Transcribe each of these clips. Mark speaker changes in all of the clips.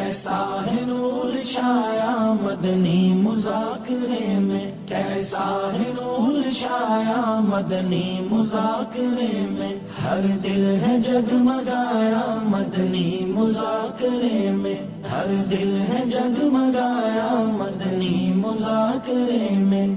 Speaker 1: کیسا ہے نور چھایا مدنی مذاکرے میں، کیسا ہے نور چھایا مدنی مذاکرے میں، ہر دل ہے جگمگایا مدنی مذاکرے میں، ہر دل ہے جگمگایا مدنی مذاکرے میں۔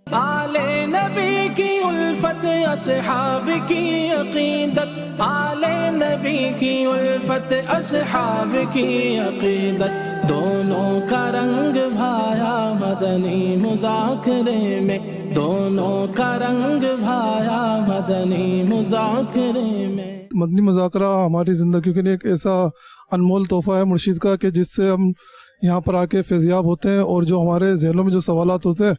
Speaker 2: آل نبی کی الفت، اصحاب کی عقیدت، آل نبی کی الفت، اصحاب کی عقیدت، دونوں کا رنگ بھایا مدنی مذاکرے میں، دونوں کا رنگ بھایا مدنی مذاکرے میں۔
Speaker 3: مدنی مذاکرہ ہماری زندگی کے لیے ایک ایسا انمول تحفہ ہے مرشد کا کہ جس سے ہم یہاں پر آ کے فیضیاب ہوتے ہیں، اور جو ہمارے ذہنوں میں جو سوالات ہوتے ہیں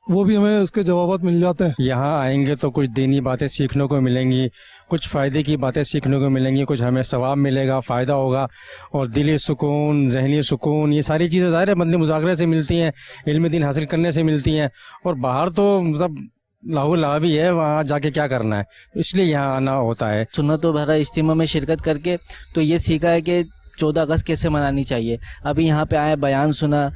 Speaker 3: وہ بھی ہمیں اس کے جوابات مل جاتے ہیں۔
Speaker 4: یہاں آئیں گے تو کچھ دینی باتیں سیکھنے کو ملیں گی، کچھ فائدے کی باتیں سیکھنے کو ملیں گی، کچھ ہمیں ثواب ملے گا، فائدہ ہوگا، اور دلی سکون، ذہنی سکون، یہ ساری چیزیں ظاہر ہے مدنی مذاکرے سے ملتی ہیں، علم دین حاصل کرنے سے ملتی ہیں۔ اور باہر تو سب لاہو بھی ہے، وہاں جا کے کیا کرنا ہے، اس لیے یہاں آنا ہوتا ہے۔
Speaker 5: سنت و بھرا اجتماع میں شرکت کر کے تو یہ سیکھا ہے کہ 14 اگست کیسے منانی چاہیے۔ ابھی یہاں پہ آئے، بیان سنا،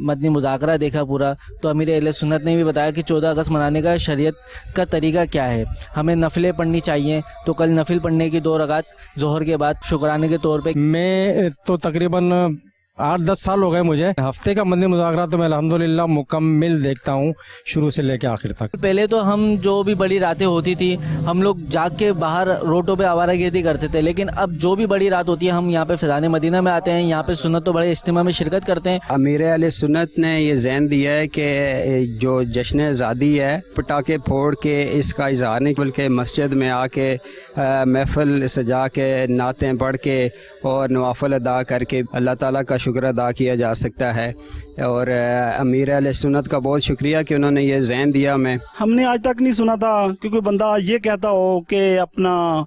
Speaker 5: مدنی مذاکرہ دیکھا پورا، تو امیر اہل سنت نے بھی بتایا کہ 14 اگست منانے کا شریعت کا طریقہ کیا ہے۔ ہمیں نفلیں پڑھنی چاہیے، تو کل نفل پڑھنے کی 2 رکعت ظہر کے بعد شکرانے کے طور پہ۔
Speaker 4: میں تو تقریباً 8-10 سال ہو گئے مجھے، ہفتے کا مدنی مذاکرہ تو میں الحمدللہ مکمل دیکھتا ہوں، شروع سے لے کے آخر تک۔
Speaker 5: پہلے تو ہم جو بھی بڑی راتیں ہوتی تھی ہم لوگ جاگ کے باہر روڈوں پہ آوارہ گردی کرتے تھے، لیکن اب جو بھی بڑی رات ہوتی ہے ہم یہاں پہ فیضان مدینہ میں آتے ہیں، یہاں پہ سنت و بڑے اجتماع میں شرکت کرتے ہیں۔
Speaker 6: امیر اہل سنت نے یہ ذہن دیا ہے کہ جو جشن آزادی ہے، پٹاخے پھوڑ کے اس کا اظہار نہیں، بلکہ مسجد میں آ کے محفل سجا کے نعتیں پڑھ کے اور نوافل ادا کر کے اللہ تعالیٰ کا شکر ادا کیا جا سکتا ہے۔ اور امیر اہل سنت کا بہت شکریہ کہ انہوں نے یہ ذہن دیا ہمیں۔
Speaker 7: ہم نے آج تک نہیں سنا تھا کہ کوئی بندہ یہ کہتا ہو کہ اپنا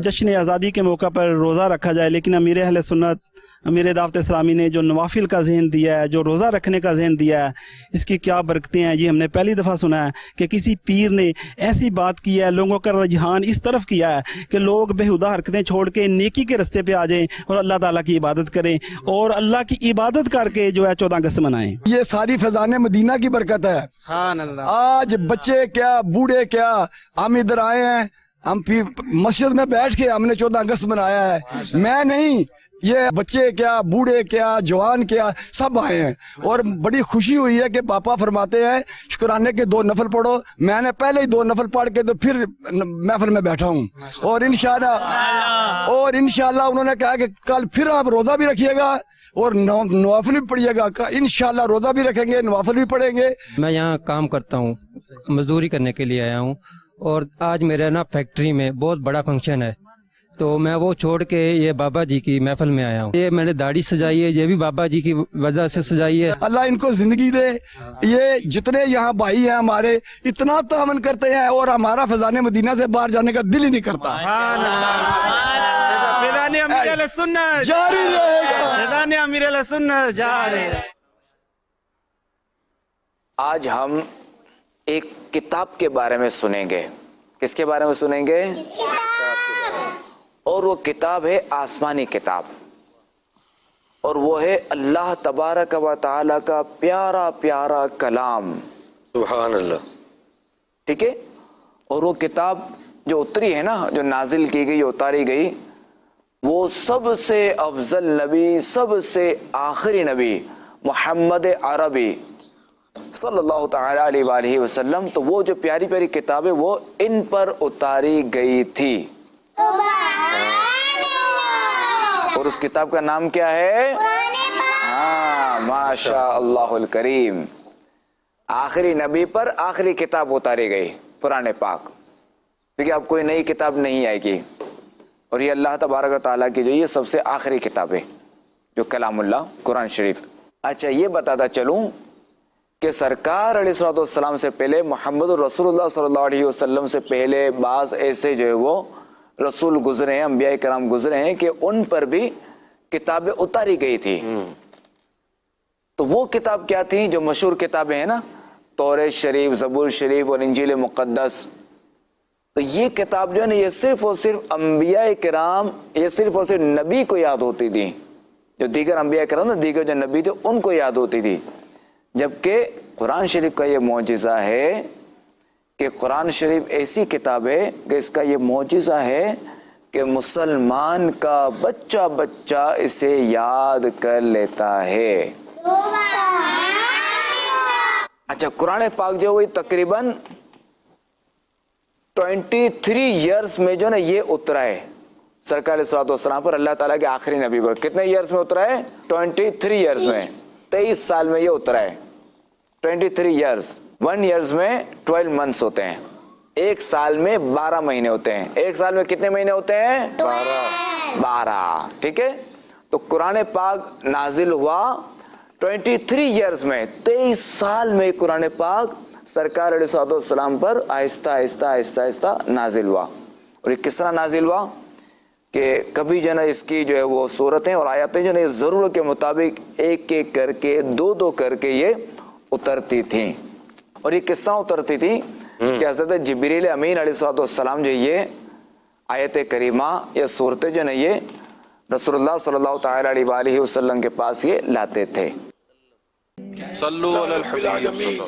Speaker 7: جشن آزادی کے موقع پر روزہ رکھا جائے، لیکن امیر اہل سنت، امیر دعوت اسلامی نے جو نوافل کا ذہن دیا ہے، جو روزہ رکھنے کا ذہن دیا ہے، اس کی کیا برکتیں ہیں۔ یہ ہم نے پہلی دفعہ سنا ہے کہ کسی پیر نے ایسی بات کی ہے، لوگوں کا رجحان اس طرف کیا ہے کہ لوگ بےہودہ حرکتیں چھوڑ کے نیکی کے رستے پہ آ جائیں اور اللہ تعالیٰ کی عبادت کریں، اور اللہ کی عبادت کر کے جو ہے 14 اگست منائیں۔
Speaker 8: یہ ساری فیضان مدینہ کی برکت ہے۔
Speaker 6: سبحان اللہ۔
Speaker 8: آج بچے کیا، بوڑھے کیا، ہم ادھر آئے ہیں، ہم مسجد میں بیٹھ کے ہم نے 14 اگست منایا ہے۔ میں نہیں، یہ بچے کیا، بوڑھے کیا، جوان کیا، سب آئے ہیں، اور بڑی خوشی ہوئی ہے کہ پاپا فرماتے ہیں شکرانے کے 2 نفل پڑھو۔ میں نے پہلے ہی 2 نفل پڑھ کے تو پھر محفل میں بیٹھا ہوں، اور انشاءاللہ انہوں نے کہا کہ کل پھر آپ روزہ بھی رکھیے گا اور نوافل بھی پڑھیے گا۔ انشاءاللہ روزہ بھی رکھیں گے، نوافل بھی پڑھیں گے۔
Speaker 9: میں یہاں کام کرتا ہوں، مزدوری کرنے کے لیے آیا ہوں، اور آج میرے فیکٹری میں بہت بڑا فنکشن ہے، تو میں وہ چھوڑ کے یہ بابا جی کی محفل میں آیا ہوں۔ یہ میں نے داڑھی سجائی ہے، یہ بھی بابا جی کی وجہ سے سجائی ہے۔
Speaker 8: اللہ ان کو زندگی دے۔ یہ جتنے یہاں بھائی ہیں ہمارے، اتنا تعاون کرتے ہیں، اور ہمارا فیضان مدینہ سے باہر جانے کا دل ہی نہیں کرتا۔
Speaker 6: فیضان امیر اہل سنت
Speaker 8: جاری رہے گا،
Speaker 6: فیضان امیر اہل سنت جاری۔
Speaker 10: آج ہم ایک کتاب کے بارے میں سنیں گے۔ کس کے بارے میں سنیں گے؟ اور وہ کتاب ہے آسمانی کتاب، اور وہ ہے اللہ تبارک و تعالی کا پیارا پیارا کلام۔
Speaker 11: سبحان اللہ۔
Speaker 10: ٹھیک ہے، اور وہ کتاب جو اتری ہے نا، جو نازل کی گئی، جو اتاری گئی، وہ سب سے افضل نبی، سب سے آخری نبی محمد عربی صلی اللہ تعالی علیہ وآلہ وسلم، تو وہ جو پیاری پیاری کتابیں وہ ان پر اتاری گئی تھی۔ اور اس کتاب کا نام کیا ہے؟ ہاں، ماشاء اللہ الکریم، آخری نبی پر آخری کتاب اتاری گئی، قرآن پاک، کیونکہ اب کوئی نئی کتاب نہیں آئے گی، اور یہ اللہ تبارک و تعالیٰ کی جو یہ سب سے آخری کتاب ہے، جو کلام اللہ قرآن شریف۔ اچھا، یہ بتاتا چلوں کہ سرکار علیہ الصلوۃ والسلام سے پہلے، محمد رسول اللہ صلی اللہ علیہ وسلم سے پہلے بعض ایسے جو ہے وہ رسول گزرے ہیں، انبیاء کرام گزرے ہیں کہ ان پر بھی کتابیں اتاری گئی تھی۔ تو وہ کتاب کیا تھی؟ جو مشہور کتابیں ہیں نا، توریت شریف، زبور شریف اور انجیل مقدس۔ تو یہ کتاب جو ہے نا، یہ صرف اور صرف انبیاء کرام، یہ صرف اور صرف نبی کو یاد ہوتی تھی۔ جو دیگر انبیاء کرام نا دیگر جو نبی تھے ان کو یاد ہوتی تھی. جبکہ قرآن شریف کا یہ معجزہ ہے کہ قرآن شریف ایسی کتاب ہے کہ اس کا یہ معجزہ ہے کہ مسلمان کا بچہ بچہ اسے یاد کر لیتا ہے. اچھا قرآن پاک جو ہوئی تقریباً 23 ایئرز میں جو نا یہ اترا ہے سرکار صلی اللہ علیہ وسلم پر، اللہ تعالیٰ کے آخری نبی پر. کتنے ایئرز میں اترا ہے؟ 23 ایئرز میں. 23 سال میں یہ اترا ہے. 23 ایئرز. 1 ایئرز میں 12 منتھس ہوتے ہیں. ایک سال میں 12 مہینے ہوتے ہیں. ایک سال میں کتنے مہینے ہوتے ہیں؟ 12. ٹھیک ہے. تو قرآن پاک نازل ہوا 23 ایئرز میں. 23 سال میں قرآن پاک سرکار علیہ السلام پر آہستہ آہستہ آہستہ آہستہ نازل ہوا. اور یہ کس طرح نازل ہوا کہ کبھی جو ہے نا اس کی جو ہے وہ صورتیں اور آیاتیں جو ہے نا ضرورت کے مطابق ایک ایک کر کے دو کر کے یہ اترتی تھیں. اور یہ کس طرح اترتی تھی کہ حضرت جبریل امین علیہ السلام جو یہ آیت کریمہ یا صورتیں جو ہے نا یہ رسول اللہ صلی اللہ تعالی علیہ وآلہ وسلم کے پاس یہ لاتے تھے.
Speaker 11: صلو علی الحبیب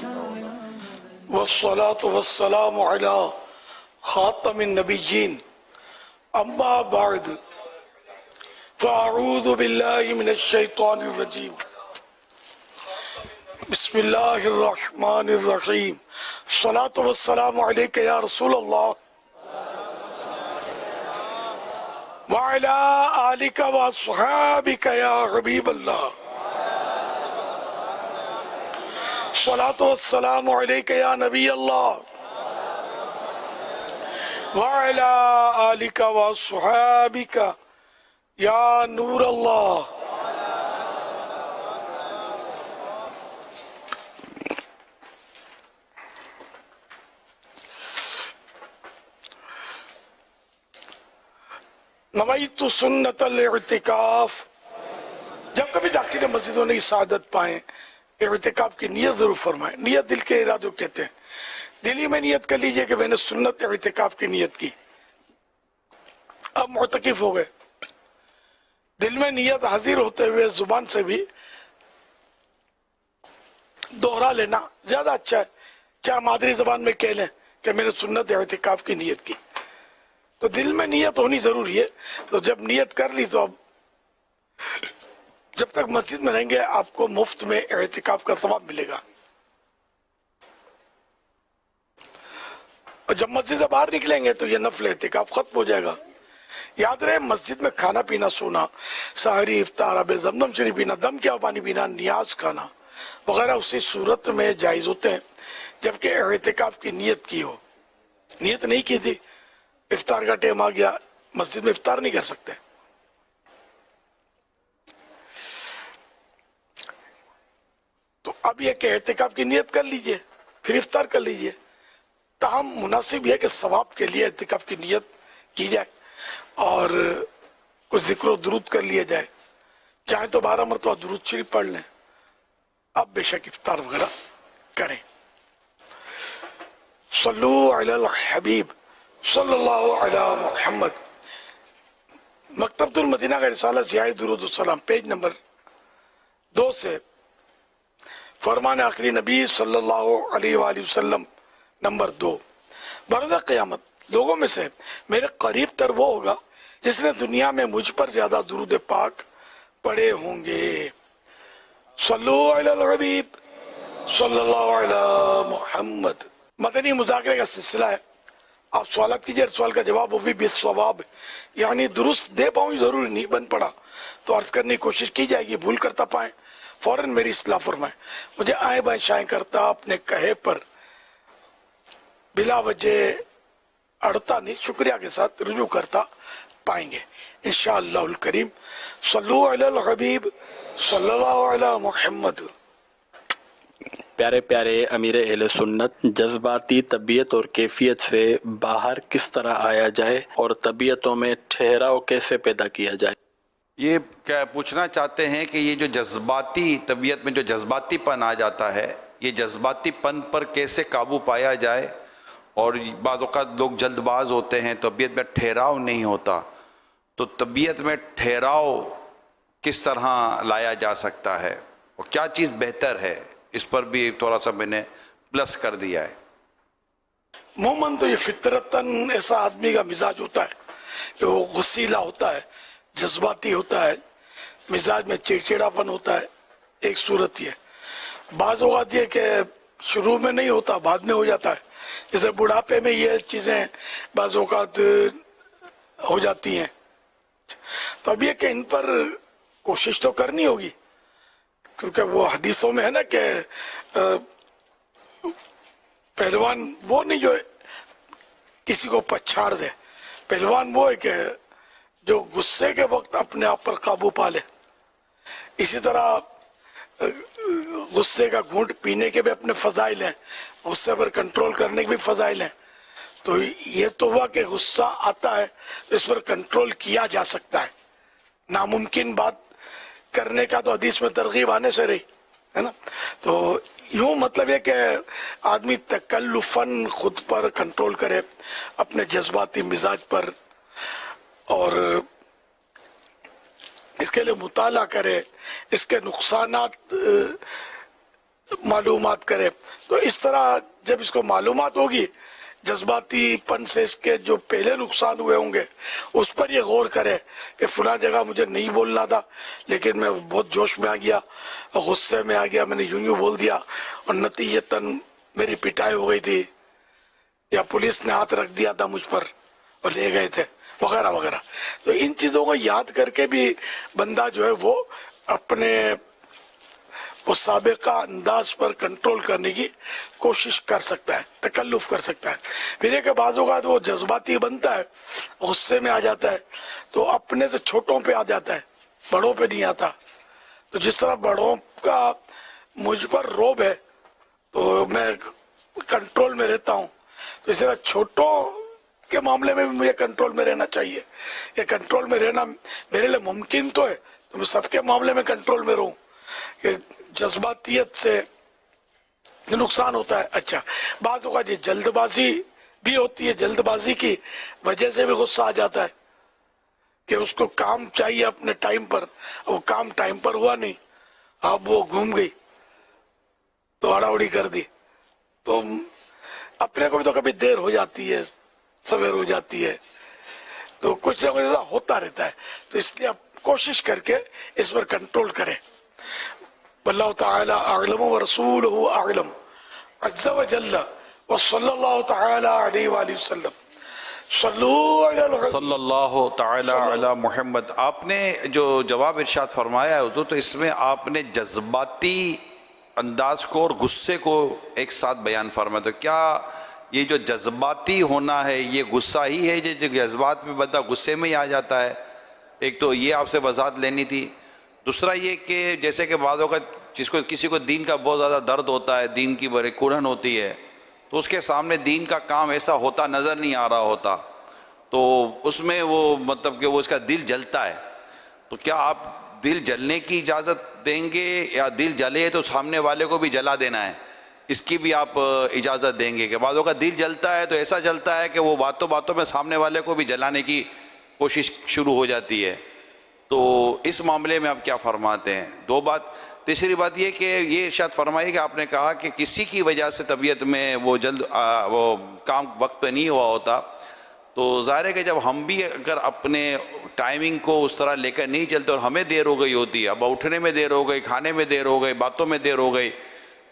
Speaker 11: والصلاة والسلام علی خاتم النبیین اما بعد فاعوذ باللہ من الشیطان الرجیم بسم اللہ الرحمن الرحیم الصلاة والسلام علیک یا رسول اللہ وعلی آلک واصحابک یا حبیب اللہ الصلاة والسلام علیک یا نبی اللہ وعلی آلک واصحابک یا نور اللہ. نویت سنت الاعتکاف. جب کبھی داخل مسجدوں نے کی سعادت پائیں اعتکاف کی نیت ضرور فرمائیں. نیت دل کے ارادوں کہتے ہیں. دلی میں نیت کر لیجئے کہ میں نے سنت اعتکاف کی نیت کی. اب معتکف ہو گئے. دل میں نیت حاضر ہوتے ہوئے زبان سے بھی دوہرا لینا زیادہ اچھا ہے. چاہے مادری زبان میں کہہ لیں کہ میں نے سنت اعتکاف کی نیت کی. تو دل میں نیت ہونی ضروری ہے. تو جب نیت کر لی تو اب جب تک مسجد میں رہیں گے آپ کو مفت میں اعتکاف کا ثواب ملے گا. اور جب مسجد سے باہر نکلیں گے تو یہ نفل اعتکاف ختم ہو جائے گا. یاد رہے مسجد میں کھانا پینا سونا سحری افطار آب زمزم شریف پینا دم کیا پانی پینا نیاز کھانا وغیرہ اسی صورت میں جائز ہوتے ہیں جبکہ اعتکاف کی نیت کی ہو. نیت نہیں کی تھی افطار کا ٹائم آ گیا مسجد میں افطار نہیں کر سکتے. تو اب یہ کہ اعتکاف کی نیت کر لیجئے پھر افطار کر لیجئے. تاہم مناسب یہ کہ ثواب کے لیے اعتکاف کی نیت کی جائے اور کچھ ذکر و درود کر لیا جائے. چاہے تو 12 مرتبہ درود شریف پڑھ لیں. اب بے شک افطار وغیرہ کریں. صلو علی الحبیب صلی اللہ علی محمد. مکتبۃ المدینہ کا رسالہ سیاہ درود السلام پیج نمبر 2 سے فرمان آخری نبی صلی اللہ علیہ وآلہ وسلم نمبر 2. بروز قیامت لوگوں میں سے میرے قریب تر وہ ہوگا جس نے دنیا میں مجھ پر زیادہ درود پاک پڑھے ہوں گے. صلو علی الحبیب صلی اللہ علی محمد. مدنی مذاکرے کا سلسلہ ہے. آپ سوالات کیجئے سوال کا جواب وہ بھی بالصواب یعنی درست دے پاؤں ضروری نہیں بن پڑا تو عرض کرنے کی کوشش کی جائے گی. بھول کرتا پائیں فوراً میری اصلاح فرمائیں. مجھے آئیں بائیں شائیں کرتا اپنے کہے پر بلا وجہ اڑتا نہیں شکریہ کے ساتھ رجوع کرتا پائیں گے انشاءاللہ الکریم. صلو علی الحبیب صلی اللہ علی محمد.
Speaker 12: پیارے پیارے امیر اہل سنت جذباتی طبیعت اور کیفیت سے باہر کس طرح آیا جائے اور طبیعتوں میں ٹھہراؤ کیسے پیدا کیا جائے؟
Speaker 13: یہ کیا پوچھنا چاہتے ہیں کہ یہ جو جذباتی طبیعت میں جو جذباتی پن آ جاتا ہے یہ جذباتی پن پر کیسے قابو پایا جائے. اور بعض اوقات لوگ جلد باز ہوتے ہیں طبیعت میں ٹھہراؤ نہیں ہوتا. تو طبیعت میں ٹھہراؤ किस तरह लाया जा सकता है और क्या चीज़ बेहतर है, इस पर भी थोड़ा सा मैंने प्लस कर दिया है।
Speaker 11: मोमन तो ये फितरतन ऐसा आदमी का मिजाज होता है कि वो गुस्सीला होता है, जज्बाती होता है, मिजाज में चिड़चिड़ापन होता है। एक सूरत ये बाज़ औक़ात ये कि शुरू में नहीं होता, बाद में हो जाता है। जैसे बुढ़ापे में ये चीज़ें बाज़ औक़ात हो जाती हैं। तो अब ये कि इन पर कोशिश तो करनी होगी, क्योंकि वो हदीसों में है ना कि पहलवान वो नहीं जो किसी को पछाड़ दे, पहलवान वो है कि जो गुस्से के वक्त अपने आप पर काबू पा ले। इसी तरह गुस्से का घूंट पीने के भी अपने फजाइल हैं, गुस्से पर कंट्रोल करने के भी फजाइल हैं। तो ये तो हुआ कि गुस्सा आता है तो इस पर कंट्रोल किया जा सकता है। नामुमकिन बात करने का तो हदीस में तरगीब आने से रही है ना। तो यूं मतलब ये कि आदमी तकल्लुफन खुद पर कंट्रोल करे, अपने जज्बाती मिजाज पर, और इसके लिए मुताला करे, इसके नुकसानात मालूमात करे। तो इस तरह जब इसको मालूमात होगी, जज्बातीपन से इसके जो पहले नुकसान हुए होंगे उस पर ये गौर करे कि फला जगह मुझे नहीं बोलना था, लेकिन मैं बहुत जोश में आ गया और गुस्से में आ गया, मैंने यूं बोल दिया और नतीजतन मेरी पिटाई हो गई थी, या पुलिस ने हाथ रख दिया था मुझ पर और ले गए थे, वगैरह वगैरह। तो इन चीज़ों को याद करके भी बंदा जो है वो अपने उस साबिका अंदाज पर कंट्रोल करने की कोशिश कर सकता है, तकल्लुफ कर सकता है। फिर एक बाद होगा तो वो जज्बाती बनता है, गुस्से में आ जाता है, तो अपने से छोटों पे आ जाता है, बड़ों पे नहीं आता। तो जिस तरह बड़ों का मुझ पर रोब है तो मैं कंट्रोल में रहता हूँ, तो इस तरह छोटों के मामले में भी मुझे कंट्रोल में रहना चाहिए। ये कंट्रोल में रहना मेरे लिए मुमकिन तो है, तो मैं सबके मामले में कंट्रोल में रहूं कि जज्बातियत से नुकसान होता है। अच्छा, बात होगा जी जल्दबाजी भी होती है, जल्दबाजी की वजह से भी गुस्सा आ जाता है कि उसको काम चाहिए अपने टाइम पर, वो काम टाइम पर हुआ नहीं, अब वो घूम गई तो आड़ाउड़ी कर दी। तो अपने को भी तो कभी देर हो जाती है, सवेर हो जाती है, तो कुछ ना कुछ ऐसा होता रहता है। तो इसलिए आप कोशिश करके इस पर कंट्रोल करें। वल्लाहु ताला अअलम व रसूलुहु अअलम अज़्ज़ा व जल्ला व सल्लल्लाहु ताला अलैहि व सल्लम
Speaker 13: सल्लल्लाहु ताला अला मुहम्मद। आपने जो जवाब इरशाद फरमाया है हुज़ूर, तो इसमें आपने जज्बाती अंदाज को और गुस्से को एक साथ बयान फरमाया। तो क्या ये जो जज्बाती होना है ये गुस्सा ही है, जो जज्बात में बंदा गुस्से में ही आ जाता है? एक तो ये आपसे वजाहत लेनी थी। दूसरा ये कि जैसे कि बातों का जिसको किसी को दीन का बहुत ज़्यादा दर्द होता है, दीन की बड़ी कुढ़न होती है, तो उसके सामने दीन का काम ऐसा होता नज़र नहीं आ रहा होता, तो उसमें वो मतलब कि वो उसका दिल जलता है। तो क्या आप दिल जलने की इजाज़त देंगे, या दिल जले तो सामने वाले को भी जला देना है, इसकी भी आप इजाज़त देंगे? कि बातों का दिल जलता है तो ऐसा जलता है कि वो बातों बातों में सामने वाले को भी जलाने की कोशिश शुरू हो जाती है। तो इस मामले में आप क्या फरमाते हैं? दो बात। तीसरी बात ये कि ये इरशाद फरमाइए कि आपने कहा कि किसी की वजह से तबीयत में वो वो काम वक्त पे नहीं हुआ होता, तो ज़ाहिर है कि जब हम भी अगर अपने टाइमिंग को उस तरह लेकर नहीं चलते और हमें देर हो गई होती है, अब उठने में देर हो गई, खाने में देर हो गई, बातों में देर हो गई,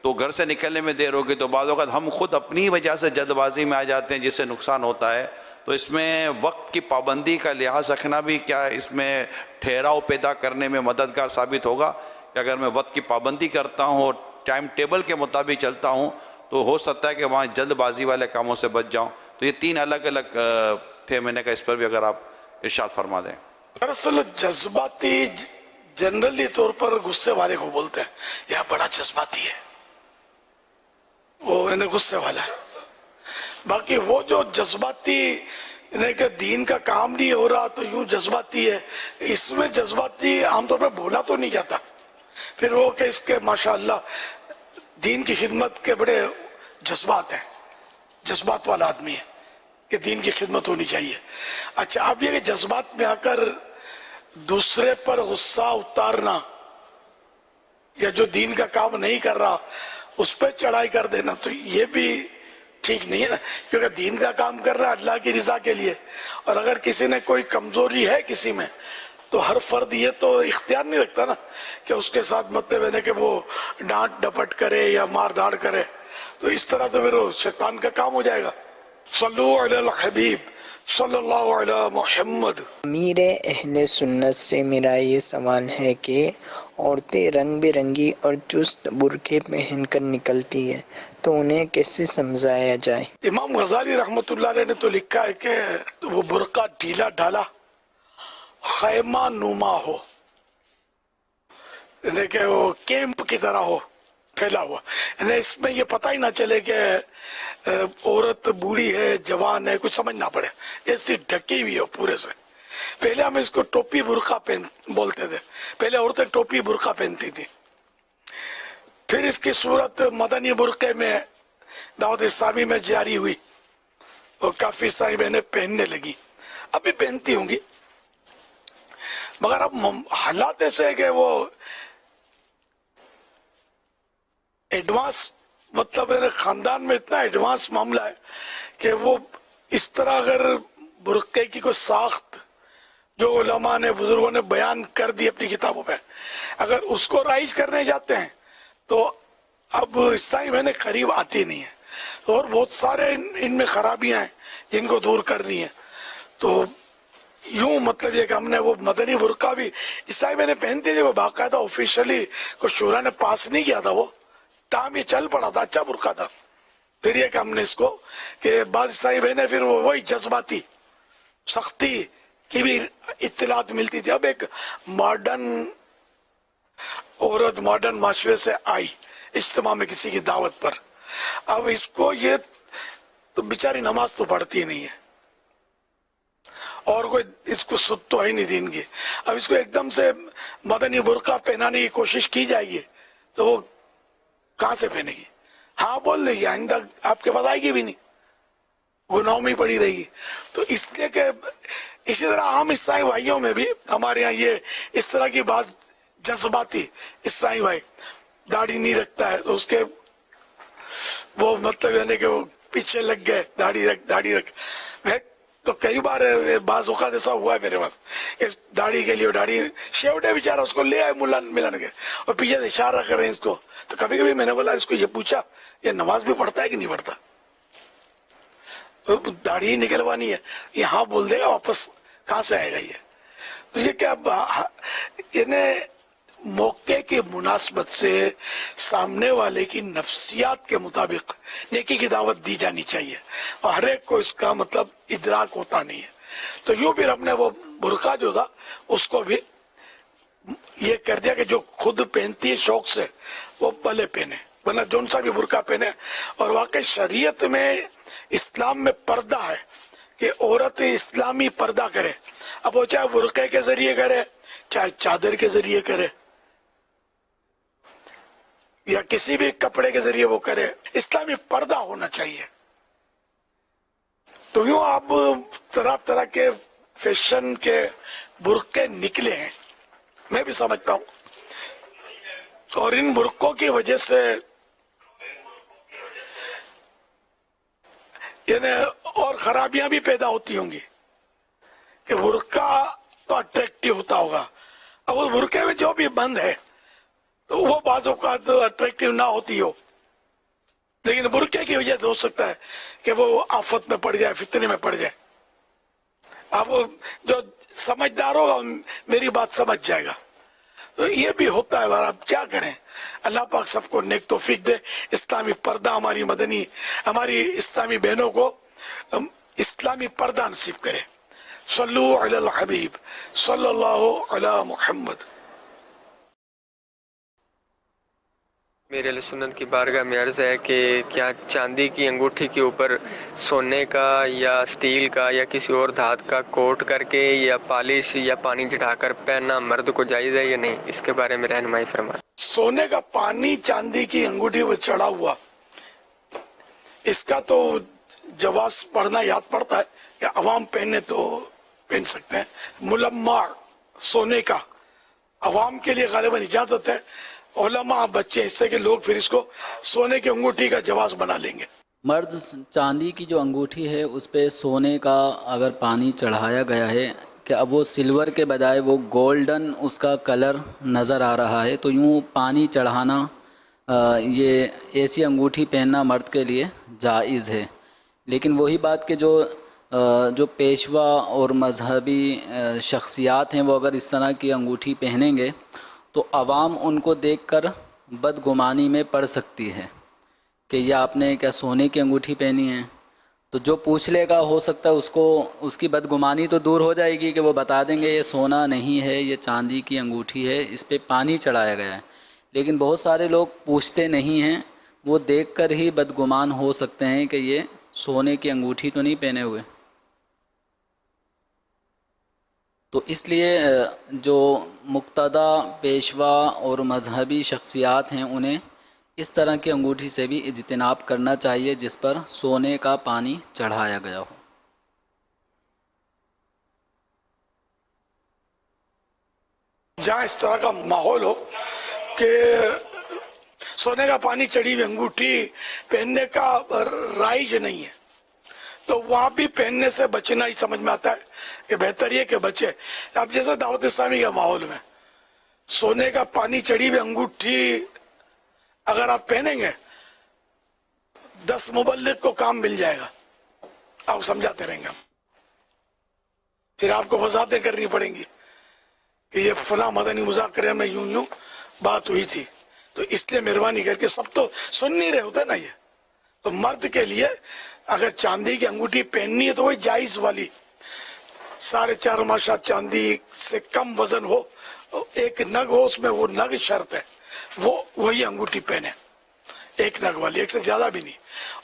Speaker 13: तो घर से निकलने में देर हो गई, तो बाद वक़्त हम खुद अपनी वजह से जल्दबाजी में आ जाते हैं, जिससे नुकसान होता है। तो इसमें वक्त की पाबंदी का लिहाज रखना भी क्या इसमें ठहराव पैदा करने में मददगार साबित होगा? कि अगर मैं वक्त की पाबंदी करता हूँ और टाइम टेबल के मुताबिक चलता हूँ तो हो सकता है कि वहाँ जल्दबाजी वाले कामों से बच जाऊँ। तो ये तीन अलग अलग थे, मैंने कहा इस पर भी अगर आप इरशाद फरमा दें।
Speaker 11: दरअसल जज्बाती जनरली तौर पर गुस्से वाले को बोलते हैं, यह बड़ा जज्बाती है, वो इन्हें गुस्से वाला है। बाकी वो जो जज्बाती कि दीन का काम नहीं हो रहा तो यूं जज्बाती है, इसमें जज्बाती आमतौर पर बोला तो नहीं जाता। फिर वो कि इसके माशाअल्लाह दीन की खिदमत के बड़े जज्बात हैं, जज्बात वाला आदमी है कि दीन की खिदमत होनी चाहिए। अच्छा, अब ये कि जज्बात में आकर दूसरे पर गुस्सा उतारना या जो दीन का काम नहीं कर रहा उस पर चढ़ाई कर देना, तो ये भी ठीक नहीं है ना, क्योंकि दीन का काम कर रहा है अल्लाह की रिजा के लिए। और अगर किसी ने कोई कमजोरी है किसी में, तो हर फर्द ये तो इख्तियार नहीं रखता ना कि उसके साथ मतलब है कि वो डांट डपट करे या मार धाड़ करे, तो इस तरह तो फिर शैतान का काम हो जाएगा। सल्लु अलल हबीब सल्लल्लाहु अलैहि मुहम्मद।
Speaker 14: अमीर अहले सुन्नत से मेरा ये सवाल है कि औरतें रंग बिरंगी और चुस्त बुरके पहनकर निकलती है, तो उन्हें कैसे समझाया जाए?
Speaker 11: इमाम गजाली रहमतुल्लाह अलैह ने तो लिखा है कि वो बुरका ढीला ढाला खैमा नुमा हो, यानी कि वो कैंप की तरह हो, फैला हुआ, यानी इसमें ये पता ही ना चले कि औरत बूढ़ी है जवान है, कुछ समझ ना पड़े, ऐसी ढकी हुई हो पूरे से। पहले हम इसको टोपी बुरका पहन बोलते थे, पहले औरतें टोपी बुरका पहनती थी, फिर इसकी सूरत मदनी बुरके में दावत इस्लामी में जारी हुई और काफी सारी बहनें पहनने लगी, अभी पहनती होंगी, मगर अब हालात ऐसे है कि वो एडवांस मतलब मेरे खानदान में इतना एडवांस मामला है कि वो इस तरह अगर बुरके की कोई साख्त जो उलमा ने बुजुर्गों ने बयान कर दी अपनी किताबों में, अगर उसको राइज करने जाते हैं तो अब इस्लामी बहनें करीब आती नहीं है, और बहुत सारे इनमें खराबियां हैं जिनको दूर करनी है। तो यूं मतलब ये कि हमने वो मदनी बुरका भी इस्लामी बहनें पहनती थी, वो बाकायदा ऑफिशियली को शूरा ने पास नहीं किया था, वो ताम ये चल पड़ा था, अच्छा बुरका था। फिर ये कि हमने इसको कि बाद इस्लामी बहनें फिर वो वही जज्बाती सख्ती की भी इत्तलात मिलती थी। अब एक मॉडर्न औरत मॉडर्न माशरे से आई इज्तिमा में किसी की दावत पर, अब इसको ये तो बेचारी नमाज तो पढ़ती नहीं है और कोई इसको सुध तो है नहीं दीन की, अब इसको एकदम से मदनी बुरका पहनाने की कोशिश की जाएगी तो वो कहां से पहनेगी? हाँ बोल देगी, आइंदा आपके पास आएगी भी नहीं, गुनाहों में पड़ी रहेगी। तो इसलिए कि इसी तरह आम ईसाई भाइयों में भी हमारे यहाँ ये इस तरह की बात जज्बाती ईसाई भाई दाढ़ी नहीं रखता है तो उसके वो मतलब यानी कि वो पीछे लग गए दाढ़ी रख। मैं तो कई बार बाज औकात ऐसा हुआ है मेरे पास, इस दाढ़ी के लिए दाढ़ी शेवटे बेचारा उसको ले आए मुला मिलन के और पीछे से इशारा कर रहे हैं इसको। तो कभी कभी मैंने बोला इसको ये पूछा ये नमाज भी पढ़ता है कि नहीं पढ़ता, तो दाढ़ी निकलवानी है, ये हाँ बोल देगा वापस कहाँ से आएगा ये? तो ये क्या इन्हें मौके की मुनासबत से सामने वाले की नफ्सियात के मुताबिक नेकी की दावत दी जानी चाहिए और हर एक को इसका मतलब इदराक होता नहीं है। तो यूं फिर हमने वो बुरका जो था उसको भी ये कर दिया कि जो खुद पहनती है शौक से वो भले पहने, वरना जौन सा भी बुरका पहने। और वाकई शरीयत में इस्लाम में पर्दा है कि औरत इस्लामी पर्दा करे, अब वो चाहे बुरके के जरिए करे चाहे चादर के जरिए करे या किसी भी कपड़े के जरिए वो करे, इस्लामी पर्दा होना चाहिए। तो यूं अब तरह तरह के फैशन के बुरके निकले हैं, मैं भी समझता हूं, और इन बुरकों की वजह से यानी और खराबियां भी पैदा होती होंगी कि बुरका तो अट्रैक्टिव होता होगा, अब उस बुरके में जो भी बंद है तो वो बाजों का तो अट्रैक्टिव ना होती हो, लेकिन बुरके की वजह से हो सकता है कि वो आफत में पड़ जाए, फितने में पड़ जाए। अब जो समझदार होगा मेरी बात समझ जाएगा। तो ये भी होता है, अब क्या करें, अल्लाह पाक सबको नेक तौफीक दे, इस्लामी पर्दा हमारी मदनी हमारी इस्लामी बहनों को इस्लामी पर्दा नसीब करे। सल्लु अलल हबीब सल्लल्लाहु अला मुहम्मद।
Speaker 15: मेरे अहले सुन्नत की बारगाह में अर्ज़ है कि क्या चांदी की अंगूठी के ऊपर सोने का या स्टील का या किसी और धात का कोट करके या पॉलिश या पानी चढ़ाकर पहनना मर्द को जायज़ है या नहीं, इसके बारे में रहनुमाई फरमाएं।
Speaker 11: सोने का पानी चांदी की अंगूठी पर चढ़ा हुआ, इसका तो जवाब पढ़ना याद पड़ता है कि अवाम पहने तो पहन सकते हैं। मुलम्मा सोने का अवाम के लिए गालिबन इजाजत है, उलमा बच्चे इससे कि लोग फिर इसको सोने की अंगूठी का जवाब बना लेंगे।
Speaker 5: मर्द चांदी की जो अंगूठी है उस पे सोने का अगर पानी चढ़ाया गया है कि अब वो सिल्वर के बजाय वो गोल्डन उसका कलर नज़र आ रहा है, तो यूँ पानी चढ़ाना ये ऐसी अंगूठी पहनना मर्द के लिए जायज़ है। लेकिन वही बात कि जो पेशवा और मजहबी शख्सियात हैं वो अगर इस तरह की अंगूठी पहनेंगे तो आवाम उनको देखकर बदगुमानी में पड़ सकती है कि ये आपने क्या सोने की अंगूठी पहनी है। तो जो पूछ लेगा हो सकता है उसको उसकी बदगुमानी तो दूर हो जाएगी कि वो बता देंगे ये सोना नहीं है, ये चांदी की अंगूठी है, इस पे पानी चढ़ाया गया है। लेकिन बहुत सारे लोग पूछते नहीं हैं, वो देखकर ही बदगुमान हो सकते हैं कि ये सोने की अंगूठी तो नहीं पहने हुए। तो इसलिए जो मुक्तदा पेशवा और मजहबी शख्सियात हैं उन्हें इस तरह की अंगूठी से भी इज्तिनाब करना चाहिए जिस पर सोने का पानी चढ़ाया गया हो।
Speaker 11: जहाँ इस तरह का माहौल हो कि सोने का पानी चढ़ी हुई अंगूठी पहनने का राइज नहीं है, तो वहां भी पहनने से बचना ही समझ में आता है कि बेहतर ये कि बचे। अब जैसे दावत इस्लामी के माहौल में सोने का पानी चढ़ी हुई अंगूठी अगर आप पहनेंगे 10 मुबल्लिग को काम मिल जाएगा, आप समझाते रहेंगे, फिर आपको वजाहतें करनी पड़ेंगी कि ये फला मदनी मुज़ाकरे में यूं यूं बात हुई थी। तो इसलिए मेहरबानी करके, सब तो सुन नहीं रहे होते ना, ये तो मर्द के लिए अगर चांदी की अंगूठी पहननी है तो वही जायज वाली 4.5 माशा चांदी से कम वजन हो, एक नग हो, उसमें वो नग शर्त है, वो वही अंगूठी पहने, एक नग वाली, एक से ज्यादा भी नहीं।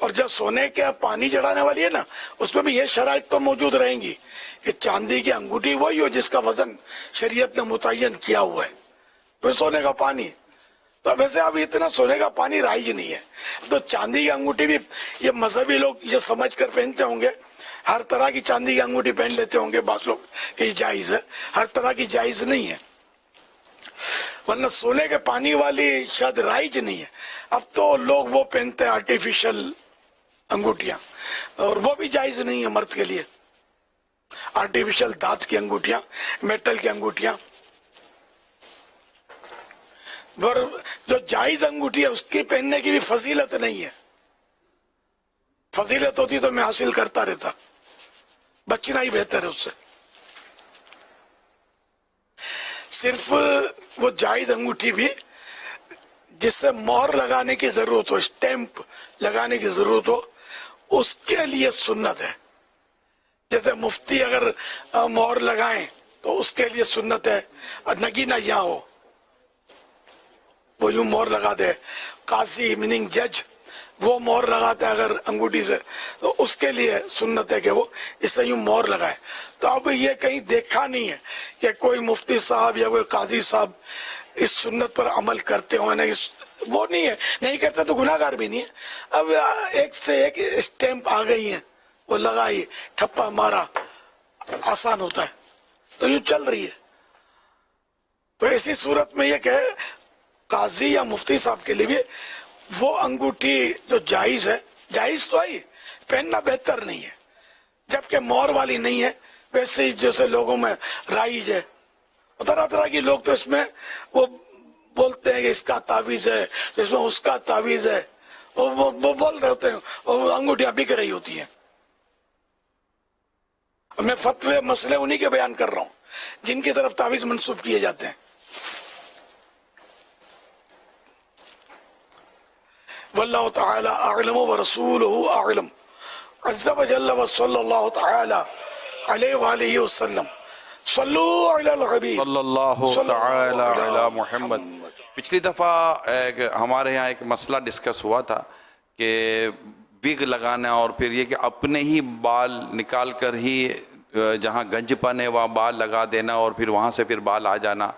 Speaker 11: और जब सोने के पानी चढ़ाने वाली है ना, उसमें भी ये शराइत तो मौजूद रहेंगी कि चांदी की अंगूठी वही हो जिसका वजन शरीयत ने मुतय्यन किया हुआ है, तो सोने का पानी। तो वैसे अब इतना सोने का पानी राइज नहीं है, तो चांदी की अंगूठी भी ये मजहबी लोग ये समझ कर पहनते होंगे, हर तरह की चांदी की अंगूठी पहन लेते होंगे बात लोग कि जायज है, हर तरह की जायज नहीं है, वरना सोने के पानी वाली शायद राइज नहीं है। अब तो लोग वो पहनते हैं आर्टिफिशियल अंगूठियां, और वो भी जायज नहीं है मर्द के लिए, आर्टिफिशियल दांत की अंगूठियां, मेटल की अंगूठियां। और जो जायज अंगूठी है उसकी पहनने की भी फजीलत नहीं है, फजीलत होती तो मैं हासिल करता रहता, बचना ही बेहतर है उससे। सिर्फ वो जायज अंगूठी भी जिससे मोहर लगाने की जरूरत हो, स्टैंप लगाने की जरूरत हो, उसके लिए सुन्नत है। जैसे मुफ्ती अगर मोहर लगाएं तो उसके लिए सुन्नत है, और नगीना यहाँ हो वो यूं मोहर लगा दे, काजी मीनिंग जज वो मोहर लगाता है अगर अंगूठी से, तो उसके लिए सुन्नत है कि वो इससे यूं मोहर लगाए। तो अब ये कहीं देखा नहीं है कि कोई मुफ्ती साहब या कोई काजी साहब इस सुन्नत पर अमल करते हो, नहीं वो नहीं है, नहीं करते तो गुनाहगार भी नहीं है। अब एक से एक स्टैंप आ गई है, वो लगाई, ठप्पा मारा, आसान होता है, तो यूं चल रही है। तो ऐसी सूरत में ये कहे काजी या मुफ्ती साहब के लिए भी वो अंगूठी जो जायज है, जायज तो है, पहनना बेहतर नहीं है, जबकि मोहर वाली नहीं है। वैसे ही जैसे लोगों में राइज है, तरह तरह के लोग तो इसमें वो बोलते हैं कि इसका तावीज है, तो इसमें उसका तावीज है, वो बोल रहे होते हैं, और अंगूठियां बिक रही होती हैं। मैं फतवे मसले उन्हीं के बयान कर रहा हूँ जिनकी तरफ तावीज मंसूब किए जाते हैं। वल्लाहु तआला अअलम व रसूलुहु अअलम अज़्ज़ा व जल्ल व सल्लल्लाहु तआला अलैहि व आलिहि वसल्लम सल्लू अलल हबीब
Speaker 13: सल्लल्लाहु तआला अला मुहम्मद। पिछली दफ़ा हमारे यहाँ एक मसला डिस्कस हुआ था कि विग लगाना और फिर ये कि अपने ही बाल निकाल कर ही जहाँ गंजपन है वहाँ बाल लगा देना और फिर वहाँ से फिर बाल आ जाना।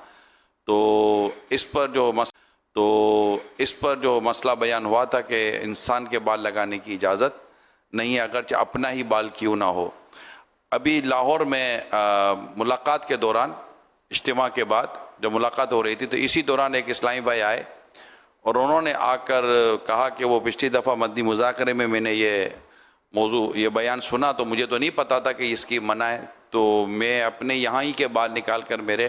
Speaker 13: तो इस पर जो मसला बयान हुआ था कि इंसान के बाल लगाने की इजाज़त नहीं है, अगरचे अपना ही बाल क्यों ना हो। अभी लाहौर में मुलाकात के दौरान اجتماع کے بعد جب ملاقات ہو رہی تھی، تو اسی دوران ایک اسلامی بھائی آئے اور انہوں نے آ کر کہا کہ وہ پچھلی دفعہ مدنی مذاکرے میں نے یہ موضوع یہ بیان سنا تو مجھے تو نہیں پتا تھا کہ اس کی منع ہے، تو میں اپنے یہاں ہی کے بال نکال کر میرے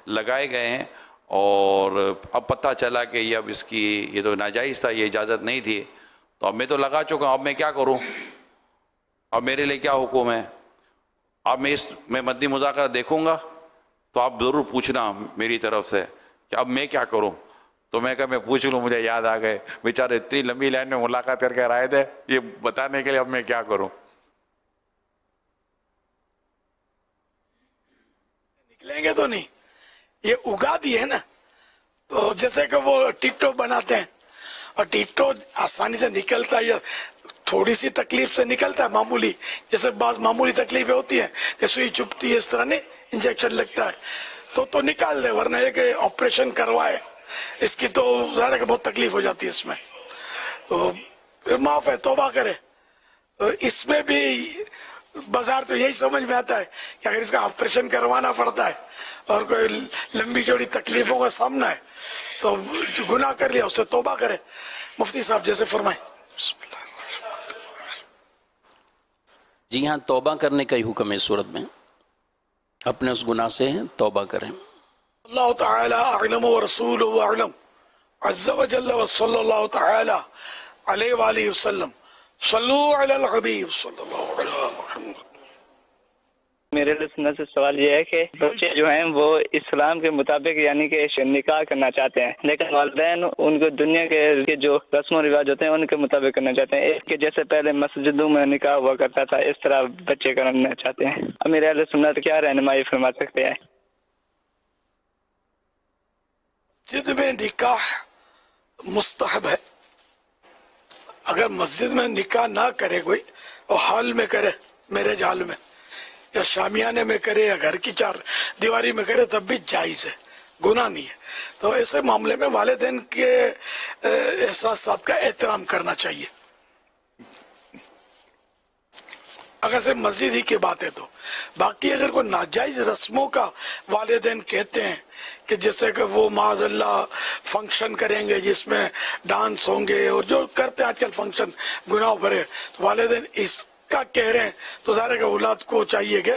Speaker 13: لگائے گئے ہیں، اور اب پتہ چلا کہ یہ اب اس کی یہ تو ناجائز تھا، یہ اجازت نہیں تھی، تو اب میں تو لگا چکا ہوں، اب میں کیا کروں؟ اب میرے لیے کیا حکم ہے؟ اب میں مدنی مذاکرہ دیکھوں گا تو آپ ضرور پوچھنا میری طرف سے کہ اب میں کیا کروں؟ تو میں کہا میں پوچھ لوں، مجھے یاد آ گئے بیچارے اتنی لمبی لائن میں ملاقات کر کے آئے تھے یہ بتانے کے لیے اب میں کیا کروں۔
Speaker 11: نکلیں گے تو نہیں، یہ اگا دی ہے نا، تو جیسے کہ وہ ٹکٹو بناتے ہیں اور ٹکٹو آسانی سے نکلتا ہے یا تھوڑی سی تکلیف سے نکلتا ہے، معمولی، جیسے بعض معمولی تکلیفیں ہوتی ہیں کہ سوئی چپتی ہے، اس طرح نہیں انجیکشن لگتا ہے تو نکال دے، ورنہ یہ کہ آپریشن کروائے اس کی تو ظاہر ہے کہ بہت تکلیف ہو جاتی ہے اس میں، تو پھر معاف ہے، توبہ کرے۔ اس میں بھی بازار تو یہی سمجھ میں آتا ہے کہ اگر اس کا آپریشن کروانا پڑتا ہے اور کوئی لمبی چوڑی تکلیفوں کا سامنا ہے تو جو گناہ کر لیا اس سے توبہ کرے۔ مفتی صاحب جیسے فرمائیں۔
Speaker 16: جی ہاں، توبہ کرنے کا ہی حکم ہے، صورت میں اپنے اس گناہ سے توبہ کریں۔
Speaker 11: اللہ تعالی اعلم ورسولہ اعلم عز وجل وصلی اللہ تعالی علیہ وآلہ وسلم صلو علی الحبیب صلی اللہ علیہ محمد۔
Speaker 17: میرے سنت سے سوال یہ ہے کہ بچے جو ہیں وہ اسلام کے مطابق یعنی کہ نکاح کرنا چاہتے ہیں، لیکن والدین ان کو دنیا کے جو رسم و رواج ہوتے ہیں ان کے مطابق کرنا چاہتے ہیں، کہ جیسے پہلے مسجدوں میں نکاح ہوا کرتا تھا اس طرح بچے کرنا چاہتے ہیں۔ امیر اہل سنت کیا رہنمائی فرما سکتے ہیں؟
Speaker 11: مسجد میں نکاح مستحب ہے، اگر مسجد میں نکاح نہ کرے کوئی اور حال میں کرے، میرج حال میں یا شامیانے میں کرے یا گھر کی چار دیواری میں کرے تب بھی جائز ہے، گناہ نہیں ہے۔ تو ایسے معاملے میں والدین کے احساسات کا احترام کرنا چاہیے۔ اگر سے مسجد ہی کی بات ہے تو باقی اگر کوئی ناجائز رسموں کا والدین کہتے ہیں کہ جیسے کہ وہ معاذ اللہ فنکشن کریں گے جس میں ڈانس ہوں گے اور جو کرتے ہیں آج کل فنکشن گناہ بھرے، تو والدین اس کا کہہ رہے ہیں تو ظاہر ہے کہ اولاد کو چاہیے کہ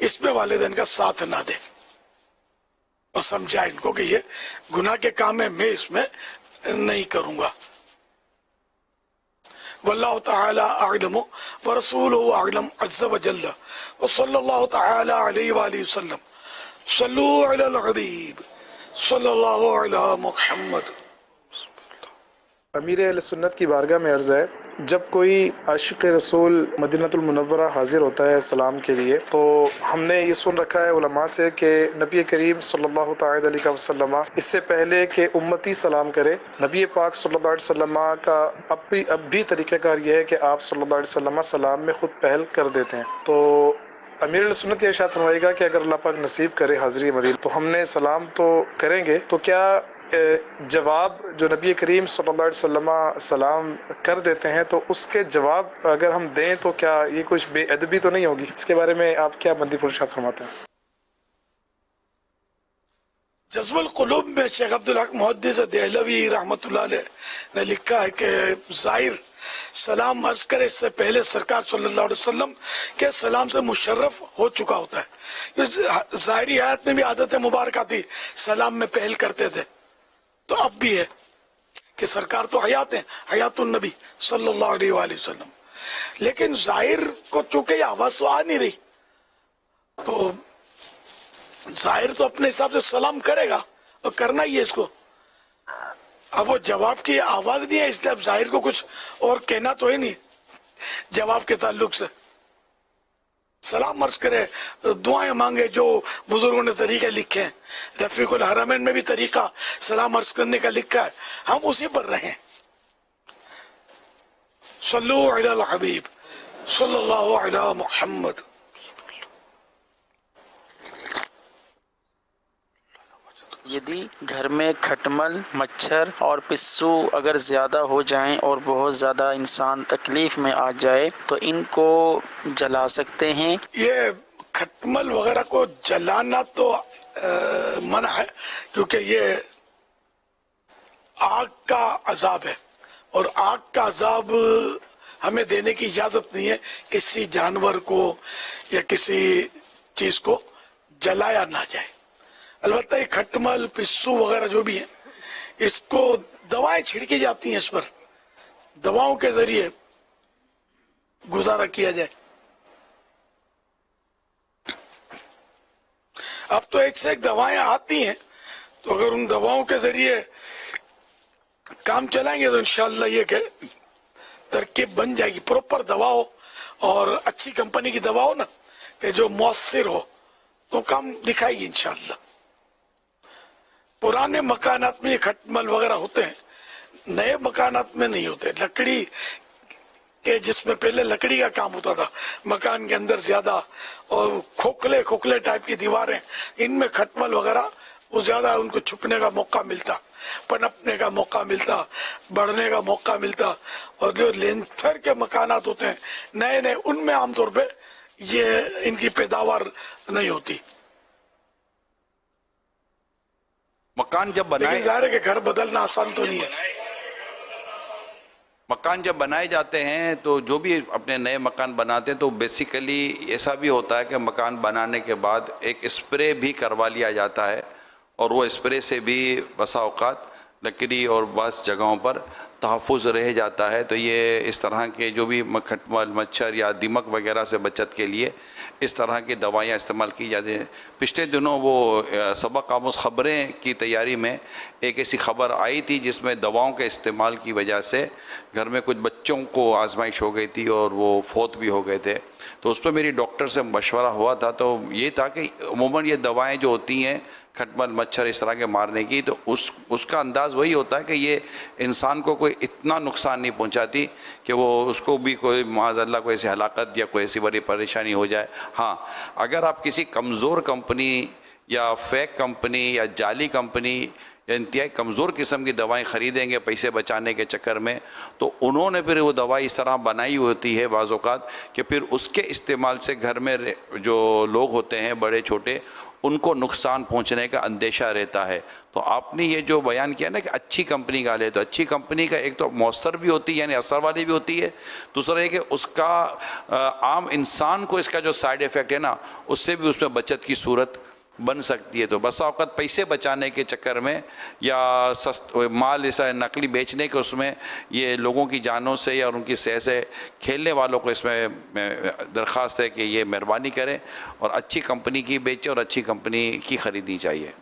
Speaker 11: اس میں والدین کا ساتھ نہ دے اور سمجھائے ان کو کہ یہ گناہ کے کام ہے، میں اس میں نہیں کروں گا۔ واللہ تعالی اعلم ورسولہ اعلم عز وجل وصلی اللہ تعالی علیہ وآلہ وسلم صلو علی الحبیب صلی اللہ علی محمد۔
Speaker 18: امیر اہل سنت کی بارگاہ میں عرض ہے، جب کوئی عاشق رسول مدینہ المنورہ حاضر ہوتا ہے سلام کے لیے تو ہم نے یہ سن رکھا ہے علماء سے کہ نبی کریم صلی اللہ تعالی علیہ وسلم اس سے پہلے کہ امتی سلام کرے، نبی پاک صلی اللہ علیہ وسلم کا اب بھی طریقہ کار یہ ہے کہ آپ صلی اللہ علیہ وسلم سلام میں خود پہل کر دیتے ہیں۔ تو امیر علیہ سنت یہ ارشاد فرمائے گا کہ اگر اللہ پاک نصیب کرے حاضری مدینہ تو ہم نے سلام تو کریں گے، تو کیا جواب جو نبی کریم صلی اللہ علیہ وسلم سلام کر دیتے ہیں تو اس کے جواب اگر ہم دیں تو کیا یہ کچھ بے ادبی تو نہیں ہوگی؟ اس کے بارے میں آپ کیا بندی پر ارشاد فرماتے ہیں؟
Speaker 11: جذب القلوب میں شیخ عبدالحق محدث دہلوی رحمۃ اللہ علیہ نے لکھا ہے کہ ظاہر سلام عرض کرے اس سے پہلے سرکار صلی اللہ علیہ وسلم کے سلام سے مشرف ہو چکا ہوتا ہے۔ ظاہری حیات میں بھی عادت مبارکہ تھی، سلام میں پہل کرتے تھے، تو اب بھی ہے کہ سرکار تو حیات ہیں، حیات النبی صلی اللہ علیہ وآلہ وسلم، لیکن ظاہر کو چونکہ یہ آواز تو آ نہیں رہی تو ظاہر تو اپنے حساب سے سلام کرے گا اور کرنا ہی ہے اس کو۔ اب وہ جواب کی آواز نہیں ہے، اس لیے اب ظاہر کو کچھ اور کہنا تو ہے نہیں جواب کے تعلق سے۔ سلام عرض کرے، دعائیں مانگے، جو بزرگوں نے طریقے لکھے ہیں، رفیق الحرمین میں بھی طریقہ سلام عرض کرنے کا لکھا ہے، ہم اسی پر رہیں۔ صلو علی الحبیب صلی اللہ علی محمد۔
Speaker 19: یدی گھر میں کھٹمل، مچھر اور پسو اگر زیادہ ہو جائیں اور بہت زیادہ انسان تکلیف میں آ جائے تو ان کو جلا سکتے ہیں؟
Speaker 11: یہ खटमल वगैरह को जलाना तो मना है, क्योंकि ये आग का अजाब है और आग का अजाब हमें देने की इजाजत नहीं है। किसी जानवर को या किसी चीज को जलाया ना जाए। अलबत्ता ये खटमल पिस्सू वगैरह जो भी है, इसको दवाएं छिड़की जाती हैं, इस पर दवाओं के जरिए गुजारा किया जाए। अब तो एक से एक दवाएं आती हैं, तो अगर उन दवाओं के जरिए काम चलाएंगे तो इंशाअल्लाह ये तरकीब बन जाएगी। प्रॉपर दवा हो और अच्छी कंपनी की दवा हो ना, कि जो मौसर हो, तो काम दिखाएगी इंशाअल्लाह। पुराने मकानात में ये खटमल वगैरह होते हैं, नए मकानात में नहीं होते। लकड़ी के, जिसमें पहले लकड़ी का काम होता था मकान के अंदर ज्यादा, और खोखले खोखले टाइप की दीवारें, इनमें खटमल वगैरह वो ज्यादा उनको छुपने का मौका मिलता, पनपने का मौका मिलता, बढ़ने का मौका मिलता। और जो लेंथर के मकानात होते हैं नए नए, उनमें आमतौर पे ये इनकी पैदावार नहीं होती।
Speaker 13: मकान जब बनाए,
Speaker 11: ज़ाहिर है कि घर बदलना आसान तो नहीं है।
Speaker 13: मकान जब बनाए जाते हैं तो जो भी अपने नए मकान बनाते हैं तो बेसिकली ऐसा भी होता है कि मकान बनाने के बाद एक स्प्रे भी करवा लिया जाता है, और वो स्प्रे से भी बसा औकात लकड़ी और बस जगहों पर तहफ़्फ़ुज़ रह जाता है। तो ये इस तरह के जो भी खटमल, मच्छर या दीमक वगैरह से बचत के लिए इस तरह की दवाइयाँ इस्तेमाल की जाती हैं। पिछले दिनों वो सबक आमूज़ ख़बरें की तैयारी में एक ऐसी ख़बर आई थी जिसमें दवाओं के इस्तेमाल की वजह से घर में कुछ बच्चों को आजमाइश हो गई थी और वो फौत भी हो गए थे। तो उस पर मेरी डॉक्टर से मशवरा हुआ था, तो ये था कि अमूमन ये दवाएँ जो होती हैं खटमल, मच्छर इस तरह के मारने की, तो उसका अंदाज़ वही होता है कि ये इंसान को कोई इतना नुकसान नहीं पहुंचाती कि वो उसको भी कोई माज़अल्लाह कोई ऐसी हलाकत या कोई ऐसी बड़ी परेशानी हो जाए। हाँ, अगर आप किसी कमज़ोर कंपनी या फेक कंपनी या जाली कंपनी या इंतहाई कमज़ोर किस्म की दवाएं ख़रीदेंगे पैसे बचाने के चक्कर में, तो उन्होंने फिर वो दवाई इस तरह बनाई होती है बाज़ औक़ात कि फिर उसके इस्तेमाल से घर में जो लोग होते हैं बड़े छोटे, उनको नुकसान पहुंचने का अंदेशा रहता है। तो आपने ये जो बयान किया ना कि अच्छी कंपनी का ले, तो अच्छी कंपनी का एक तो मौसर भी होती है, यानी असर वाली भी होती है, दूसरा है कि उसका आम इंसान को इसका जो साइड इफ़ेक्ट है ना, उससे भी उसमें बचत की सूरत बन सकती है। तो बस औक़त पैसे बचाने के चक्कर में या माल ऐसा नकली बेचने के उसमें ये लोगों की जानों से या उनकी सेहत से खेलने वालों को इसमें दरख्वास्त है कि ये मेहरबानी करें और अच्छी कंपनी की बेचें और अच्छी कंपनी की ख़रीदनी चाहिए।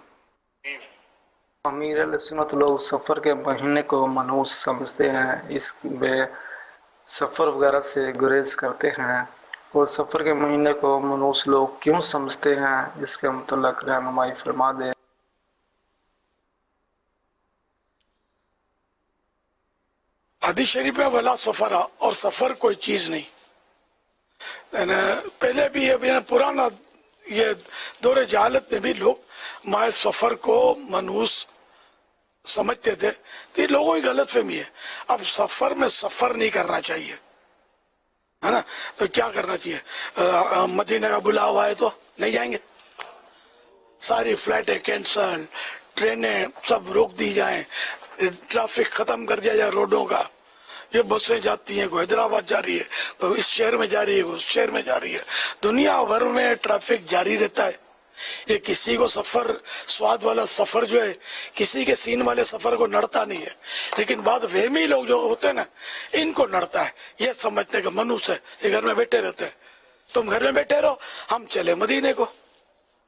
Speaker 20: अमीर सुन्नत लोग सफ़र के महीने को मनहूस समझते हैं, इसमें सफ़र वगैरह से गुरेज करते हैं, और सफ़र के महीने को मनहूस लोग क्यों समझते हैं, इसके मुतल्लिक़ रहनुमाई फरमा दें।
Speaker 11: हदीस शरीफ में वला सफ़र, और सफ़र कोई चीज़ नहीं। पहले भी ये पुराना ये दौरे जहालत में भी लोग माए सफ़र को मनहूस समझते थे, तो ये लोगों की गलत फहमी है। अब सफ़र में सफ़र नहीं करना चाहिए, है ना। तो क्या करना चाहिए, मदीना का बुलावा है तो नहीं जाएंगे, सारी फ्लाइटें कैंसल, ट्रेनें सब रोक दी जाएं, ट्रैफिक खत्म कर दिया जाए रोडों का। ये बसें जाती हैं, कोई हैदराबाद जा रही है, कोई इस शहर में जा रही है, कोई उस शहर में जा रही है, दुनिया भर में ट्रैफिक जारी रहता है। ये किसी को सफर, स्वाद वाला सफर जो है किसी के सीन वाले सफर को नड़ता नहीं है, लेकिन बाद वहमी लोग जो होते हैं ना, इनको नड़ता है। ये समझते कि मनुष्य है, ये घर में बैठे रहते हैं, तुम घर में बैठे रहो, हम चले मदीने को,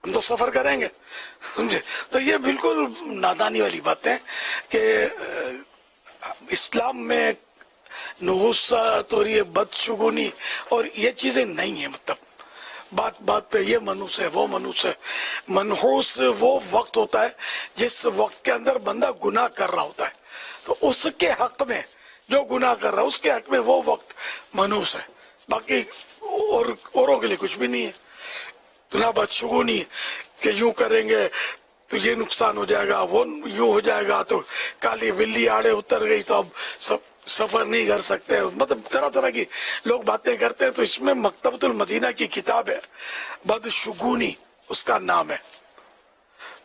Speaker 11: हम तो सफर करेंगे, समझे। तो ये बिल्कुल नादानी वाली बात है कि इस्लाम में नहुसत और ये बदशगुनी और ये चीजें नहीं है। मतलब बात बात पे ये मनुष्य है, वो मनुष्य है। मनहूस वो वक्त होता है जिस वक्त के अंदर बंदा गुनाह कर रहा होता है, तो उसके हक में जो गुनाह कर रहा है उसके हक में वो वक्त मनहूस है, बाकी औरों के लिए कुछ भी नहीं है। तो ना बदशगुनी कि यूं करेंगे तो ये नुकसान हो जाएगा, वो यूं हो जाएगा, तो काली बिल्ली आड़े उतर गई तो अब सब सफर नहीं कर सकते, मतलब तरह तरह की लोग बातें करते हैं। तो इसमें मकतबतुल मदीना की किताब है, बदशुगूनी उसका नाम है,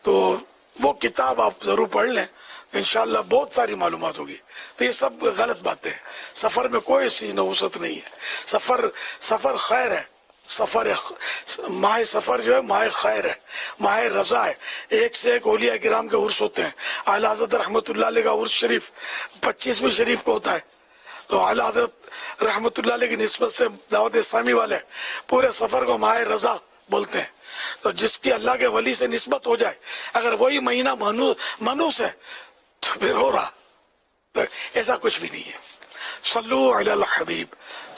Speaker 11: तो वो किताब आप जरूर पढ़ लें, इंशाल्लाह बहुत सारी मालूमात होगी। तो ये सब गलत बातें हैं, सफर में कोई ऐसी नहुसत नहीं है। सफर खैर है, माह सफर जो है माह खैर है, माह रजा है। एक से एक औलिया किराम के उर्स होते हैं। आला हज़रत रहमतुल्लाह अलैह का उर्स शरीफ 25वीं शरीफ को होता है, तो आला हज़रत रहमतुल्लाह अलैह की निस्बत से दावत इस्लामी वाले पूरे सफर को माह रजा बोलते हैं। तो जिसकी अल्लाह के वली से निस्बत हो जाए, अगर वही महीना मनूस है तो फिर हो रहा, तो ऐसा कुछ भी नहीं है। सल्लु अलल हबीब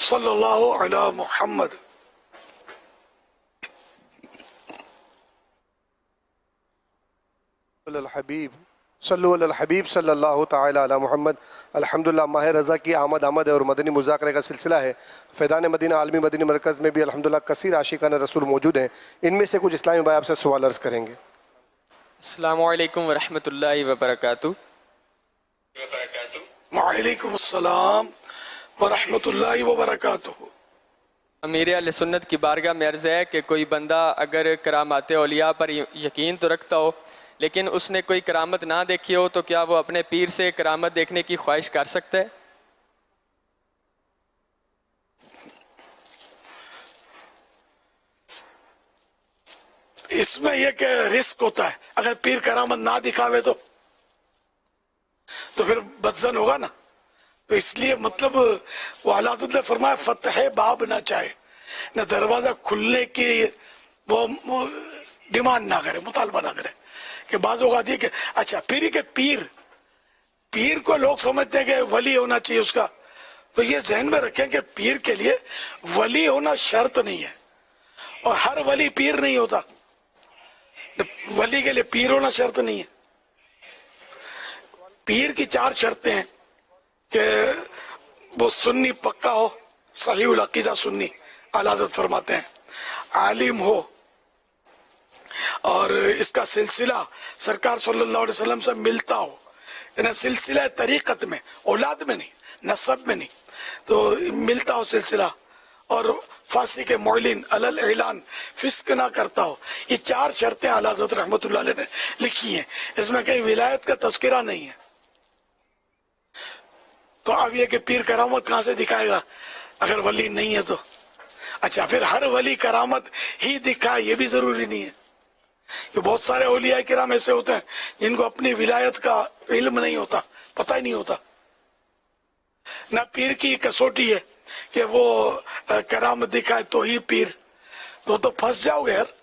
Speaker 11: सल्लल्लाहु अला मुहम्मद।
Speaker 21: हबीब सल्लु अलल हबीब सल्लल्लाहु ताला अला मुहम्मद। अल्हम्दुलिल्लाह माह रज़ा की आमद है और मदनी मुज़ाकरे का सिलसिला है। फ़ैज़ान मदीना आलमी मदनी मरकज़ में भी अल्हम्दुलिल्लाह कसीर आशिकान रसूल मौजूद हैं। इनमें से कुछ इस्लामी भाई आपसे सवाल अर्ज़ करेंगे।
Speaker 15: अस्सलामु अलैकुम व रहमतुल्लाहि व बरकातुहू।
Speaker 11: वालेकुम अस्सलाम व रहमतुल्लाहि व बरकातुहू।
Speaker 15: अमीर अहले सुन्नत की बारगाह में अर्ज़ है कि कोई बंदा अगर करामात औलिया पर यकीन तो रखता हो, लेकिन उसने कोई करामत ना देखी हो, तो क्या वो अपने पीर से करामत देखने की ख्वाहिश कर सकता है?
Speaker 11: इसमें यह कि रिस्क होता है, अगर पीर करामत ना दिखावे तो फिर बदजन होगा ना। तो इसलिए मतलब वो अल्लाह ने फरमाया फतह बाब ना चाहे, न दरवाजा खुलने की वो डिमांड ना करे, मुतालबा ना करे। कि बाद होगा कि अच्छा पीर को लोग समझते हैं कि वली होना चाहिए उसका, तो ये जहन में रखें कि पीर के लिए वली होना शर्त नहीं है, और हर वली पीर नहीं होता। वली के लिए पीर होना शर्त नहीं है। पीर की 4 शर्तें हैं कि वो सुन्नी पक्का हो, सही उल अकीदा सुन्नी आला हज़रत फरमाते हैं, आलिम हो, और इसका सिलसिला सरकार सल्लल्लाहु अलैहि वसल्लम से मिलता हो, यानी सिलसिला तरीक़त में, औलाद में नहीं, नसब में नहीं, तो मिलता हो सिलसिला, और फांसी के मौलिन अलल ऐलान फिस्क ना करता हो। ये 4 शर्तें आला हज़रत रहमतुल्लाह अलैह ने लिखी हैं, इसमें कहीं विलायत का तज़किरा नहीं है। तो अब ये कि पीर करामत कहाँ से दिखाएगा अगर वली नहीं है तो? अच्छा, फिर हर वली करामत ही दिखाए ये भी जरूरी नहीं है, कि बहुत सारे औलिया किराम ऐसे होते हैं जिनको अपनी विलायत का इल्म नहीं होता, पता ही नहीं होता। ना पीर की कसौटी है कि वो करामत दिखाए तो ही पीर, तो फंस जाओगे यार।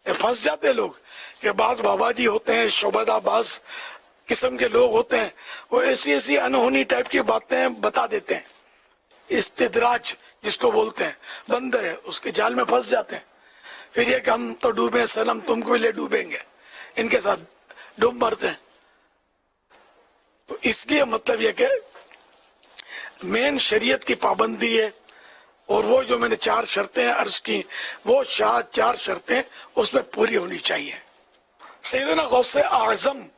Speaker 11: फंस जाते लोग कि बाज बाबा जी होते हैं, शोबदाबाज किस्म के लोग होते हैं, वो ऐसी अनहोनी टाइप की बातें बता देते हैं। इस्तिदराज जिसको बोलते हैं, बंदर है, उसके जाल में फंस जाते हैं। फिर ये कि हम तो डूबे सनम तुमको ले डूबेंगे, इनके साथ डूब मरते हैं। तो इसलिए मतलब ये कि मेन शरीयत की पाबंदी है, और वो जो मैंने 4 शर्तें अर्ज की, वो 4 शर्तें उसमें पूरी होनी चाहिए। सैयदना गौसे आज़म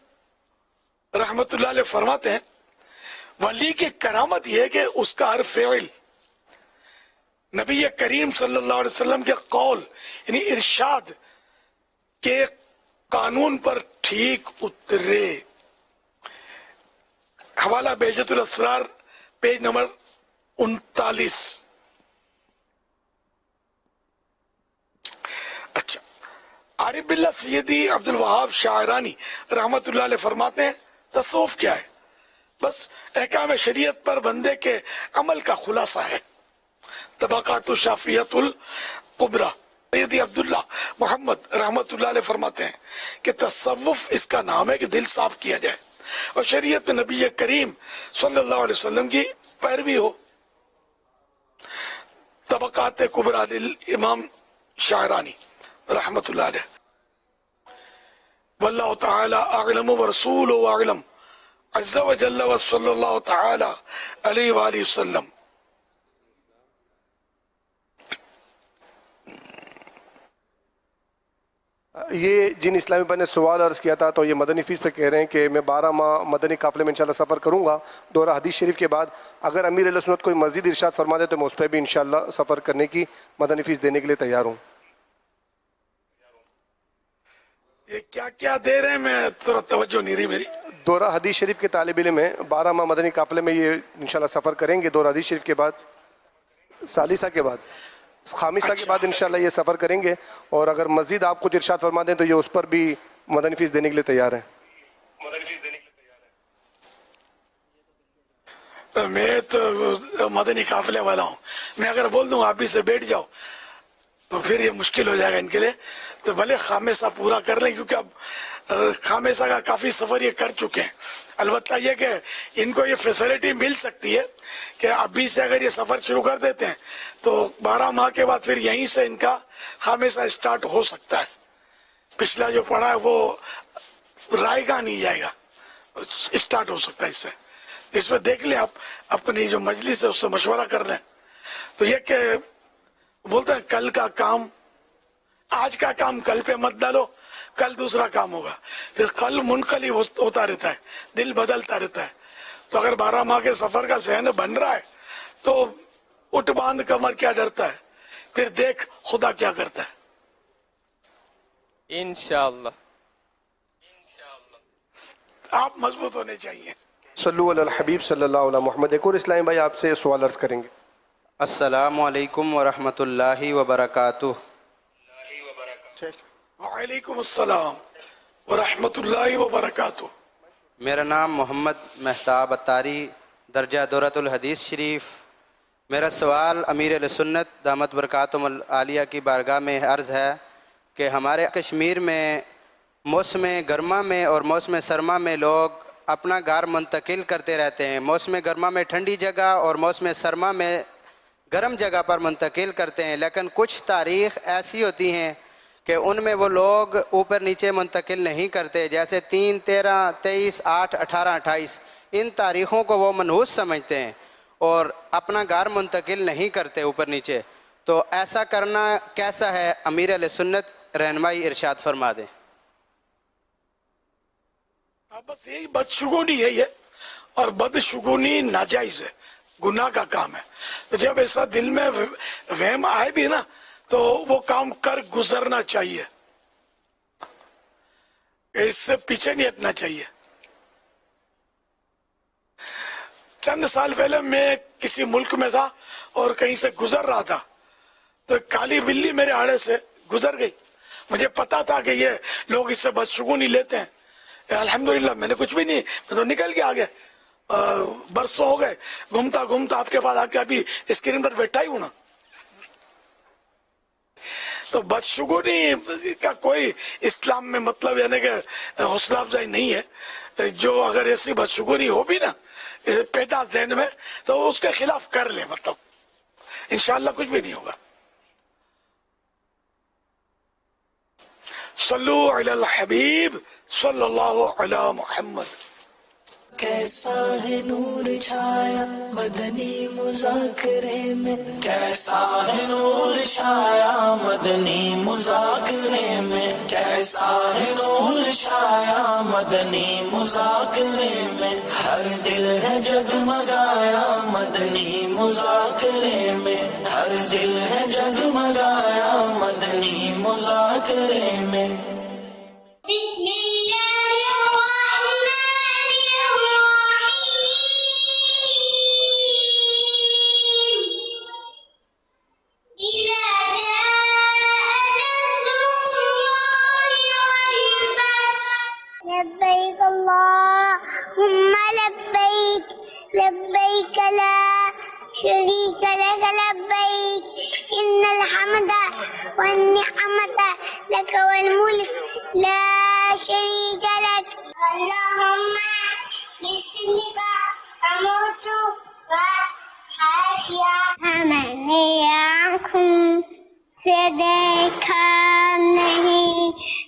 Speaker 11: रहमतुल्लाह अलैह फरमाते हैं, वली की करामत यह है कि उसका हर फेल नबी करीम सल्लल्लाहु अलैहि वसल्लम के कौल यानी इरशाद के कानून पर ठीक उतरे। हवाला बेहजतुल असरार पेज नंबर 39। अच्छा, आरिफ बिल्ला सैयदी अब्दुल वहाब शाहरानी रहमतुल्लाह अलैह फरमाते हैं, तसव्वुफ क्या है? बस अहकाम शरीयत पर बंदे के अमल का खुलासा है। तबक़ातु शाफ़ियतुल कुबरा सैयदी अब्दुल्ला मोहम्मद रहमतुल्लाह अलैह फरमाते हैं कि तसव्वुफ इसका नाम है कि दिल साफ किया जाए और शरीयत में नबी करीम सल्लल्लाहु अलैहि वसल्लम की पैरवी हो। तबक़ात कुबरा इमाम शाहरानी रहमतुल्लाह अलैह। वल्लाहु तआला अअलम व रसूलुहु अअलम अज़्ज़ा व जल्ला व सल्लल्लाहु तआला अलैहि व आलिहि वसल्लम।
Speaker 21: یہ جن اسلامی بھائی نے سوال عرض کیا تھا تو یہ مدنی فیس پہ کہہ رہے ہیں کہ میں 12 ماہ مدنی قافلے میں انشاءاللہ سفر کروں گا دورہ حدیث شریف کے بعد. اگر امیر اہل سنت کوئی مزید ارشاد فرما دے تو میں اس پہ بھی انشاءاللہ سفر کرنے کی مدنی فیس دینے کے لیے تیار ہوں.
Speaker 11: یہ کیا کیا دے رہے ہیں؟ میں تھوڑا توجہ نہیں رہی میری.
Speaker 21: دورہ حدیث شریف کے طالب علم ہیں، 12 ماہ مدنی قافلے میں یہ انشاءاللہ سفر کریں گے. دورہ حدیث شریف کے بعد ثالثہ کے بعد خامسہ کے بعد انشاءاللہ یہ سفر کریں گے، اور اگر مزید آپ کچھ ارشاد فرما دیں تو یہ اس پر بھی مدنی فیس دینے کے لیے تیار ہیں.
Speaker 11: میں تو مدنی قافلے والا ہوں، میں اگر بول دوں آپ بھی سے بیٹھ جاؤ تو پھر یہ مشکل ہو جائے گا ان کے لیے. تو بھلے خامسہ پورا کر لیں، کیونکہ اب خامسہ کا کافی سفر یہ کر چکے ہیں. البتہ یہ کہ ان کو یہ فیسلٹی مل سکتی ہے کہ ابھی سے اگر یہ سفر شروع کر دیتے ہیں تو 12 ماہ کے بعد پھر یہیں سے ان کا خامسہ اسٹارٹ ہو سکتا ہے. پچھلا جو پڑھا ہے وہ رائے گا نہیں جائے گا، اسٹارٹ ہو سکتا ہے. اس پہ دیکھ لیں آپ، اپنی جو مجلس ہے اس سے مشورہ کر لیں. تو یہ کہ بولتے ہیں کل کا کام، آج کا کام کل پہ مت ڈالو، کل دوسرا کام ہوگا. پھر کل منقلب ہوتا رہتا ہے، دل بدلتا رہتا ہے. تو اگر 12 ماہ کے سفر کا ذہن بن رہا ہے تو اٹھ باندھ کمر کیا ڈرتا ہے، پھر دیکھ خدا کیا کرتا ہے.
Speaker 15: انشاءاللہ
Speaker 11: آپ مضبوط ہونے چاہیے.
Speaker 21: صلو علی الحبیب صلی اللہ علیہ محمد. ایک اور اسلامی بھائی آپ سے سوال عرض کریں گے.
Speaker 1: السلام علیکم ورحمۃ اللہ وبرکاتہ.
Speaker 11: وعلیکم السلام ورحمۃ اللہ وبرکاتہ.
Speaker 1: میرا نام محمد مہتاب اتاری، درجہ دورۃ الحدیث شریف. میرا سوال امیر اہل سنت دامت برکاتہم العالیہ کی بارگاہ میں عرض ہے کہ ہمارے کشمیر میں موسم گرما میں اور موسم سرما میں لوگ اپنا گھر منتقل کرتے رہتے ہیں. موسم گرما میں ٹھنڈی جگہ اور موسم سرما میں گرم جگہ پر منتقل کرتے ہیں، لیکن کچھ تاریخ ایسی ہوتی ہیں کہ ان میں وہ لوگ اوپر نیچے منتقل نہیں کرتے، جیسے 3، 13، 23، 8، 18، 28. ان تاریخوں کو وہ منحوس سمجھتے ہیں اور اپنا گھر منتقل نہیں کرتے اوپر نیچے. تو ایسا کرنا کیسا ہے؟ امیر اہل سنت رہنمائی ارشاد فرما دیں.
Speaker 11: بس یہی بدشگونی ہے یہ، اور بدشگونی ناجائز ہے، گناہ کا کام ہے. تو جب ایسا دل میں وہم آئے بھی نا تو وہ کام کر گزرنا چاہیے، اس سے پیچھے نہیں ہٹنا چاہیے. چند سال پہلے میں کسی ملک میں تھا اور کہیں سے گزر رہا تھا تو کالی بلی میرے آڑے سے گزر گئی. مجھے پتا تھا کہ یہ لوگ اس سے بدشگونی لیتے ہیں. الحمدللہ میں نے کچھ بھی نہیں، میں تو نکل کے آگے. برسوں ہو گئے گھومتا گھومتا آپ کے پاس آ کے ابھی اسکرین پر بیٹھا ہی ہوں نا. تو بدشگونی کا کوئی اسلام میں مطلب یعنی کہ حوصلہ افزائی نہیں ہے. جو اگر ایسی بدشگونی ہو بھی نا پیدا ذہن میں تو اس کے خلاف کر لیں، مطلب انشاءاللہ کچھ بھی نہیں ہوگا. صلو علی الحبیب صلی اللہ علی محمد.
Speaker 2: کیسا ہے نور چھایا مدنی مذاکرے میں، کیسا ہے نور چھایا مدنی مذاکرے میں، کیسا ہے نور چھایا مدنی مذاکرے میں. ہر دل ہے جگمگایا مدنی مذاکرے میں، ہر دل ہے جگمگایا مدنی مذاکرے میں. بسم اللہ الرحمن
Speaker 22: لبيك اللهم لبيك لبيك لا شريك لك لبيك إن الحمد والنعمة لك والملك لا شريك لك. اللهم باسمك أموت وأحيا. میں نے آنکھوں سے دیکھا نہیں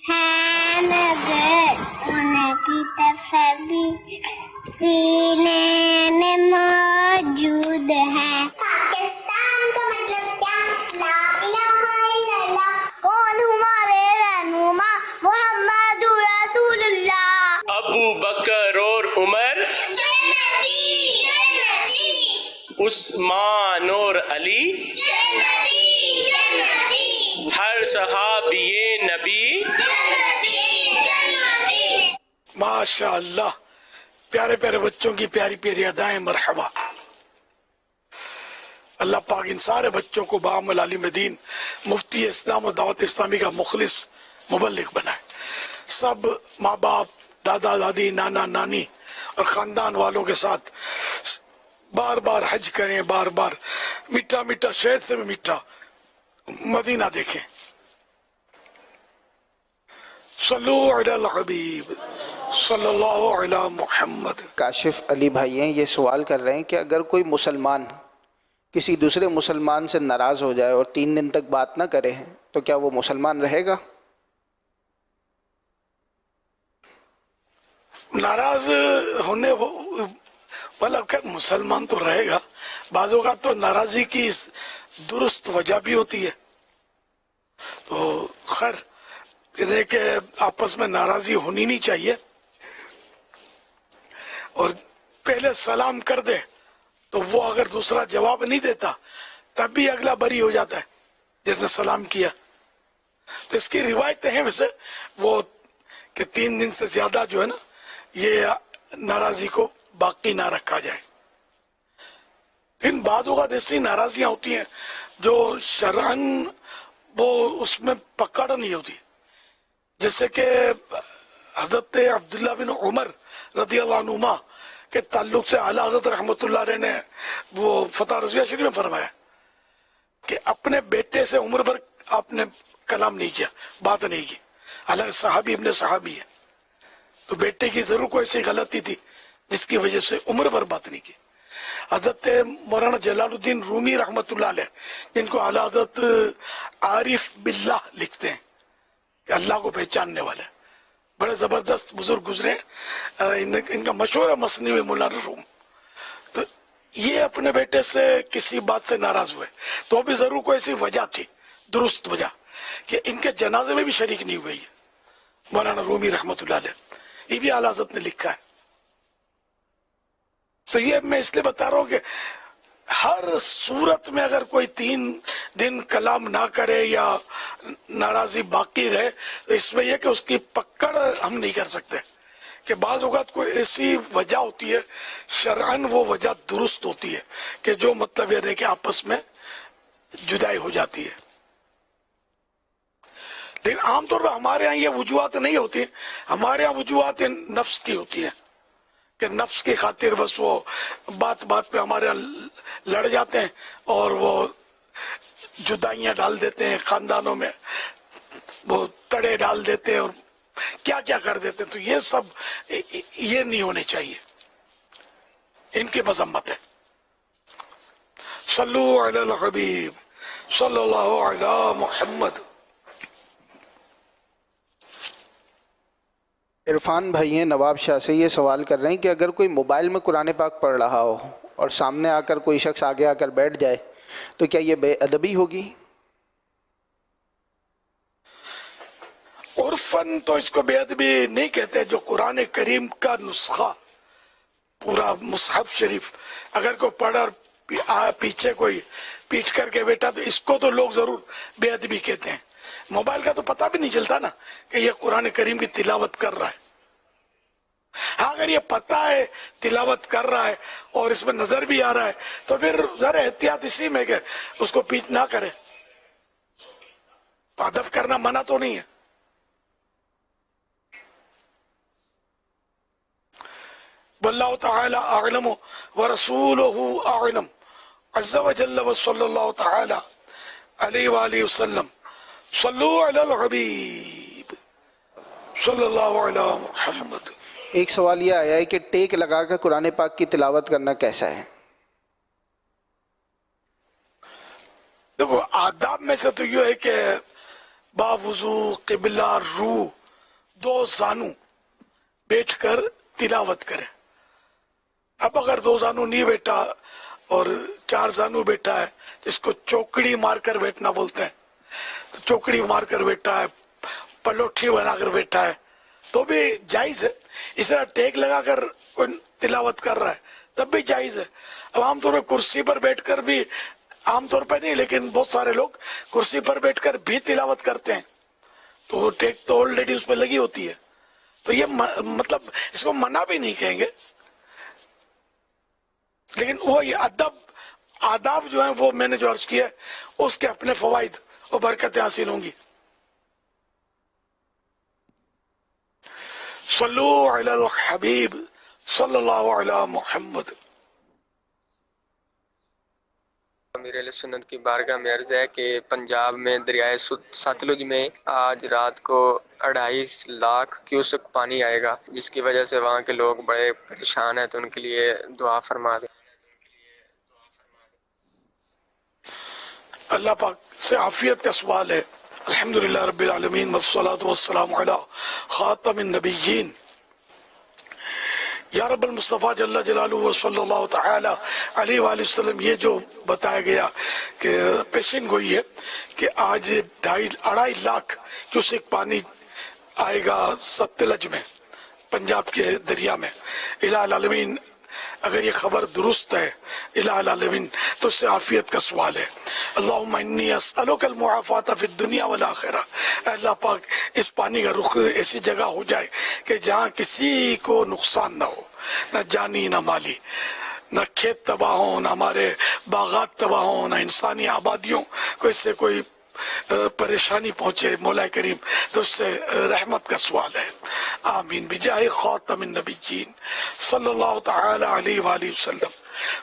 Speaker 22: ہے مگر ان کی تصویر سینے میں موجود ہے. پاکستان کا مطلب کیا؟ لا الہ الا اللہ. کون ہمارے رہنما
Speaker 3: عثمان اور علی ہر صحابی نبی
Speaker 11: ماشاء اللہ، پیارے پیارے بچوں کی پیاری پیاری ادائیں، مرحبا۔ اللہ پاک ان سارے بچوں کو بعمل عالم دین، مفتی اسلام و دعوت اسلامی کا مخلص مبلغ بنائے۔ سب ماں باپ، دادا دادی، نانا نانی اور خاندان والوں کے ساتھ بار بار حج کریں، بار بار میٹھا میٹھا، شہد سے بھی میٹھا مدینہ دیکھیں۔ صلو علی الحبیب صلی اللہ علی محمد۔
Speaker 1: کاشف علی بھائی ہیں، یہ سوال کر رہے ہیں کہ اگر کوئی مسلمان کسی دوسرے مسلمان سے ناراض ہو جائے اور 3 دن تک بات نہ کرے تو کیا وہ مسلمان رہے گا؟
Speaker 11: ناراض ہونے مطلب کہ مسلمان تو رہے گا، بعض اوقات تو ناراضی کی درست وجہ بھی ہوتی ہے، تو خیر یہ کہ آپس میں ناراضی ہونی نہیں چاہیے، اور پہلے سلام کر دے تو وہ اگر دوسرا جواب نہیں دیتا تب بھی اگلا بری ہو جاتا ہے جس نے سلام کیا۔ تو اس کی روایتیں ہیں ویسے وہ کہ 3 دن سے زیادہ جو ہے نا یہ ناراضی کو باقی نہ رکھا جائے۔ ان بعض اوقات ایسی ناراضیاں ہوتی ہیں جو شرعاً وہ اس میں پکڑ نہیں ہوتی، جیسے کہ حضرت عبداللہ بن عمر رضی اللہ عنہما کے تعلق سے اعلیٰ حضرت رحمۃ اللہ علیہ نے وہ فتح رضویہ شریف میں فرمایا کہ اپنے بیٹے سے عمر بھر آپ نے کلام نہیں کیا، بات نہیں کی، حالانکہ صحابی ابن صحابی ہے، تو بیٹے کی ضرور کوئی ایسی غلطی تھی جس کی وجہ سے عمر بھر بات نہیں کی۔ حضرت مولانا جلال الدین رومی رحمۃ اللہ علیہ، جن کو اعلیٰ حضرت عارف باللہ لکھتے ہیں کہ اللہ کو پہچاننے والے، بڑے زبردست بزرگ گزرے، ان کا مشہور ہے مثنوی مولانا روم، تو یہ اپنے بیٹے سے کسی بات سے ناراض ہوئے تو بھی ضرور کوئی ایسی وجہ تھی، درست وجہ، کہ ان کے جنازے میں بھی شریک نہیں ہوئے یہ مولانا رومی رحمۃ اللہ علیہ، یہ بھی اعلیٰ حضرت نے لکھا ہے۔ تو یہ میں اس لیے بتا رہا ہوں کہ ہر صورت میں اگر کوئی 3 دن کلام نہ کرے یا ناراضی باقی رہے تو اس میں یہ کہ اس کی پکڑ ہم نہیں کر سکتے، کہ بعض اوقات کوئی ایسی وجہ ہوتی ہے شرعاً وہ وجہ درست ہوتی ہے کہ جو مطلب یہ رہے کہ آپس میں جدائی ہو جاتی ہے، لیکن عام طور پر ہمارے ہاں یہ وجوہات نہیں ہوتی، ہمارے ہاں وجوہات نفس کی ہوتی ہیں کہ نفس کی خاطر بس وہ بات بات پہ ہمارے لڑ جاتے ہیں اور وہ جدائیاں ڈال دیتے ہیں، خاندانوں میں وہ تڑے ڈال دیتے ہیں اور کیا کیا کر دیتے ہیں، تو یہ سب یہ نہیں ہونے چاہیے، ان کی مذمت ہے۔ صلو علی الحبیب صلی اللہ علی محمد۔
Speaker 1: عرفان بھائی ہیں نواب شاہ سے، یہ سوال کر رہے ہیں کہ اگر کوئی موبائل میں قرآن پاک پڑھ رہا ہو اور سامنے آ کر کوئی شخص آگے آ کر بیٹھ جائے تو کیا یہ بے ادبی ہوگی؟
Speaker 11: عرفاً تو اس کو بے ادبی نہیں کہتے، جو قرآن کریم کا نسخہ پورا مصحف شریف اگر کوئی پڑھ اور پیچھے کوئی پیٹ کر کے بیٹھا تو اس کو تو لوگ ضرور بے ادبی کہتے ہیں۔ موبائل کا تو پتہ بھی نہیں چلتا نا کہ یہ قرآن کریم کی تلاوت کر رہا ہے، ہاں اگر یہ پتہ ہے تلاوت کر رہا ہے اور اس میں نظر بھی آ رہا ہے تو پھر ذرا احتیاط اسی میں کہ اس کو پیٹ نہ کرے، تو ادب کرنا منع تو نہیں ہے۔ واللہ تعالی اعلم ورسولہ اعلم عز وجل وصلی اللہ تعالی علیہ وآلہ وسلم۔ صلو علی الحبیب صلی اللہ علی محمد۔
Speaker 1: ایک سوال یہ آیا ہے کہ ٹیک لگا کر قرآن پاک کی تلاوت کرنا کیسا ہے؟
Speaker 11: دیکھو آداب میں سے تو یہ ہے کہ باوضو قبلہ رو 2 زانو بیٹھ کر تلاوت کرے۔ اب اگر 2 زانو نہیں بیٹھا اور 4 زانو بیٹھا ہے تو اس کو چوکڑی مار کر بیٹھنا بولتے ہیں، تو چوکڑی مار کر بیٹھا ہے، پلوٹھی بنا کر بیٹھا ہے تو بھی جائز ہے۔ اس طرح ٹیک لگا کر کوئی تلاوت کر رہا ہے तब भी जायज़ है। अब आमतौर पर कुर्सी पर बैठकर भी, आमतौर पर नहीं लेकिन बहुत सारे लोग कुर्सी पर बैठकर भी तिलावत करते हैं, तो टेक तो ऑलरेडी उस पर लगी होती है, तो ये मतलब इसको मना भी नहीं कहेंगे, लेकिन वो ये आदाब जो है वो मैंने जो अर्ज किया है उसके अपने फवाइद और बरकतें हासिल होंगी। सल्लु अलल हबीब सल्लल्लाहु अलैहि मुहम्मद।
Speaker 15: अमीर अहले सुन्नत की बारगाह में अर्ज़ है कि पंजाब में दरियाए सतलुज में आज रात को 2.5 लाख क्यूसेक पानी आएगा, जिसकी वजह से वहाँ के लोग बड़े परेशान हैं, तो उनके लिए दुआ फरमा दें।
Speaker 11: अल्लाह पाक से आफियत का सवाल है। अल्हम्दुलिल्लाह रब्बिल आलमीन वस्सलातु वस्सलामु अला खातमिन नबिय्यीन या रब्बल मुस्तफ़ा जल्ला जलालुहु सल्लल्लाहु तआला अलैहि वसल्लम। ये जो बताया गया कि पेशिंग हुई है कि आज 2.5 लाख क्यूसेक पानी आएगा सतलज में, पंजाब के दरिया में। इलाहुल आलमीन अगर ये खबर दुरुस्त है इलाहुल आलमीन तो इससे आफियत का सवाल है। अल्लाहुम्मा इन्नी अस्अलुकल मुआफ़ाता फिद दुनिया वल आखिरा। अल्लाह पाक इस पानी का रुख ऐसी जगह हो जाए कि जहाँ किसी को नुकसान ना हो, न जानी न माली, न खेत तबाह हो, न हमारे बागात तबाह हो, न इंसानी आबादियों को इससे कोई परेशानी पहुंचे मौला करीम, तो उससे रहमत का सवाल है। आमीन बिजाए खातमिन नबिय्यीन सल्लल्लाहु तआला अलैहि वसल्लम।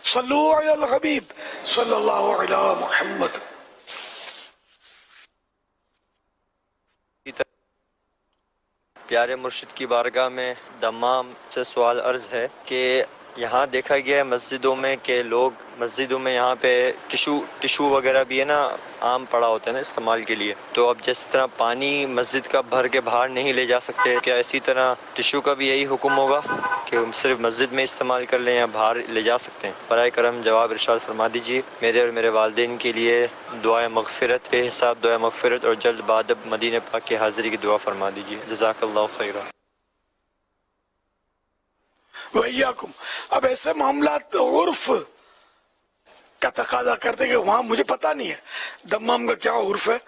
Speaker 11: सल्लु अलल हबीब सल्लल्लाहु अलैहि मुहम्मद।
Speaker 4: प्यारे मुर्शिद की बारगाह में दमाम से सवाल अर्ज़ है कि यहाँ देखा गया है मस्जिदों में कि लोग मस्जिदों में यहाँ पे टिशू वगैरह भी है ना, आम पड़ा होता है ना इस्तेमाल के लिए, तो अब जिस तरह पानी मस्जिद का भर के बाहर नहीं ले जा सकते, क्या इसी तरह टिशू का भी यही हुक्म होगा कि सिर्फ मस्जिद में इस्तेमाल कर लें या बाहर ले जा सकते हैं? बराए करम जवाब इरशाद फरमा दीजिए। मेरे और मेरे वालिदैन के लिए दुआ मग़फ़िरत पे हिसाब दुआ मग़फ़िरत और जल्द बादब मदीने पाक की हाज़िरी की दुआ फरमा दीजिए। जज़ाकल्लाहु खैरा।
Speaker 11: वैयाकुम। अब ऐसे मामला उर्फ का तकाजा करते कि वहाँ मुझे पता नहीं है दम्माम का क्या उर्फ है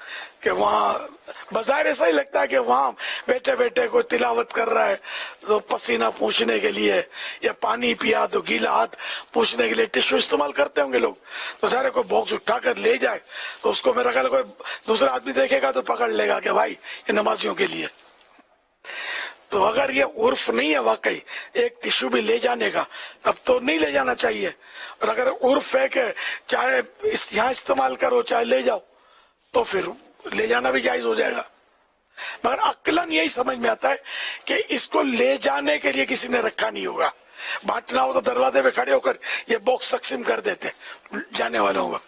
Speaker 11: कि वहाँ बाज़ार ऐसा ही लगता है कि वहाँ बैठे बैठे कोई तिलावत कर रहा है तो पसीना पूछने के लिए या पानी पिया तो गीला हाथ पूछने के लिए टिश्यू इस्तेमाल करते होंगे लोग, तो सारे कोई बॉक्स उठाकर ले जाए तो उसको मेरा ख्याल कोई दूसरा आदमी देखेगा तो पकड़ लेगा कि भाई ये नमाजियों के लिए। तो अगर ये उर्फ नहीं है वाकई एक टिश्यू भी ले जाने का, तब तो नहीं ले जाना चाहिए। और अगर उर्फ है कि चाहे यहाँ इस्तेमाल करो चाहे ले जाओ, तो फिर ले जाना भी जायज हो जाएगा। मगर अक्लन यही समझ में आता है कि इसको ले जाने के लिए किसी ने रखा नहीं होगा, बांटना हो तो दरवाजे पे खड़े होकर ये बॉक्स तकसीम कर देते जाने वालों को।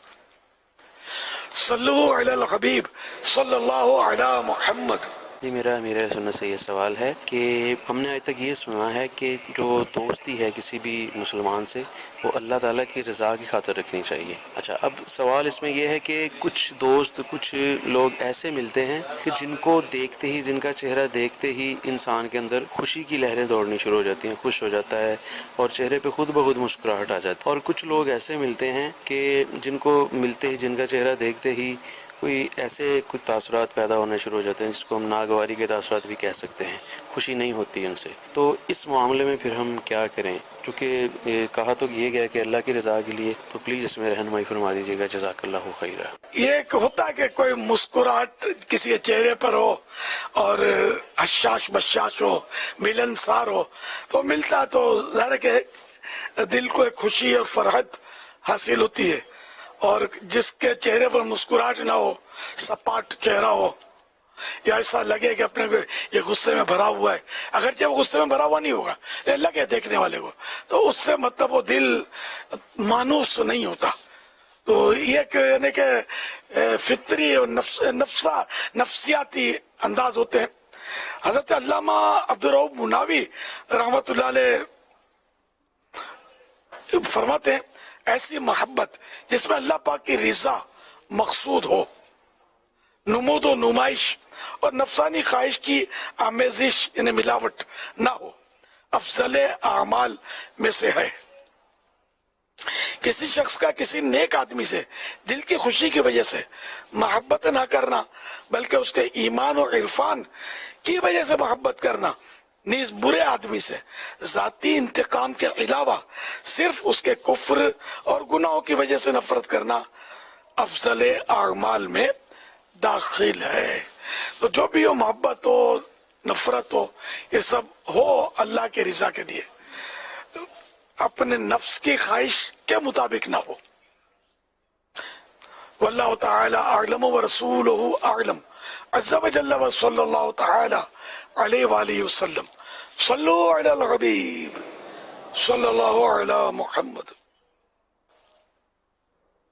Speaker 11: सल्लल्लाहु अलैहि हबीब सल्लल्लाहु अलैहि मुहम्मद।
Speaker 7: जी मेरा सुन्नत से ये सवाल है कि हमने आज तक ये सुना है कि जो दोस्ती है किसी भी मुसलमान से वो अल्लाह ताला की रज़ा की खातिर रखनी चाहिए। अच्छा, अब सवाल इसमें यह है कि कुछ दोस्त कुछ लोग ऐसे मिलते हैं कि जिनको देखते ही, जिनका चेहरा देखते ही इंसान के अंदर खुशी की लहरें दौड़नी शुरू हो जाती हैं, खुश हो जाता है और चेहरे पे खुद ब खुद मुस्कुराहट आ जाती है। और कुछ लोग ऐसे मिलते हैं कि जिनको मिलते ही, जिनका चेहरा देखते ही कोई ऐसे कुछ तासुरात पैदा होने शुरू हो जाते हैं जिसको हम नागवारी के तासुरात भी कह सकते हैं, खुशी नहीं होती उनसे। तो इस मामले में फिर हम क्या करें? क्योंकि कहा तो ये गया कि अल्लाह की रज़ा के लिए, तो प्लीज़ इसमें रहनुमाई फरमा दीजिएगा। जज़ाकल्लाहु खैरा। ये
Speaker 11: होता है कि कोई मुस्कुराहट किसी के चेहरे पर हो और हशाश बशाश हो, मिलनसार हो, तो मिलता तो ज़ाहिर के दिल को एक खुशी और फरहत हासिल होती है। और जिसके चेहरे पर मुस्कुराहट ना हो, सपाट चेहरा हो, या ऐसा लगे कि अपने को ये गुस्से में भरा हुआ है, अगर जब गुस्से में भरा हुआ नहीं होगा, ये लगे देखने वाले को, तो उससे मतलब वो दिल मानूस नहीं होता। तो ये यानी कि फितरी और नफ्सियाती अंदाज होते हैं। हजरत अल्लामा अब्दुर रऊफ मुनावी रहमतुल्लाह अलैह फरमाते हैं, ऐसी मोहब्बत जिसमें अल्लाह पाक की रिजा मकसूद हो, नुमूद और नुमाइश और नफसानी ख्वाहिश की आमेजिश यानी मिलावट ना हो, अफजल आमाल में से है। किसी शख्स का किसी नेक आदमी से दिल की खुशी की वजह से मोहब्बत ना करना, बल्कि उसके ईमान और इरफान की वजह से मोहब्बत करना, नीज बुरे आदमी से जाती इंतकाम के अलावा सिर्फ उसके कुफ्र और गुनाहों की वजह से नफरत करना अफजल आमाल में दाखिल है। तो जो भी हो, मोहब्बत हो, नफरत हो, ये सब हो अल्लाह के रिजा के लिए, अपने नफ्स की ख्वाहिश के मुताबिक ना हो। वल्लाहु ताला अअलम व रसूलुहु अअलम। अज़्ज़ा व जल्ल व सल्लल्लाहु ताला अलैहि व आलिहि वसल्लम। सल्लु अलल हबीब सल्लल्लाहु अला मुहम्मद।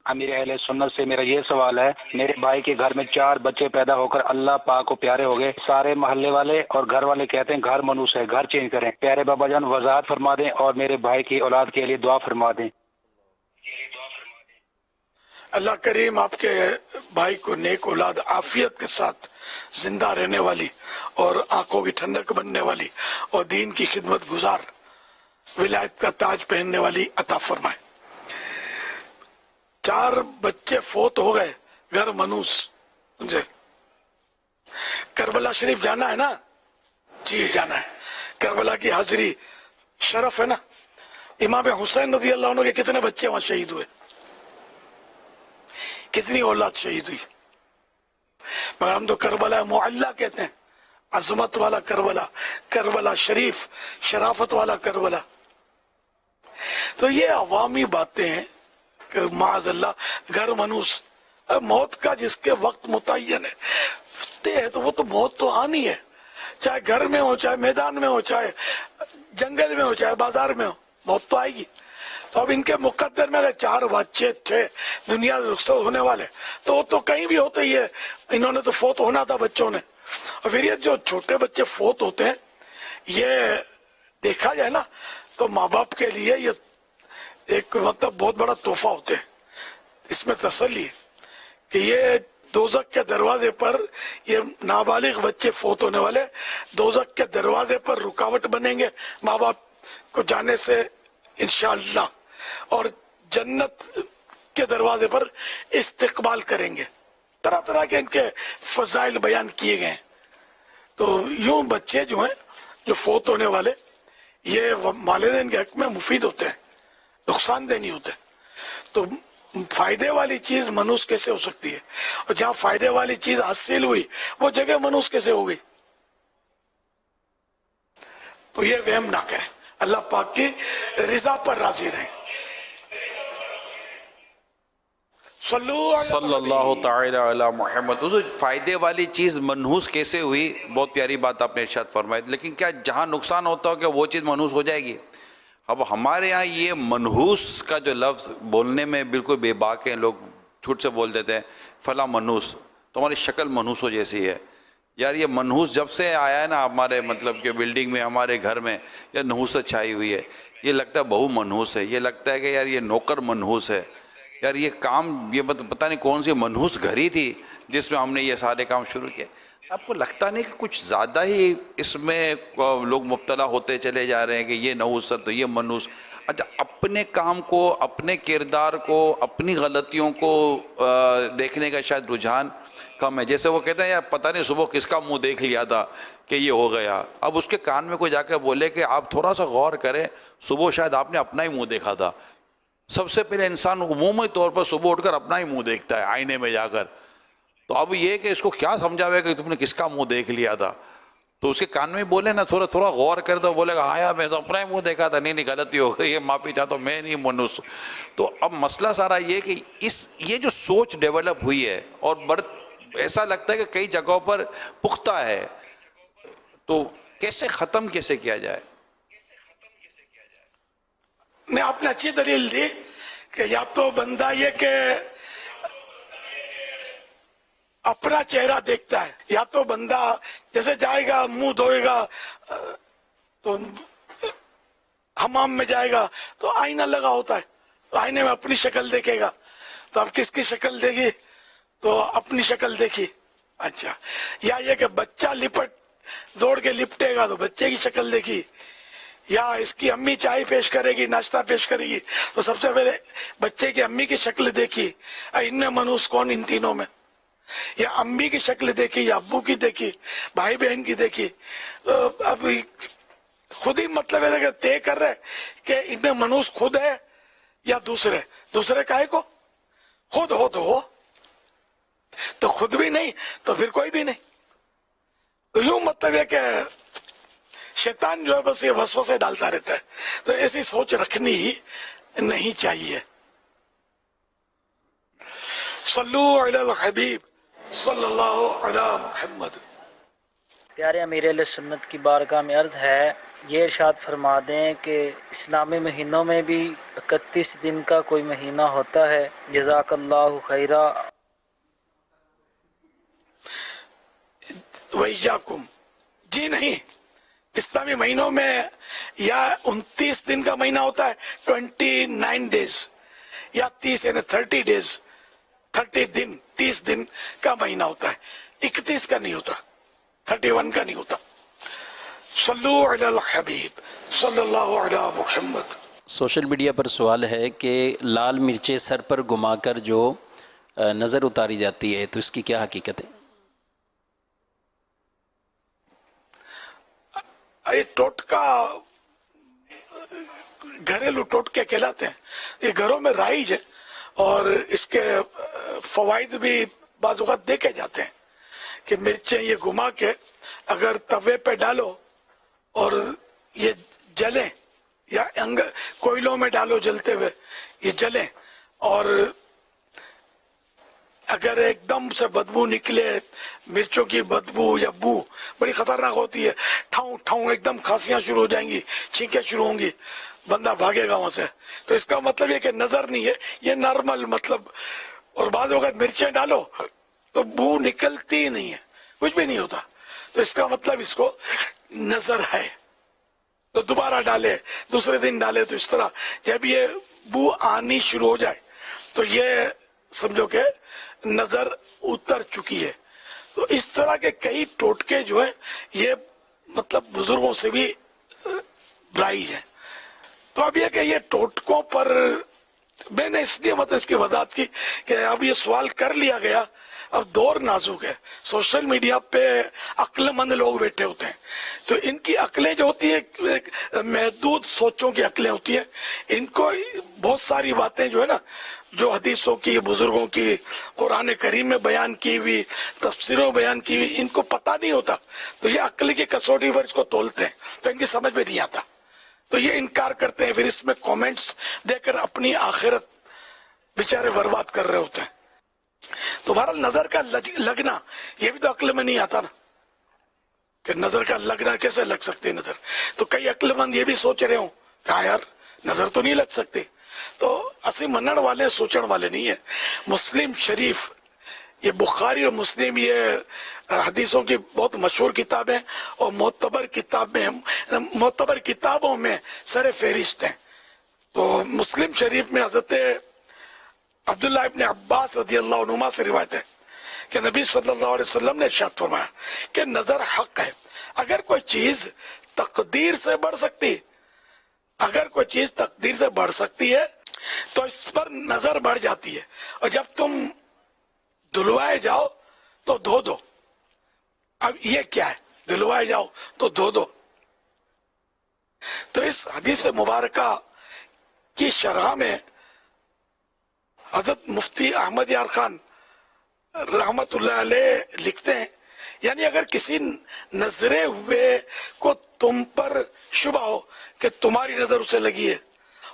Speaker 8: अमीर अहले सुन्नत से मेरा ये सवाल है, मेरे भाई के घर में 4 बच्चे पैदा होकर अल्लाह पाक को प्यारे हो गए। सारे मोहल्ले वाले और घर वाले कहते हैं घर मनूस है, घर चेंज करें। प्यारे बाबा जान वजाहत फरमा दें और मेरे भाई की औलाद के लिए दुआ फरमा दें।
Speaker 11: अल्लाह करीम आपके भाई को नेक औलाद आफियत के साथ जिंदा रहने वाली और आंखों की ठंडक बनने वाली और दीन की खिदमत गुजार विलायत का ताज पहनने वाली अता फरमाए। 4 बच्चे फोत हो गए, घर मनूस। मुझे करबला शरीफ जाना है ना? जी जाना है। करबला की हाजिरी शरफ है ना। इमाम हुसैन रज़ी अल्लाह अन्हु के कितने बच्चे वहां शहीद हुए, कितनी औलाद शहीद हुई, मगर हम तो करबला मुअल्ला कहते हैं, अजमत वाला करबला, करबला शरीफ, शराफत वाला करबला। तो ये अवामी बातें हैं कि माज़अल्लाह घर मनूस। मौत का जिसके वक्त मुतय्यन है तो वो तो मौत तो आनी है, चाहे घर में हो, चाहे मैदान में हो, चाहे जंगल में हो, चाहे बाजार में हो, मौत तो आएगी। तो अब इनके मुकद्दर में अगर 4 बच्चे थे दुनिया से रुखसत होने वाले, तो वो तो कहीं भी होते ही है। इन्होंने तो फोत होना था बच्चों ने। और फिर ये जो छोटे बच्चे फोत होते हैं, ये देखा जाए ना तो माँ बाप के लिए ये एक मतलब बहुत बड़ा तोहफा होते हैं। इसमें तसल्ली है कि ये दोज़ख के दरवाजे पर, ये नाबालिग बच्चे फोत होने वाले दोज़ख के दरवाजे पर रुकावट बनेंगे माँ बाप को जाने से इंशाअल्लाह, और जन्नत के दरवाजे पर इस्तिकबाल करेंगे। तरह तरह के इनके फजाइल बयान किए गए हैं। तो यूं बच्चे जो हैं जो फोत होने वाले, ये वालिदैन के हक में मुफीद होते हैं, नुकसानदेह नहीं होते। तो फायदे वाली चीज मनुष्य कैसे हो सकती है, और जहाँ फायदे वाली चीज हासिल हुई वो जगह मनुष्य कैसे हो गई? तो ये वहम ना करें, अल्लाह पाक की रिजा पर राजी रहें।
Speaker 13: सल्लल्लाहु ताला अला मुहम्मद। उस फायदे वाली चीज़ मनहूस कैसे हुई, बहुत प्यारी बात आपने इरशाद फरमाई। लेकिन क्या जहाँ नुकसान होता हो क्या वो चीज़ मनहूस हो जाएगी? अब हमारे यहाँ ये मनहूस का जो लफ्ज़ बोलने में बिल्कुल बेबाक हैं, लोग झूठ से बोल देते हैं फला मनहूस, तो हमारी शक्ल मनहूसों जैसी है। यार ये मनहूस जब से आया है ना हमारे मतलब कि बिल्डिंग में, हमारे घर में, यह नहूसत छाई हुई है। ये लगता है बहू मनहूस है, ये लगता है कि यार ये नौकर मनहूस है। यार ये काम, ये पता नहीं कौन सी मनहूस घड़ी थी जिसमें हमने ये सारे काम शुरू किए। आपको लगता नहीं कि कुछ ज़्यादा ही इसमें लोग मुब्तला होते चले जा रहे हैं कि ये नहूसत, तो ये मनहूस। अच्छा, अपने काम को, अपने किरदार को, अपनी गलतियों को देखने का शायद रुझान कम है। जैसे वो कहते हैं यार पता नहीं सुबह किसका मुंह देख लिया था कि ये हो गया। अब उसके कान में कोई जाकर बोले कि आप थोड़ा सा गौर करें, सुबह शायद आपने अपना ही मुंह देखा था। सबसे पहले इंसान उमूमी तौर पर सुबह उठकर अपना ही मुंह देखता है आईने में जाकर। तो अब ये कि इसको क्या समझावे कि तुमने किसका मुंह देख लिया था, तो उसके कान में बोले ना थोड़ा थोड़ा गौर कर, तो बोलेगा हाँ यार मैं तो अपना ही मुंह देखा था, नहीं गलती हो गई, ये माफ़ी चाहता हूँ, मैं नहीं मनुष्य। तो अब मसला सारा ये कि ये जो सोच डेवलप हुई है और ऐसा लगता है कि कई जगहों पर पुख्ता है, तो कैसे ख़त्म कैसे किया जाए?
Speaker 11: ने आपने अच्छी दलील दी कि या तो बंदा ये कि अपना चेहरा देखता है, या तो बंदा जैसे जाएगा मुंह धोएगा तो हमाम में जाएगा तो आईना लगा होता है, तो आईने में अपनी शक्ल देखेगा। तो अब किसकी शक्ल देगी? तो अपनी शक्ल देखी। अच्छा, या ये कि बच्चा दौड़ के लिपटेगा तो बच्चे की शक्ल देखी, یا اس کی امی چائے پیش کرے گی، ناشتہ پیش کرے گی، تو سب سے پہلے بچے کی امی کی شکل دیکھی، ان میں منوس کون ان تینوں میں، یا امی کی شکل دیکھی یا ابو کی دیکھی، بھائی بہن کی دیکھی. اب خود ہی مطلب ہے کہ طے کر رہے کہ ان میں منوس خود ہے یا دوسرے کائے کو، خود ہو تو ہو، تو خود بھی نہیں تو پھر کوئی بھی نہیں. تو یوں مطلب ہے کہ شیطان جو ہے بس یہ وسوسے ڈالتا رہتا ہے. تو ایسی سوچ رکھنی ہی نہیں چاہیے. صلو علی الحبیب صلی اللہ علی محمد.
Speaker 19: پیارے امیر علیہ سنت کی بارگاہ میں عرض ہے، یہ ارشاد فرما دیں کہ اسلامی مہینوں میں بھی 31 دن کا کوئی مہینہ ہوتا ہے؟ جزاک اللہ خیرہ.
Speaker 11: وَإِيَّاكُمْ. جی نہیں، اسلامی مہینوں میں یا 29 دن کا مہینہ ہوتا ہے، 29 ڈیز، یا 30 یعنی 30 ڈیز، 30 دن، 30 دن کا مہینہ ہوتا ہے، 31 کا نہیں ہوتا، 31 کا نہیں ہوتا. صلو علی الحبیب صلی اللہ علی محمد.
Speaker 16: سوشل میڈیا پر سوال ہے کہ لال مرچیں سر پر گھما کر جو نظر اتاری جاتی ہے تو اس کی کیا حقیقت ہے؟
Speaker 11: یہ ٹوٹکا گھریلو ٹوٹکے کہلاتے ہیں. یہ گھروں میں رائج ہے اور اس کے فوائد بھی بعض اوقات دیکھے جاتے ہیں کہ مرچیں یہ گھما کے اگر توے پہ ڈالو اور یہ جلیں، یا کوئلوں میں ڈالو جلتے ہوئے یہ جلیں، اور اگر ایک دم سے بدبو نکلے، مرچوں کی بدبو یا بو بڑی خطرناک ہوتی ہے، ٹھاؤں ٹھاؤں ایک دم کھانسیاں شروع ہو جائیں گی، چھینکیں شروع ہوں گی، بندہ بھاگے گا وہاں سے. تو اس کا مطلب یہ کہ نظر نہیں ہے، یہ نارمل مطلب. اور بعض وقت مرچیں ڈالو تو بو نکلتی ہی نہیں ہے، کچھ بھی نہیں ہوتا، تو اس کا مطلب اس کو نظر ہے. تو دوبارہ ڈالے، دوسرے دن ڈالے، تو اس طرح جب یہ بو آنی شروع ہو جائے تو یہ سمجھو کہ نظر اتر چکی ہے. تو اس طرح کے کئی ٹوٹکے جو ہیں یہ مطلب بزرگوں سے بھی رائج ہیں. تو اب یہ کہ یہ ٹوٹکوں پر میں نے اس لیے مطلب اس کی وضاحت کی کہ اب یہ سوال کر لیا گیا، اب دور نازک ہے، سوشل میڈیا پہ عقل مند لوگ بیٹھے ہوتے ہیں، تو ان کی عقلیں جو ہوتی ہیں محدود سوچوں کی عقلیں ہوتی ہیں. ان کو بہت ساری باتیں جو ہے نا، جو حدیثوں کی، بزرگوں کی، قرآن کریم میں بیان کی ہوئی، تفسیروں میں بیان کی ہوئی، ان کو پتہ نہیں ہوتا، تو یہ عقل کی کسوٹی پر اس کو تولتے ہیں، تو ان کی سمجھ میں نہیں آتا، تو یہ انکار کرتے ہیں. پھر اس میں کومنٹس دے کر اپنی آخرت بیچارے برباد کر رہے ہوتے ہیں. تو بہرحال نظر کا لگنا یہ بھی تو عقل میں نہیں آتا نا، کہ نظر کا لگنا کیسے لگ سکتے ہیں نظر. تو کئی عقل مند یہ بھی سوچ رہے ہوں کہ یار نظر تو نہیں لگ سکتے. تو اسی منن والے سوچن والے نہیں ہیں. مسلم شریف، یہ بخاری اور مسلم یہ حدیثوں کی بہت مشہور کتابیں اور معتبر کتابوں میں سر فہرست ہیں. تو مسلم شریف میں حضرت عبداللہ ابن عباس رضی اللہ عنہما سے روایت ہے کہ نبی صلی اللہ علیہ وسلم نے ارشاد فرمایا کہ نظر حق ہے. اگر کوئی چیز تقدیر سے بڑھ سکتی، اگر کوئی چیز تقدیر سے بڑھ سکتی ہے تو اس پر نظر بڑھ جاتی ہے، اور جب تم دھلوائے جاؤ تو دھو دو. اب یہ کیا ہے؟ دھلوائے جاؤ تو دھو دو. تو اس حدیث مبارکہ کی شرح میں حضرت مفتی احمد یار خان رحمت اللہ علیہ لکھتے ہیں، یعنی اگر کسی نظرے ہوئے کو تم پر شبہ ہو کہ تمہاری نظر اسے لگی ہے،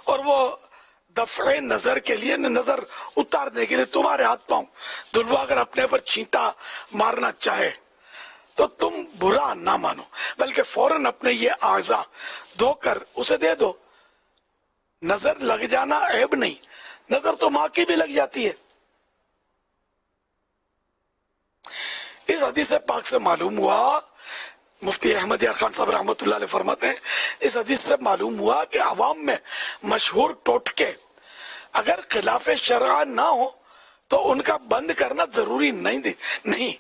Speaker 11: اور وہ دفع نظر کے لیے، نظر اتارنے کے لیے تمہارے ہاتھ پاؤں دھلوا کر اپنے پر چھینٹا مارنا چاہے، تو تم برا نہ مانو، بلکہ فوراً اپنے یہ اعضاء دھو کر اسے دے دو. نظر لگ جانا عیب نہیں، نظر تو ماں کی بھی لگ جاتی ہے. اس حدیث پاک سے معلوم ہوا، مفتی احمد یار خان صاحب رحمۃ اللہ علیہ فرماتے ہیں، اس حدیث سے معلوم ہوا کہ عوام میں مشہور ٹوٹکے اگر خلاف شرع نہ ہو تو ان کا بند کرنا ضروری نہیں.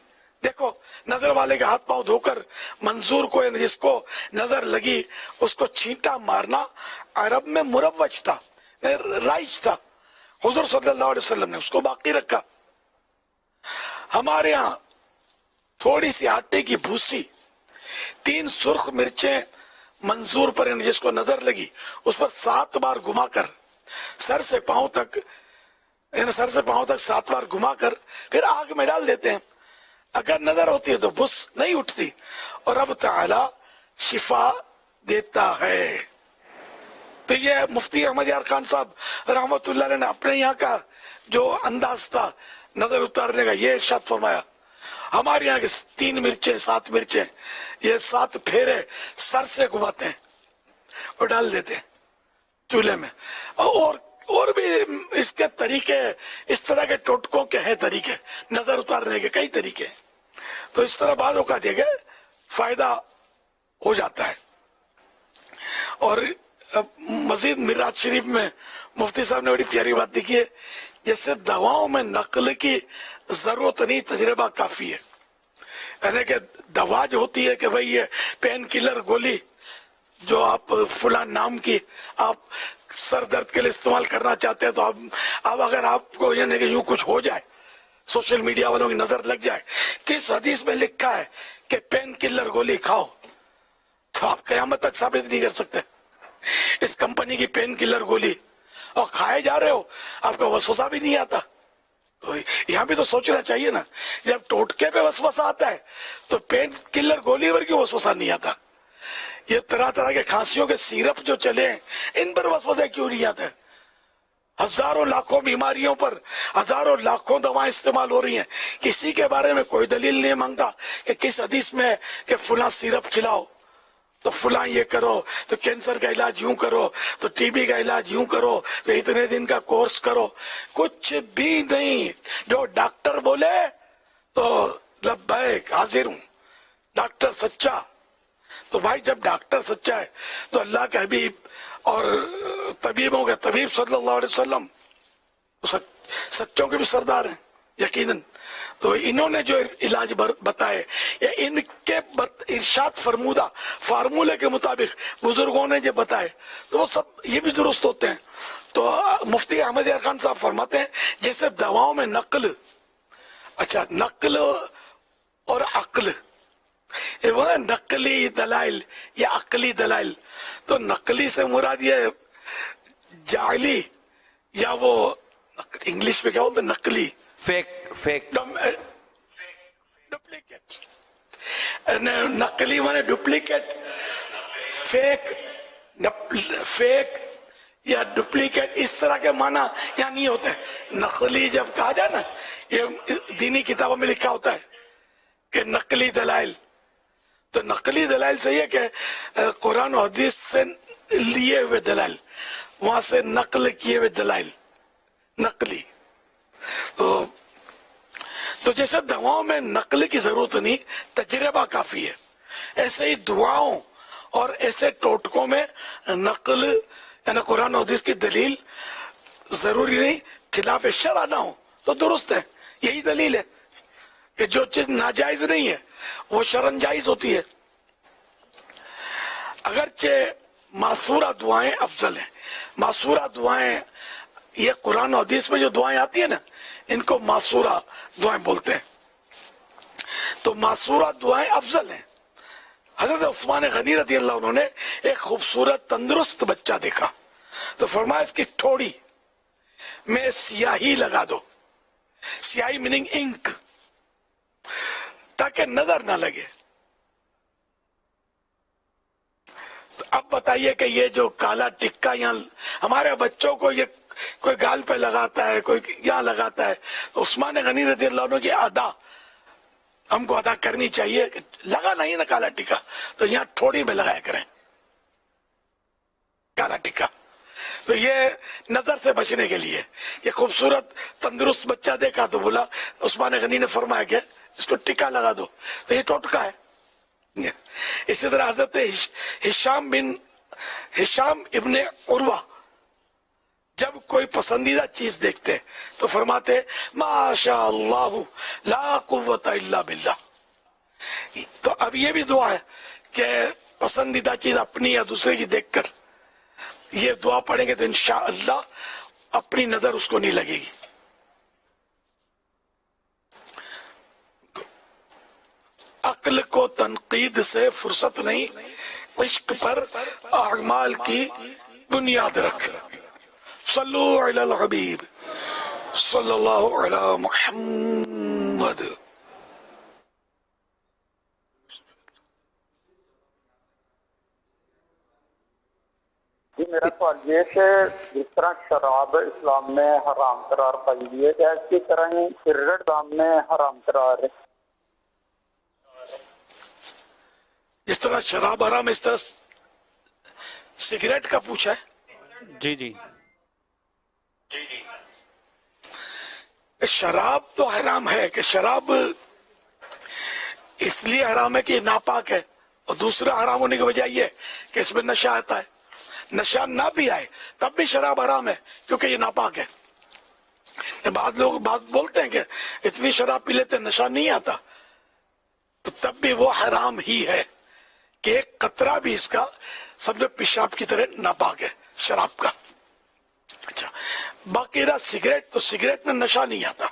Speaker 11: देखो नजर वाले के हाथ पांव धोकर मंजूर को या जिसको नजर लगी उसको छींटा मारना अरब में मुरव्वज था, राइज था। हुजूर सल्लल्लाहु अलैहि वसल्लम ने उसको बाकी रखा। हमारे यहाँ थोड़ी सी आटे की भूसी, 3 सुर्ख मिर्चें मंजूर पर जिसको नजर लगी उस पर 7 बार घुमाकर सर से पांव तक 7 बार घुमाकर फिर आग में डाल देते हैं। अगर नजर होती है तो बुस नहीं उठती और अब ताला शिफा देता है। तो ये मुफ्ती अहमद यार खान साहब रहमतुल्लाह अलैह ने अपने यहाँ का जो अंदाज था नजर उतारने का, ये इरशाद फरमाया। हमारे यहाँ के 3 मिर्चें 7 मिर्चें ये 7 फेरे सर से घुमाते हैं और डाल देते हैं चूल्हे में। और भी इसके तरीके, इस तरह के टोटकों के हैं तरीके, नजर उतारने के कई तरीके। तो इस तरह बातों का देखे फायदा हो जाता है। और मजीद मिराज शरीफ में मुफ्ती साहब ने बड़ी प्यारी बात लिखी है, जैसे दवाओं में नकल की जरूरत नहीं, तजर्बा काफी है। यानी कि दवा जो होती है कि भाई ये पेन किलर गोली जो आप फुलान नाम की आप सर दर्द के लिए इस्तेमाल करना चाहते हैं, तो अब अगर आपको यानी कि यूं कुछ हो जाए, सोशल मीडिया वालों की नजर लग जाए किस हदीस में लिखा है कि पेन किलर गोली खाओ, तो आप कयामत तक साबित नहीं कर सकते इस कंपनी की पेन किलर गोली, और खाए जा रहे हो, आपका वसवसा भी नहीं आता। तो यहाँ भी तो सोचना चाहिए ना, जब टोटके पे वसवसा आता है तो पेन किलर गोली पर क्यों वसवसा नहीं आता? ये तरह तरह के खांसियों के सिरप जो चले हैं, इन पर वसवसा क्यों नहीं आता है? हजारों लाखों बीमारियों पर हजारों लाखों दवाएं इस्तेमाल हो रही हैं, किसी के बारे में कोई दलील नहीं मांगता कि किस हदीस में कि फुला सिरप खिलाओ तो फुला ये करो, तो कैंसर का इलाज यूं करो, तो टीबी का इलाज यूं करो, तो इतने दिन का कोर्स करो। कुछ भी नहीं, जो डॉक्टर बोले तो लब्बैक हाजिर हूं, डॉक्टर सच्चा। तो भाई जब डॉक्टर सच्चा है तो अल्लाह के हबीब और तबीबों के तबीब सल्लल्लाहु अलैहि वसल्लम सच्चों के भी सरदार हैं यकीनन। तो इन्होंने जो इलाज बताए या इनके इरशाद फरमूदा फार्मूले के मुताबिक बुजुर्गों ने जो बताए तो वो सब ये भी दुरुस्त होते हैं। तो मुफ्ती अहमद यार खान साहब फरमाते हैं जैसे दवाओं में नकल, अच्छा नकल और अक्ल, नकली दलाइल या अकली दलाइल, तो नकली से मुराद ये जाली या वो इंग्लिश में क्या बोलते नकली,
Speaker 13: फेक
Speaker 11: डुप्लीकेट। नकली माने डुप्लीकेट, फेक या डुप्लीकेट, इस तरह के माना यहाँ नहीं होता है। नकली जब कहा जाए ना, ये दीनी किताबों में लिखा होता है कि नकली दलाइल, तो नकली दलाइल से ये कि कुरान और हदीस से लिए हुए दलाइल, वहां से नकल किए हुए दलाइल नकली। तो जैसे दवाओं में नकल की जरूरत नहीं, तजर्बा काफी है, ऐसे ही दुआओं और ऐसे टोटकों में नकल यानी कुरान और हदीस की दलील जरूरी नहीं, खिलाफ शरअ ना हो तो दुरुस्त है। यही दलील है कि जो चीज नाजायज नहीं है वो शरअन जायज होती है। अगरचे मासूरा दुआएं अफजल हैं, मासूरा दुआएं ये कुरान और हदीस में जो दुआएं आती है ना, इनको मासूरा दुआएं बोलते हैं। तो मासूरा दुआएं अफजल हैं। हजरत उस्मान गनी रज़ी अल्लाह अन्हु ने एक खूबसूरत तंदुरुस्त बच्चा देखा, तो फरमाया इसकी ठोड़ी में स्याही लगा दो, स्याही मीनिंग इंक, ताकि नजर ना लगे। तो अब बताइए कि ये जो काला टिक्का यहाँ हमारे बच्चों को ये कोई गाल पे लगाता है, कोई यहाँ लगाता है, तो उस्मान गनी रज़ी अल्लाह अन्हु की अदा हमको अदा करनी चाहिए कि लगा नहीं ना काला टिक्का तो यहाँ ठोड़ी में लगाया करें काला टिक्का। तो ये नजर से बचने के लिए, ये खूबसूरत तंदुरुस्त बच्चा देखा तो बोला, उस्मान गनी ने फरमाया कि इसको टिक्का लगा दो, तो ये टोटका है। इसी तरह हजरत हिशाम इब्ने उर्वा जब कोई पसंदीदा चीज देखते तो फरमाते माशा अल्लाह ला कुव्वता इल्ला बिल्लाह, तो अब ये भी दुआ है कि पसंदीदा चीज अपनी या दूसरे की देखकर ये दुआ पढ़ेंगे तो इंशाअल्लाह अपनी नजर उसको नहीं लगेगी। अक्ल को तनकीद से फुर्सत नहीं, इश्क पर अमाल की बुनियाद रख। सल्लु अलल हबीब सल्लल्लाहु अला मुहम्मद।
Speaker 6: जी मेरा सवाल ये कि जिस तरह शराब इस्लाम में हराम करार पाई गई है, क्या इसी तरह ही सिगरेट इस्लाम में हराम करार है?
Speaker 11: जिस तरह शराब हराम इस तरह सिगरेट का पूछा है।
Speaker 1: जी जी
Speaker 11: शराब तो हराम है कि शराब इसलिए हराम है कि ये नापाक है, और दूसरा हराम होने की वजह ये है कि इसमें नशा आता है। नशा ना भी आए तब भी शराब हराम है क्योंकि ये नापाक है। बाद लोग बात बोलते हैं कि इतनी शराब पी लेते नशा नहीं आता, तो तब भी वो हराम ही है कि एक कतरा भी इसका समझो पेशाब की तरह नापाक है शराब का। अच्छा, बाकी रहा सिगरेट, तो सिगरेट में नशा नहीं आता,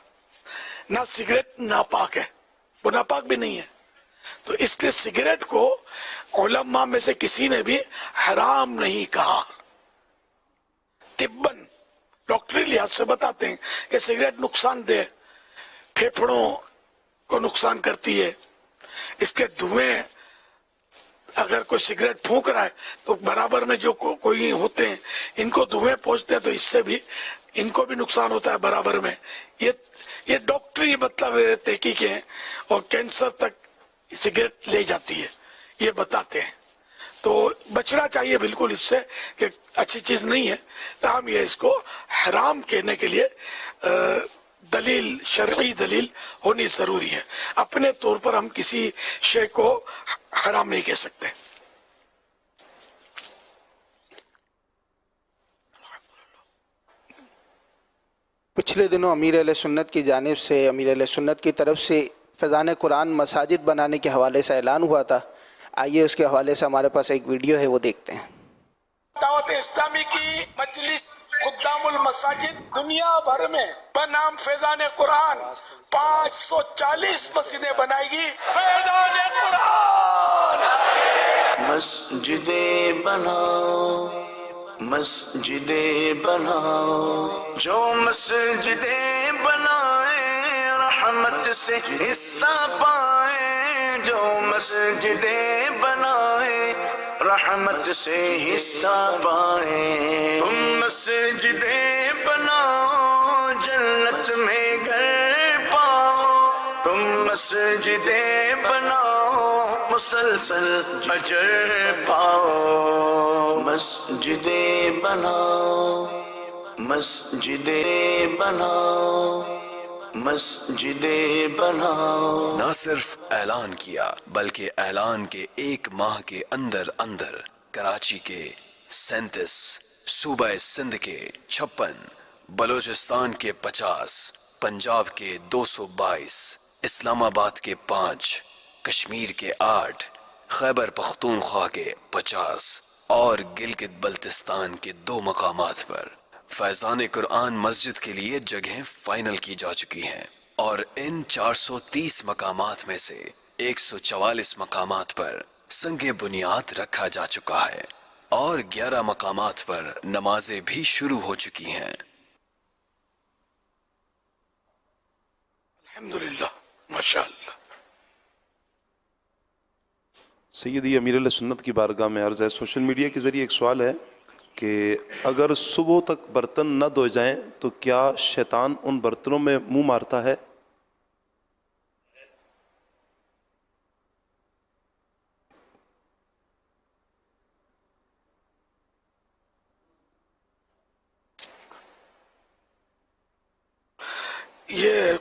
Speaker 11: ना सिगरेट नापाक है, वो नापाक भी नहीं है। तो इसलिए सिगरेट को उलमा में से किसी ने भी हराम नहीं कहा। तिब्बन डॉक्टरी लिहाज से बताते हैं कि सिगरेट नुकसानदेह, फेफड़ों को नुकसान करती है। इसके धुएं, अगर कोई सिगरेट फूंक रहा है तो बराबर में जो कोई होते हैं इनको धुएं पहुंचते हैं, तो इससे भी इनको भी नुकसान होता है बराबर में। ये डॉक्टरी मतलब तहकीकें हैं, और कैंसर तक सिगरेट ले जाती है, ये बताते हैं। तो बचना चाहिए बिल्कुल इससे कि अच्छी चीज नहीं है। तो हम ये इसको हराम कहने के लिए दलील, शरई दलील होनी जरूरी है। अपने तौर पर हम किसी शे को हराम नहीं कह सकते।
Speaker 1: पिछले दिनों अमीर अहले सुन्नत की जानिब से, अमीर अहले सुन्नत की तरफ से फैज़ान कुरान मसाजिद बनाने के हवाले से ऐलान हुआ था। आइए उसके हवाले से हमारे पास एक वीडियो है, वो देखते हैं।
Speaker 11: दावत इस्लामी की मजलिस खुद्दामुल मसाजिद दुनिया भर में बनाम फैज़ान कुरान 540 मस्जिदें बनाएगी। फैज़ान कुरान
Speaker 2: मस्जिदें बनाओ, मस्जिदें बनाओ, जो मस्जिदें बनाए रहमत से हिस्सा पाए, जो मस्जिदें बनाए रहमत से हिस्सा पाए। तुम मस्जिदें बनाओ, जन्नत में घर पाओ। तुम मस्जिदें बनाओ, मुसलसल अजर पाओ। मस्जिदें बनाओ, मस्जिदें बनाओ, मस्जिदें बनाओ।
Speaker 9: न सिर्फ ऐलान किया बल्कि ऐलान के एक माह के अंदर अंदर कराची के 37, सूबा सिंध के 56, बलूचिस्तान के 50, पंजाब के 222, इस्लामाबाद के 5, कश्मीर के 8, खैबर पख्तूनख्वा के 50 और गिलगित बल्तिस्तान के 2 मकामात पर फैज़ान कुरान मस्जिद के लिए जगहें फाइनल की जा चुकी हैं, और इन 430 मकामात में से 144 मकामात पर संगे बुनियाद रखा जा चुका है, और 11 मकामात पर नमाजें भी शुरू हो चुकी हैं।
Speaker 11: अल्हम्दुलिल्लाह, माशाअल्लाह।
Speaker 23: सैयदी अमीर अहले सुन्नत की बारगाह में अर्ज़ है, सोशल मीडिया के ज़रिए एक सवाल है कि अगर सुबह तक बर्तन न धोए जाएं तो क्या शैतान उन बर्तनों में मुंह मारता है?
Speaker 11: ये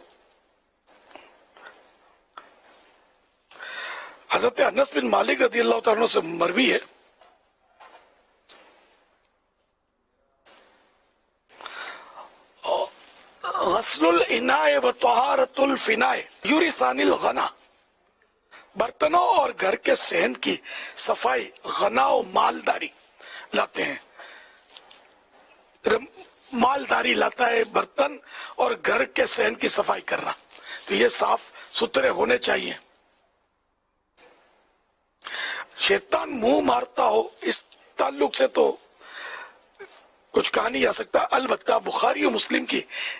Speaker 11: हजरत अनस बिन मालिक रज़ी अल्लाह तआला अन्हु से मरवी है। गस्लुल इनाए व तहारतुल फिनाए युरिसानिल गना बर्तनों और घर के सहन की सफाई गना और मालदारी लाते हैं। मालदारी लाता है बर्तन और घर के सहन की सफाई करना, तो ये साफ सुथरे होने चाहिए। शैतान मुंह मारता हो, इस ताल्लुक से तो कुछ कहा नहीं जा सकता। अलबत्ता बुखारी और मुस्लिम की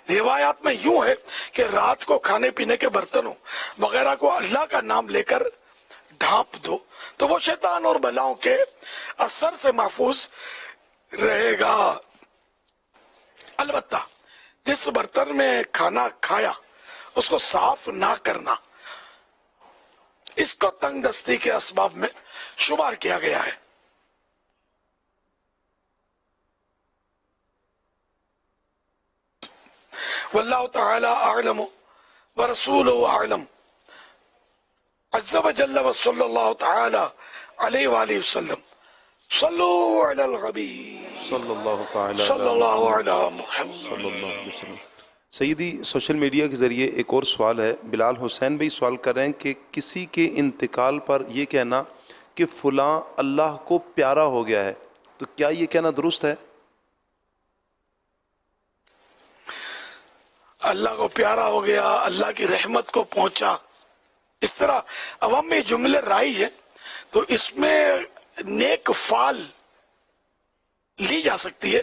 Speaker 11: रिवायात में यूं है कि रात को खाने पीने के बर्तनों वगैरह को अल्लाह का नाम लेकर ढांप दो तो वो शैतान और बलाओं के असर से महफूज रहेगा। अलबत्ता जिस बर्तन में खाना खाया उसको साफ ना करना, इसको तंगदस्ती के असबाब में शुमार किया गया है। वल्लाहु तआला अअलम व रसूलुहु अअलम। अज़्ज़ा व जल्ल व सल्लल्लाहु तआला अलैहि व आलिहि वसल्लम। सल्लु अलल हबीब सल्लल्लाहु अला मुहम्मद।
Speaker 23: सईदी, सोशल मीडिया के ज़रिए एक और सवाल है। बिलाल हुसैन भाई सवाल कर रहे हैं कि किसी के इंतकाल पर ये कहना कि फ़लाँ अल्लाह को प्यारा हो गया है, तो क्या ये कहना दुरुस्त है?
Speaker 11: अल्लाह को प्यारा हो गया, अल्लाह की रहमत को पहुंचा, इस तरह अवाम में जुमले राइज है, तो इसमें नेक फाल ली जा सकती है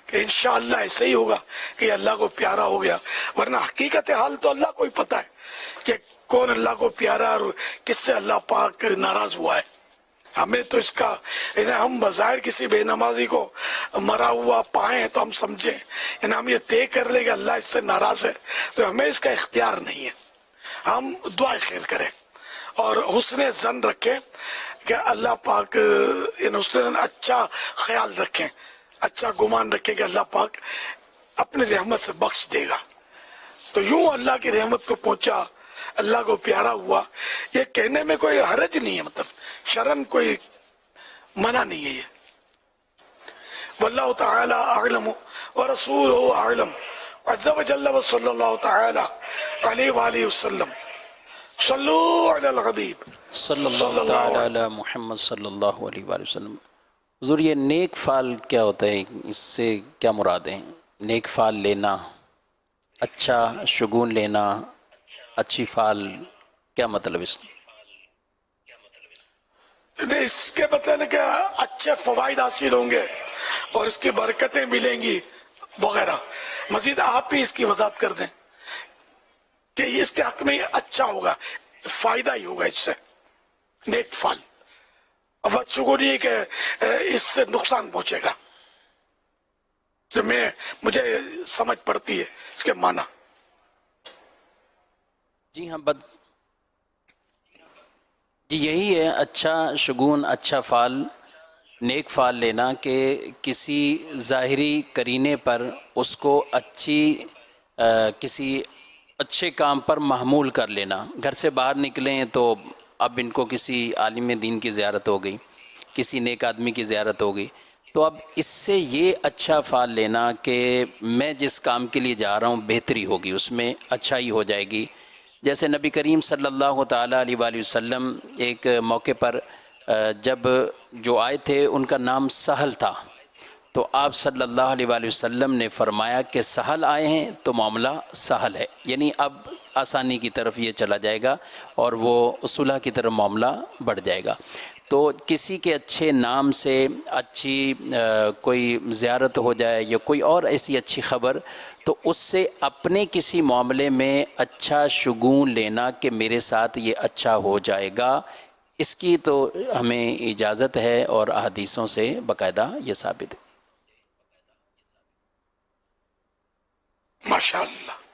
Speaker 11: कि इंशाअल्लाह ऐसे ही होगा कि अल्लाह को प्यारा हो गया। वरना हकीकत हाल तो अल्लाह को ही पता है कि कौन अल्लाह को प्यारा और किससे अल्लाह पाक नाराज हुआ है। हमें तो इसका हम बज़ाहिर किसी बेनमाजी को मरा हुआ पाए तो हम समझें, हम ये तय कर ले कि अल्लाह इससे नाराज है, तो हमें इसका इख्तियार नहीं है। हम दुआ खैर करें और हुस्न जन रखें कि अल्लाह पाक हुस्न अच्छा ख्याल रखें, अच्छा गुमान रखें कि अल्लाह पाक अपनी रहमत से बख्श देगा। तो यूं अल्लाह की रहमत को पहुंचा, अल्लाह को प्यारा हुआ, ये कहने में कोई हरज नहीं है, मतलब शरन कोई मना नहीं है ये। वल्लाहु तआला अअलम व रसूलुहु अअलम। अज़्ज़ा व जल्ल व सल्लल्लाहु तआला अलैहि व आलिहि वसल्लम। सल्लु अलल हबीब
Speaker 16: सल्लल्लाहु तआला अला मुहम्मद सल्लल्लाहु अलैहि वसल्लम। हुज़ूर, ये नेक फ़ाल क्या होता है, इससे क्या मुराद है? नेक फ़ाल लेना, अच्छा शुगून लेना, अच्छी फ़ाल, क्या मतलब इसका?
Speaker 11: इसके मतलब है कि अच्छे फवाइद हासिल होंगे और इसकी बरकतें मिलेंगी वगैरह। मजीद आप ही इसकी वजाहत कर दें कि इसके हक में अच्छा होगा, फायदा ही होगा इससे, नेक फाल। अब बच्चों को नहीं कि इससे नुकसान पहुंचेगा, तो मुझे समझ पड़ती है इसके माना।
Speaker 16: जी हाँ, जी यही है अच्छा शुगून, अच्छा फ़ाल, नेक फ़ाल लेना कि किसी ज़ाहिरी करीने पर उसको किसी अच्छे काम पर महमूल कर लेना। घर से बाहर निकलें तो अब इनको किसी आलिम दीन की ज़ियारत हो गई, किसी नेक आदमी की ज़ियारत हो गई, तो अब इससे ये अच्छा फ़ाल लेना कि मैं जिस काम के लिए जा रहा हूँ बेहतरी होगी, उसमें अच्छाई हो जाएगी। जैसे नबी करीम सल्लल्लाहु ताला अलैहि वसल्लम एक मौके पर जब जो आए थे उनका नाम सहल था, तो आप सल्लल्लाहु अलैहि वसल्लम ने फरमाया कि सहल आए हैं तो मामला सहल है, यानी अब आसानी की तरफ ये चला जाएगा और वो सुलह की तरफ मामला बढ़ जाएगा। तो किसी के अच्छे नाम से अच्छी कोई ज़ियारत हो जाए या कोई और ऐसी अच्छी ख़बर, तो उससे अपने किसी मामले में अच्छा शुगून लेना कि मेरे साथ ये अच्छा हो जाएगा, इसकी तो हमें इजाज़त है और अहदीसों से बाकायदा ये साबित है।
Speaker 11: माशाअल्लाह।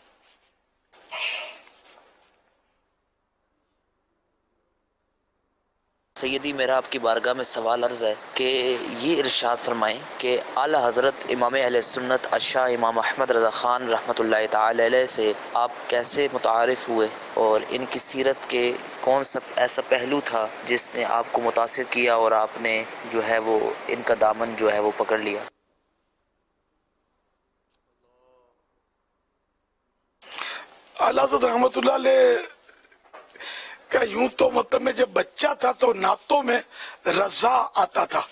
Speaker 10: सैयदी, मेरा आपकी बारगाह में सवाल अर्ज़ है कि ये इरशाद फरमाएं कि आला हज़रत इमाम अहले सुन्नत अशाह इमाम अहमद रज़ा ख़ान रहमतुल्लाहि तआला अलैह से आप कैसे मुतारिफ़ हुए और इनकी सीरत के कौन सा ऐसा पहलू था जिसने आपको मुतासिर किया और आपने जो है वो इनका दामन जो है वो पकड़ लिया?
Speaker 11: आला हज़रत रहमतुल्लाह अलैह का यूं तो मतलब मैं जब बच्चा था तो नातों में रजा आता था,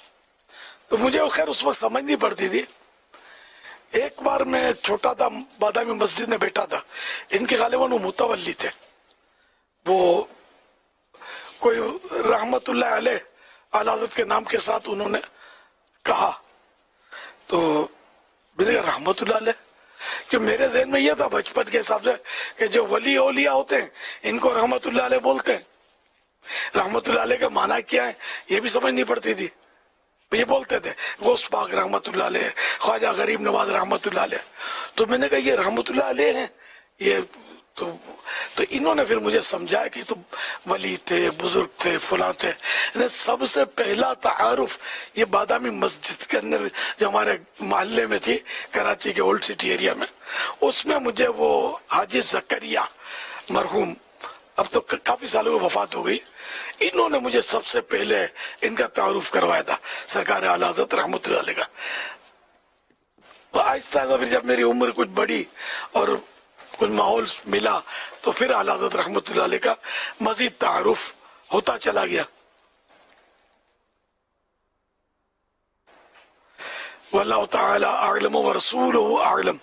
Speaker 11: तो मुझे खैर उस वक्त समझ नहीं पड़ती थी। एक बार मैं छोटा था, बादामी मस्जिद में बैठा था, इनके गालिबन वो मुतवल्ली थे, वो कोई रहमतुल्लाह अलैह आला हज़रत के नाम के साथ उन्होंने कहा, तो मैंने कहा रहमतुल्लाह अलैह, कि मेरे ज़हन में यह था बचपन के हिसाब से कि जो वली औलिया होते हैं इनको रहमतुल्लाह अलैह बोलते हैं। रहमतुल्लाह अलैह का माना क्या है ये भी समझ नहीं पड़ती थी, ये बोलते थे गौस पाक रहमतुल्लाह अलैह, ख्वाजा गरीब नवाज रहमतुल्लाह अलैह। तो मैंने कहा ये रहमतुल्लाह अलैह हैं ये, तो इन्होंने फिर मुझे समझाया कि तो वली थे, बुजुर्ग थे, फुला थे। सबसे पहला तारुफ ये बादामी मस्जिद के अंदर जो हमारे मोहल्ले में थी, कराची के ओल्ड सिटी एरिया में, उसमें मुझे वो हाजी जकरिया मरहूम, अब तो काफी सालों की वफात हो गई, इन्होंने मुझे सबसे पहले इनका तारुफ करवाया था, सरकार आला हज़रत रहमतुल्लाह अलैह का। आहिस्ता आहिस्ता फिर जब मेरी उम्र कुछ बढ़ी और कुछ माहौल मिला तो फिर आला हज़रत रहमतुल्लाह अलैह का मजीद तारुफ होता चला गया। वल्लाहु तआला अअलम व रसूलुहु अअलम,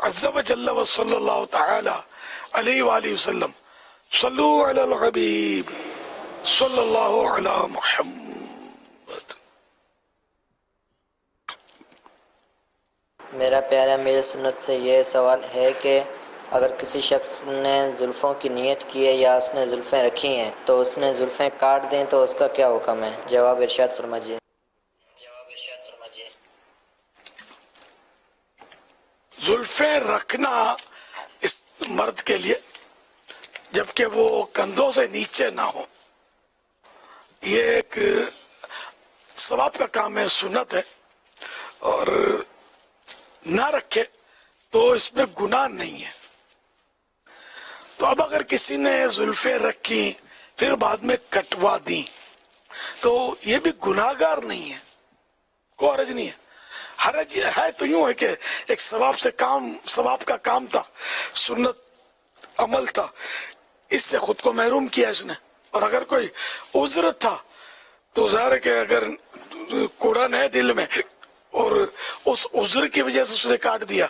Speaker 11: अज़्ज़ा व जल्ला व सल्लल्लाहु तआला अलैहि व आलिहि वसल्लम, सल्लु अलल हबीब सल्लल्लाहु अला मुहम्मद।
Speaker 5: मेरा प्यारा मेरे सुन्नत से ये सवाल है कि अगर किसी शख्स ने जुल्फ़ों की नियत की है या उसने जुल्फ़ें रखी हैं तो उसमें जुल्फ़ें काट दें तो उसका क्या हुक्म है? जवाब इरशाद फरमाइए।
Speaker 11: जुल्फ़ें रखना इस मर्द के लिए, जबकि वो कंधों से नीचे ना हो, ये एक सवाब का काम है, सुन्नत है, और ना रखे तो इसमें गुनाह नहीं है। तो अब अगर किसी ने जुल्फे रखी फिर बाद में कटवा दी तो ये भी गुनाहगार नहीं है, कोई हरज नहीं है। हरज है तो यूं है कि एक सवाब का काम था, सुन्नत अमल था, इससे खुद को महरूम किया इसने। और अगर कोई उज्र था तो ज़ाहिर है कि अगर कुड़न है दिल में और उस उज्र की वजह से उसने काट दिया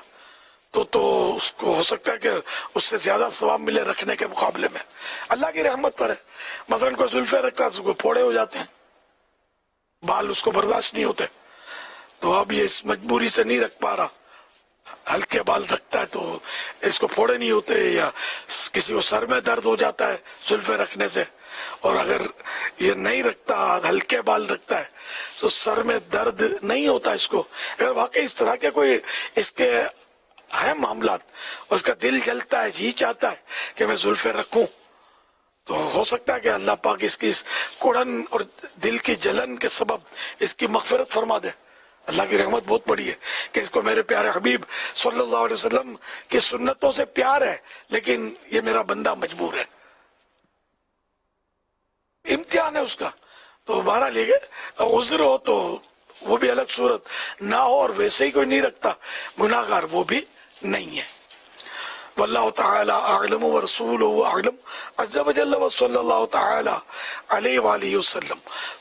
Speaker 11: तो उसको हो सकता है कि उससे ज्यादा सवाब मिले रखने के मुकाबले में। अल्लाह की रहमत पर है, मसलन कोई जुल्फे रखता है तो उसको फोड़े हो जाते हैं, बाल उसको बर्दाश्त नहीं होते, तो अब ये इस मजबूरी से नहीं रख पा रहा, हल्के बाल रखता है तो इसको फोड़े नहीं होते, या किसी को सर में दर्द हो जाता है जुल्फे रखने से, और अगर ये नहीं रखता, हल्के बाल रखता है तो सर में दर्द नहीं होता इसको। अगर वाकई इस तरह के कोई इसके है मामलात, उसका दिल जलता है, जी चाहता है कि मैं जुल्फे रखूं, तो हो सकता है कि अल्लाह पाक इसकी इस कुड़न और दिल की जलन के सबब इसकी मगफिरत फरमा दे। अल्लाह की रहमत बहुत बड़ी है कि इसको मेरे प्यारे हबीब सल्लल्लाहु अलैहि वसल्लम की सुन्नतों से प्यार है, लेकिन ये मेरा बंदा मजबूर है, इम्तिहान है उसका। तो बहरहाल ये उज़्र हो तो वो भी अलग सूरत, ना हो और वैसे ही कोई नहीं रखता गुनाहगार वो भी नहीं है। वल्लाहु तआला अअलम व रसूलुहु अअलम, अज़्ज़ा व जल्ला व सल्लल्लाहु तआला अलैहि व आलिहि वसल्लम,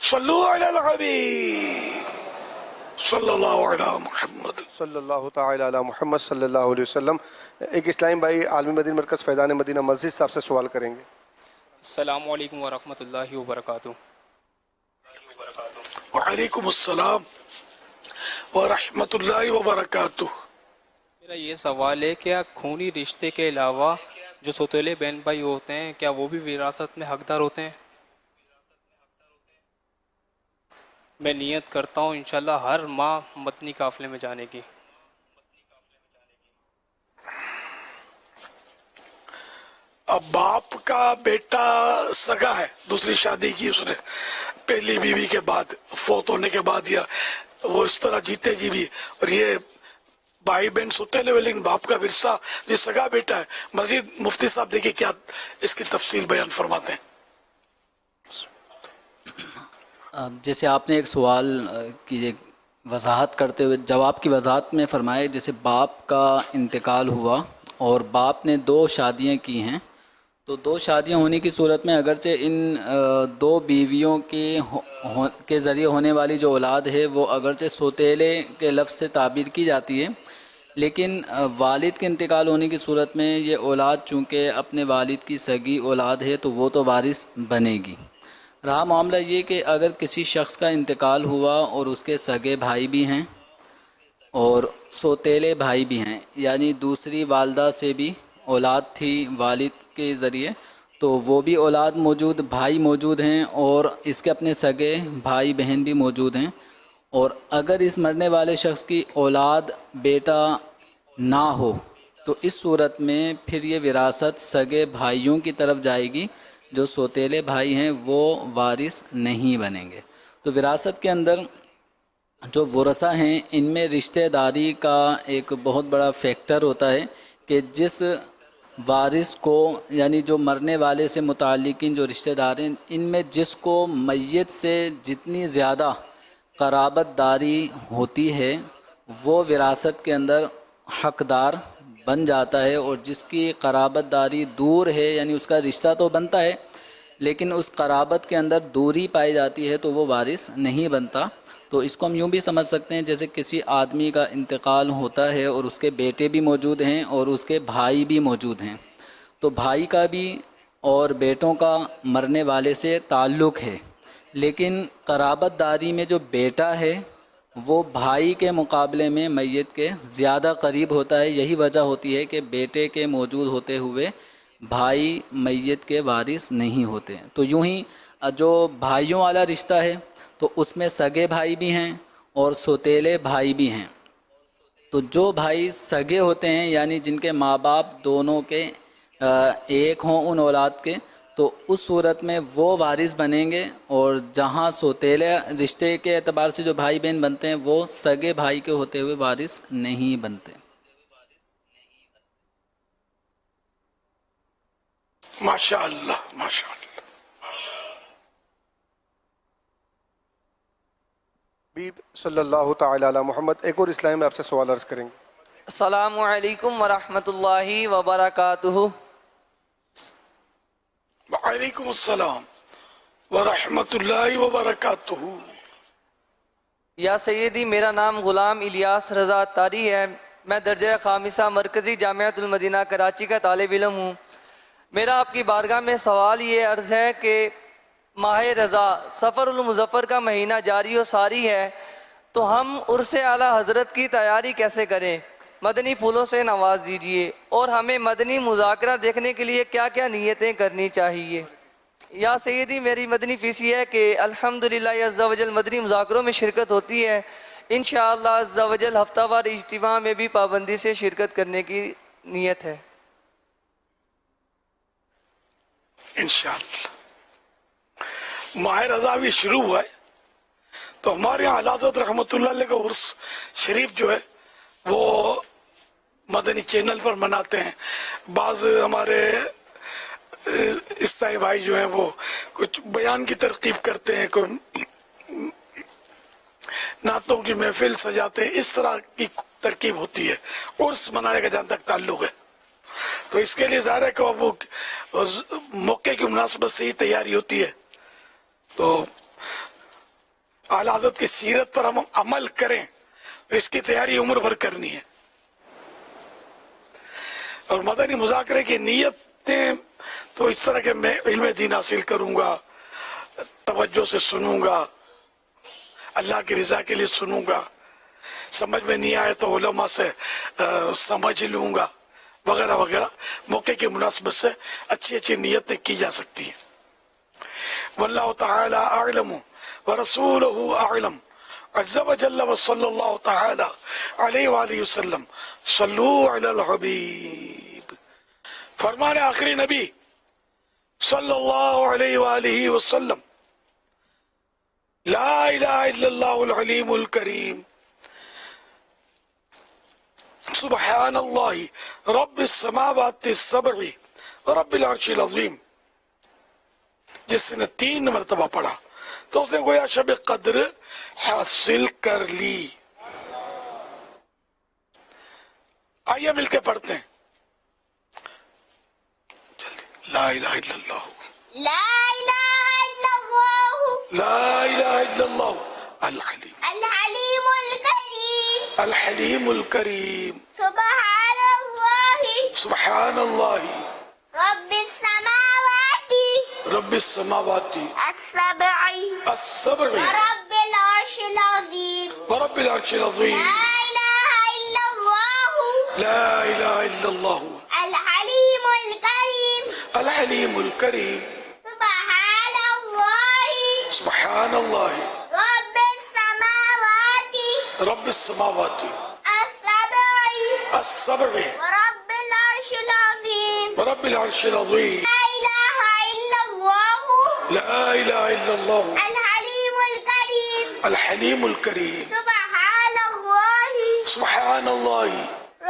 Speaker 11: सल्लु अलल हबीब सल्लल्लाहु अला मुहम्मद
Speaker 21: सल्लल्लाहु तआला अला मुहम्मद सल्लल्लाहु अलैहि वसल्लम। एक इस्लामी भाई आलमी मदीना मरकज़ फैज़ान मदीना मस्जिद साहब से सवाल करेंगे।
Speaker 12: अस्सलामु अलैकुम व रहमतुल्लाहि व बरकातुहू।
Speaker 11: वालेकुम अस्सलाम व रहमतुल्लाहि व बरकातुहू।
Speaker 12: मेरा ये सवाल है, क्या खूनी रिश्ते के अलावा जो सौतेले बहन भाई होते हैं क्या वो भी विरासत में हकदार होते हैं? मैं नियत करता हूँ इंशाल्लाह हर माह मदनी काफिले में जाने की।
Speaker 11: अब बाप का बेटा सगा है, दूसरी शादी की उसने पहली बीवी के बाद, फौत होने के बाद, या वो इस तरह जीते जी भी, और ये भाई बहन सुतेले हुए, लेकिन बाप का विरसा ये सगा बेटा है। मजीद मुफ्ती साहब देखिए क्या इसकी तफसील बयान फरमाते हैं।
Speaker 14: जैसे आपने एक सवाल की वजाहत करते हुए जवाब की वजाहत में फरमाया, जैसे बाप का इंतकाल हुआ और बाप ने 2 शादियां की हैं, تو دو شادیاں ہونے کی صورت میں اگرچہ ان دو بیویوں کے ذریعے ہونے والی جو اولاد ہے وہ اگرچہ سوتیلے کے لفظ سے تعبیر کی جاتی ہے، لیکن والد کے انتقال ہونے کی صورت میں یہ اولاد چونکہ اپنے والد کی سگی اولاد ہے تو وہ تو وارث بنے گی۔ رہا معاملہ یہ کہ اگر کسی شخص کا انتقال ہوا اور اس کے سگے بھائی بھی ہیں اور سوتیلے بھائی بھی ہیں، یعنی دوسری والدہ سے بھی اولاد تھی والد کے ذریعے، تو وہ بھی اولاد موجود، بھائی موجود ہیں، اور اس کے اپنے سگے بھائی بہن بھی موجود ہیں، اور اگر اس مرنے والے شخص کی اولاد بیٹا نہ ہو تو اس صورت میں پھر یہ وراثت سگے بھائیوں کی طرف جائے گی، جو سوتیلے بھائی ہیں وہ وارث نہیں بنیں گے۔ تو وراثت کے اندر جو ورثہ ہیں ان میں رشتہ داری کا ایک بہت بڑا فیکٹر ہوتا ہے کہ جس وارث کو، یعنی جو مرنے والے سے متعلقین جو رشتہ دار ہیں، ان میں جس کو میت سے جتنی زیادہ قرابت داری ہوتی ہے وہ وراثت کے اندر حقدار بن جاتا ہے، اور جس کی قرابت داری دور ہے، یعنی اس کا رشتہ تو بنتا ہے لیکن اس قرابت کے اندر دوری پائی جاتی ہے تو وہ وارث نہیں بنتا۔ تو اس کو ہم یوں بھی سمجھ سکتے ہیں جیسے کسی آدمی کا انتقال ہوتا ہے اور اس کے بیٹے بھی موجود ہیں اور اس کے بھائی بھی موجود ہیں، تو بھائی کا بھی اور بیٹوں کا مرنے والے سے تعلق ہے، لیکن قرابت داری میں جو بیٹا ہے وہ بھائی کے مقابلے میں میت کے زیادہ قریب ہوتا ہے۔ یہی وجہ ہوتی ہے کہ بیٹے کے موجود ہوتے ہوئے بھائی میت کے وارث نہیں ہوتے۔ تو یوں ہی جو بھائیوں والا رشتہ ہے تو اس میں سگے بھائی بھی ہیں اور سوتیلے بھائی بھی ہیں۔ تو جو بھائی سگے ہوتے ہیں، یعنی جن کے ماں باپ دونوں کے ایک ہوں ان اولاد کے، تو اس صورت میں وہ وارث بنیں گے، اور جہاں سوتیلے رشتے کے اعتبار سے جو بھائی بہن بنتے ہیں وہ سگے بھائی کے ہوتے ہوئے وارث نہیں بنتے۔
Speaker 11: ماشاء اللہ ماشاء اللہ۔
Speaker 21: حبیب صلی اللہ تعالی علی محمد ایک اور اسلام میں آپ سے سوال عرض کریں گے۔
Speaker 17: السلام علیکم ورحمۃ اللہ وبرکاتہ۔
Speaker 11: وعلیکم السلام ورحمۃ اللہ وبرکاتہ۔
Speaker 17: یا سیدی، میرا نام غلام الیاس رضا اتاری ہے، میں درجہ خامسہ مرکزی جامعۃ المدینہ کراچی کا طالب علم ہوں۔ میرا آپ کی بارگاہ میں سوال یہ عرض ہے کہ ماہ رضا سفر المظفر کا مہینہ جاری و ساری ہے، تو ہم عرس اعلیٰ حضرت کی تیاری کیسے کریں؟ مدنی پھولوں سے نواز دیجئے، اور ہمیں مدنی مذاکرہ دیکھنے کے لیے کیا کیا نیتیں کرنی چاہیے؟ یا سیدی، میری مدنی فیس یہ ہے کہ الحمدللہ عز و جل مدنی مذاکروں میں شرکت ہوتی ہے، انشاءاللہ عز و جل ہفتہ وار اجتماع میں بھی پابندی سے شرکت کرنے کی نیت ہے
Speaker 11: انشاءاللہ۔ ماہ رضا بھی شروع ہوا ہے تو ہمارے یہاں اعلیٰ حضرت رحمۃ اللہ علیہ کا عرس شریف جو ہے وہ مدنی چینل پر مناتے ہیں۔ بعض ہمارے عیسائی بھائی جو ہیں وہ کچھ بیان کی ترغیب کرتے ہیں، کوئی نعتوں کی محفل سجاتے ہیں، اس طرح کی ترکیب ہوتی ہے عرس منانے کا جہاں تک تعلق ہے۔ تو اس کے لیے ظاہر ہے کہ وہ موقع کی مناسبت سے ہی تیاری ہوتی ہے، تو اعلیٰ حضرت کی سیرت پر ہم عمل کریں، اس کی تیاری عمر بھر کرنی ہے۔ اور مدنی مذاکرے کی نیتیں تو اس طرح کہ میں علم دین حاصل کروں گا، توجہ سے سنوں گا، اللہ کی رضا کے لیے سنوں گا، سمجھ میں نہیں آئے تو علماء سے سمجھ لوں گا، وغیرہ وغیرہ۔ موقع کی مناسبت سے اچھی اچھی نیتیں کی جا سکتی ہیں۔ واللہ تعالی اعلم ورسولہ اعلم عز وجل وصلی اللہ تعالی علیہ وآلہ وسلم صلو علی الحبیب۔ فرمان آخری نبی صلی اللہ علیہ وآلہ وسلم، لا الہ الا اللہ العلیم الکریم، سبحان اللہ رب السماوات السبع رب العرش العظیم۔ جس نے 3 مرتبہ پڑھا تو اس نے گویا شب قدر حاصل کر لی۔ آئیے مل کے پڑھتے ہیں۔ لا الہ الا اللہ
Speaker 18: لا إله إلا الله
Speaker 11: لا الہ الا اللہ الحلیم
Speaker 18: الحليم الكريم
Speaker 11: الحلیم الکریم
Speaker 18: سبحان الله
Speaker 11: سبحان اللہ
Speaker 18: رب السماوات
Speaker 11: رب السماوات
Speaker 18: السبع
Speaker 11: السبع
Speaker 18: ورب العرش العظيم
Speaker 11: ورب العرش العظیم
Speaker 18: لا إله إلا الله
Speaker 11: لا الہ الا اللہ
Speaker 18: الحليم الكريم
Speaker 11: الحلیم الکریم
Speaker 18: سبحان الله
Speaker 11: سبحان اللہ
Speaker 18: رب السماوات
Speaker 11: رب السماوات
Speaker 18: السبع
Speaker 11: السبع
Speaker 18: ورب العرش العظيم
Speaker 11: ورب العرش العظیم
Speaker 18: لا إله إلا الله
Speaker 11: لا الہ الا اللہ
Speaker 18: الحليم الكريم
Speaker 11: الحلیم الکریم
Speaker 18: سبحان الله
Speaker 11: سبحان اللہ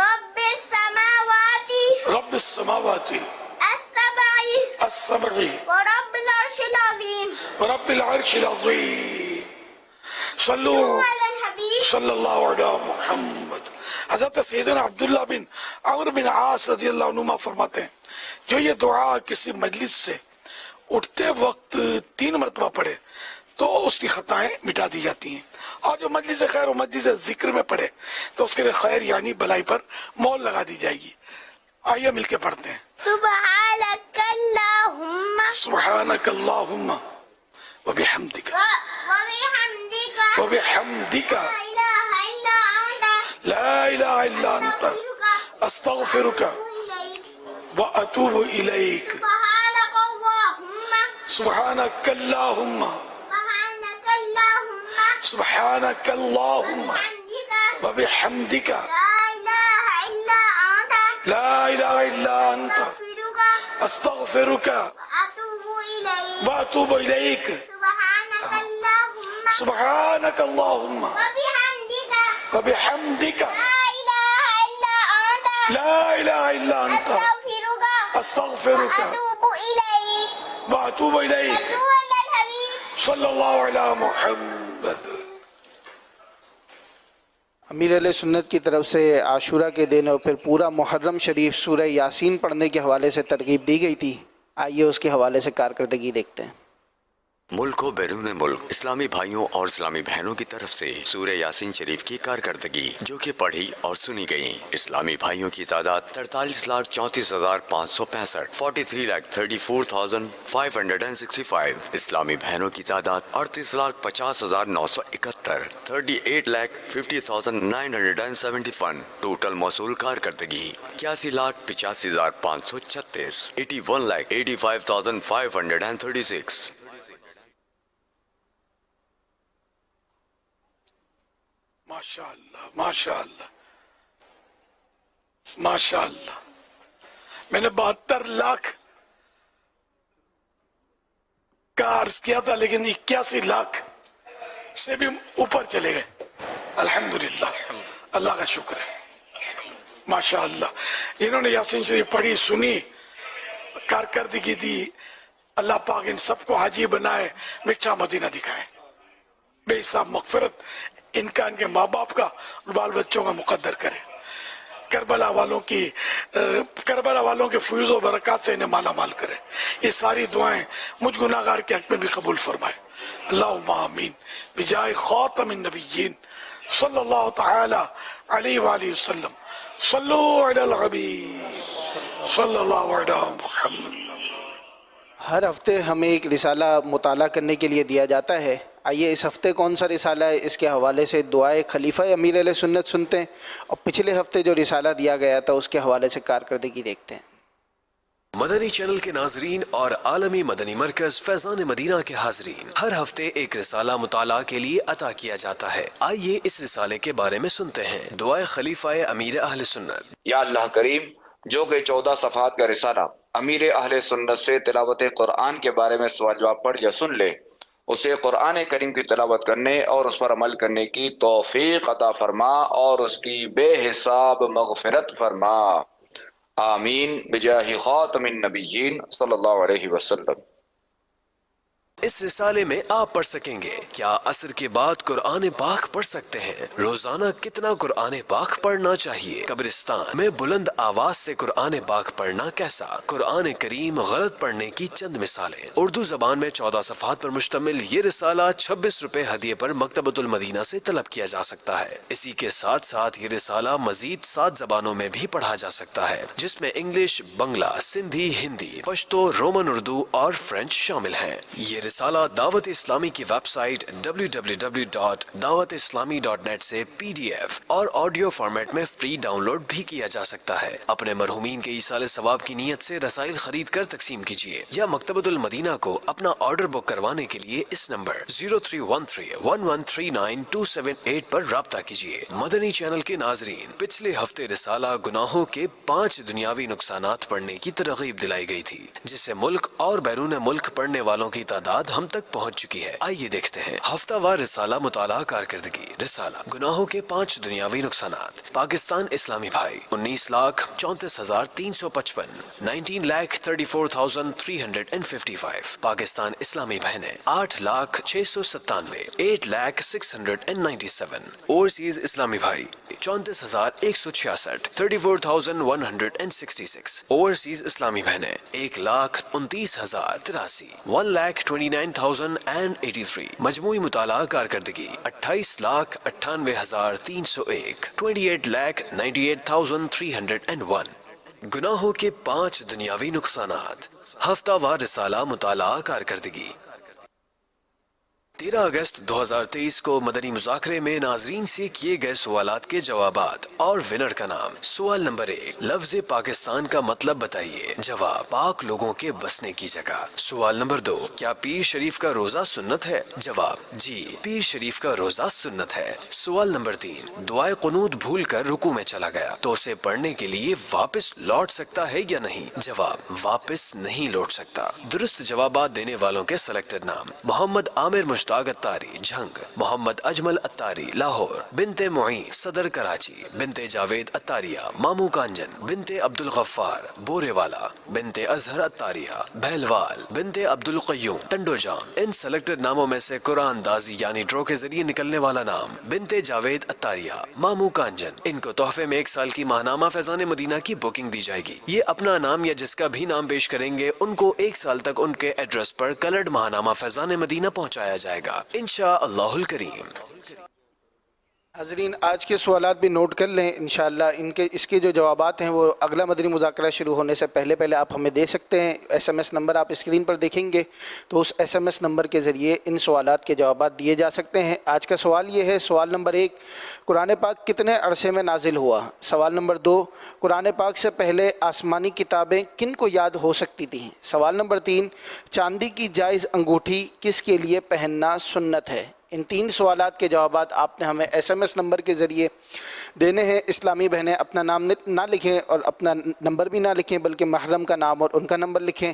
Speaker 18: رب السماوات
Speaker 11: رب السماوات
Speaker 18: السبع
Speaker 11: السبع
Speaker 18: ورب العرش العظيم
Speaker 11: ورب العرش العظیم صلو
Speaker 18: على الحبيب
Speaker 11: صلی اللہ علیہ محمد. حضرت سیدنا عبداللہ بن عمرو بن عاص رضی اللہ عنہما فرماتے ہیں جو یہ دعا کسی مجلس سے اٹھتے وقت 3 مرتبہ پڑھے تو اس کی خطائیں مٹا دی جاتی ہیں، اور جو مجلس خیر و مجلس ذکر میں پڑھے تو اس کے لیے خیر یعنی بھلائی پر مول لگا دی جائے گی. آئیے مل کے پڑھتے ہیں.
Speaker 18: سبحانك اللهم
Speaker 11: سبحانک اللہم وبحمدک
Speaker 18: وبحمدك
Speaker 11: وبحمدک
Speaker 18: لا إله إلا أنت
Speaker 11: لا الہ الا انت استغفرک واتوب الیک.
Speaker 18: سبحانك اللهم
Speaker 11: سبحانک اللہم
Speaker 18: سبحانك اللهم
Speaker 11: سبحانک اللہم
Speaker 18: وبحمدك
Speaker 11: وبحمدک
Speaker 18: لا إله إلا أنت
Speaker 11: لا الہ الا انت استغفرک
Speaker 18: وأتوب
Speaker 11: واتوب
Speaker 18: إليك
Speaker 11: الیک.
Speaker 18: سبحانك
Speaker 11: سبحانک
Speaker 18: اللهم
Speaker 11: اللہم
Speaker 18: وبحمدك
Speaker 11: وبحمدک
Speaker 18: لا إله إلا أنت
Speaker 11: لا الہ الا انت
Speaker 18: أستغفرك
Speaker 11: استغفرک
Speaker 18: وأتوب
Speaker 11: واتوب
Speaker 18: إليك
Speaker 11: الیک.
Speaker 18: صلوا على الحبيب
Speaker 11: صلی اللہ علیہ محمد.
Speaker 1: امیر علیہ سنت کی طرف سے عاشورہ کے دن اور پھر پورا محرم شریف سورہ یاسین پڑھنے کے حوالے سے ترغیب دی گئی تھی. آئیے اس کے حوالے سے کارکردگی دیکھتے ہیں.
Speaker 20: ملک و بیرون ملک اسلامی بھائیوں اور اسلامی بہنوں کی طرف سے سورہ یاسین شریف کی کارکردگی جو کہ پڑھی اور سنی گئی. اسلامی بھائیوں کی تعداد 43,34,565، 43,34,565. اسلامی بہنوں کی تعداد 38,50,971، 38,50,971. ٹوٹل موصول کارکردگی 81,85,536، 81,85,536.
Speaker 11: ماشاء اللہ ماشاء اللہ ماشاء اللہ. میں نے 72 لاکھ کا عرض کیا تھا لیکن 81 لاکھ سے بھی اوپر چلے گئے. الحمدللہ اللہ کا شکر ہے. ماشاء اللہ جنہوں نے یاسین شریف پڑھی سنی کارکردگی دی، اللہ پاک ان سب کو حاجی بنائے، میٹھا مدینہ دکھائے. بے حساب مغفرت ان کا، ان کے ماں باپ کا اور بال بچوں کا مقدر کرے. کربلا والوں کے فیوز و برکات سے انہیں مالا مال کرے. یہ ساری دعائیں مجھ گناہگار کے حق میں بھی قبول فرمائے. اللہم آمین بجائے خاتم النبیین صلی اللہ تعالی علیہ وآلہ وسلم. صلو علی الحبیب صلی اللہ علیہ محمد.
Speaker 1: ہر ہفتے ہمیں ایک رسالہ مطالعہ کرنے کے لیے دیا جاتا ہے. آئیے اس ہفتے کون سا رسالہ ہے اس کے حوالے سے دعائے خلیفہ امیر علیہ سنت سنتے ہیں، اور پچھلے ہفتے جو رسالہ دیا گیا تھا اس کے حوالے سے کارکردگی دیکھتے ہیں.
Speaker 9: مدنی چینل کے ناظرین اور عالمی مدنی مرکز فیضان مدینہ کے حاضرین، ہر ہفتے ایک رسالہ مطالعہ کے لیے عطا کیا جاتا ہے. آئیے اس رسالے کے بارے میں سنتے ہیں. دعائے خلیفہ امیر اہل سنت.
Speaker 22: یا اللہ کریم، جو کہ 14 صفحات کا رسالہ امیر اہل سنت سے تلاوت قرآن کے بارے میں سوال جواب پڑھ یا سن لے، اسے قرآن کریم کی تلاوت کرنے اور اس پر عمل کرنے کی توفیق عطا فرما اور اس کی بے حساب مغفرت فرما. آمین بجاہ خاتم النبیین صلی اللہ علیہ وسلم.
Speaker 9: इस रिसाले में आप पढ़ सकेंगे क्या असर के बाद कुरान पाक पढ़ सकते हैं, रोजाना कितना कुरान पाक पढ़ना चाहिए, कब्रिस्तान में बुलंद आवाज से कुरान पाक पढ़ना कैसा, कुरान करीम गलत पढ़ने की चंद मिसालें। उर्दू जबान में 14 सफ़हात पर मुश्तमिल ये रिसाला 26 रुपए हदिये पर मकतबतुल मदीना से तलब किया जा सकता है। इसी के साथ साथ ये रिसाला मजीद 7 जबानों में भी पढ़ा जा सकता है, जिसमें इंग्लिश, बंगला, सिंधी, हिंदी, पश्तो, रोमन उर्दू और फ्रेंच शामिल हैं। ये रिसाला दावत इस्लामी की वेबसाइट www.dawatislami.net से PDF और ऑडियो फॉर्मेट में फ्री डाउनलोड भी किया जा सकता है। अपने मरहुमीन के ईसाले सवाब की नीयत से रसाइल खरीद कर तकसीम कीजिए या मकतबतुल मदीना को अपना ऑर्डर बुक करवाने के लिए इस नंबर 03131139 पर राब्ता कीजिए। मदनी चैनल के नाजरीन, पिछले हफ्ते रिसाला गुनाहों के 5 दुनियावी नुकसानात पढ़ने की तरगीब दिलाई गई थी, जिससे मुल्क और बैरून मुल्क पढ़ने वालों की तादाद हम तक पहुंच चुकी है। आइए देखते हैं हफ्तावार रिसाला मुताला कारकर्दगी। रिसाला गुनाहों के 5 दुनियावी नुकसानात। पाकिस्तान इस्लामी भाई 19,34,355 19,34,355। पाकिस्तान इस्लामी बहनें 8,697 8,697। ओवरसीज इस्लामी भाई 34,166 34,166। ओवरसीज इस्लामी बहनें 1,29,083 1,29,083। मजमूई मुताला कारकर्दगी 28,98,301 28,98,301। गुनाहों के 5 दुनियावी नुकसानात। हफ्तावार रिसाला मुताला कारकर्दगी। 13 अगस्त 2023 को मदनी मुज़ाकरे में नाजरीन से किए गए सवालात के जवाबात और विनर का नाम। सवाल नंबर 1, लफ्ज़ पाकिस्तान का मतलब बताइए। जवाब, पाक लोगों के बसने की जगह। सवाल नंबर 2, क्या पीर शरीफ का रोजा सुन्नत है? जवाब, जी, पीर शरीफ का रोजा सुन्नत है। सवाल नंबर 3, दुआए कुनूत भूल कर रुकू में चला गया तो उसे पढ़ने के लिए वापस लौट सकता है या नहीं? जवाब, वापस नहीं लौट सकता। दुरुस्त जवाबात देने वालों के सिलेक्टेड नाम: मोहम्मद आमिर अत्तारी झंग, मोहम्मद अजमल अत्तारी लाहौर, बिनते मुईन सदर कराची, बिनते जावेद अत्तारिया मामू कांजन, बिनते अब्दुल गफ्फार बोरेवाला, बिनते अजहर अत्तारिया बहलवाल, बिनते अब्दुल कय्यूम टंडोजाम। इन सेलेक्टेड नामों में से कुरान दाजी यानी ड्रॉ के जरिए निकलने वाला नाम बिनते जावेद अत्तारिया मामू कांजन। इनको तोहफे में 1 साल की माहनामा फैजान मदीना की बुकिंग दी जाएगी। ये अपना नाम या जिसका भी नाम पेश करेंगे उनको 1 साल तक उनके एड्रेस पर कलर्ड माहनामा फैजान मदीना पहुंचाया जाएगा इंशाअल्लाहुल करीम।
Speaker 3: हाज़रीन, आज के सवालात भी नोट कर लें इंशाअल्लाह। इसके जो जवाबात हैं वो अगला मदनी मुज़ाकरा शुरू होने से पहले आप हमें दे सकते हैं। SMS नंबर आप स्क्रीन पर देखेंगे तो उस SMS नंबर के ज़रिए इन सवालात के जवाबात दिए जा सकते हैं। आज का सवाल ये है, सवाल नंबर 1, कुरान पाक कितने अरसे में नाजिल हुआ? सवाल नंबर 2, कुरान पाक से पहले आसमानी किताबें किन को याद हो सकती थीं? सवाल नंबर 3, चांदी की जायज़ अंगूठी किसके लिए पहनना सुन्नत है? इन 3 सवालात के जवाबात आपने हमें SMS नंबर के ज़रिए देने हैं। इस्लामी बहनें अपना नाम ना लिखें और अपना नंबर भी ना लिखें, बल्कि महरम का नाम और उनका नंबर लिखें।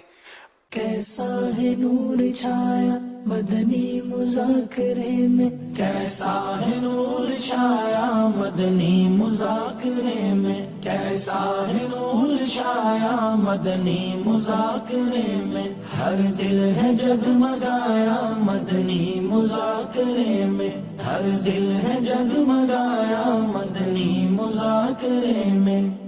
Speaker 2: कैसा है नूर छाया मदनी मुज़ाकरे में, कैसा है नूर छाया मदनी मुज़ाकरे में, कैसा है नूर छाया मदनी मुज़ाकरे में, हर दिल है जगमगाया मदनी मुज़ाकरे में, हर दिल है जगमगाया मदनी मुज़ाकरे में।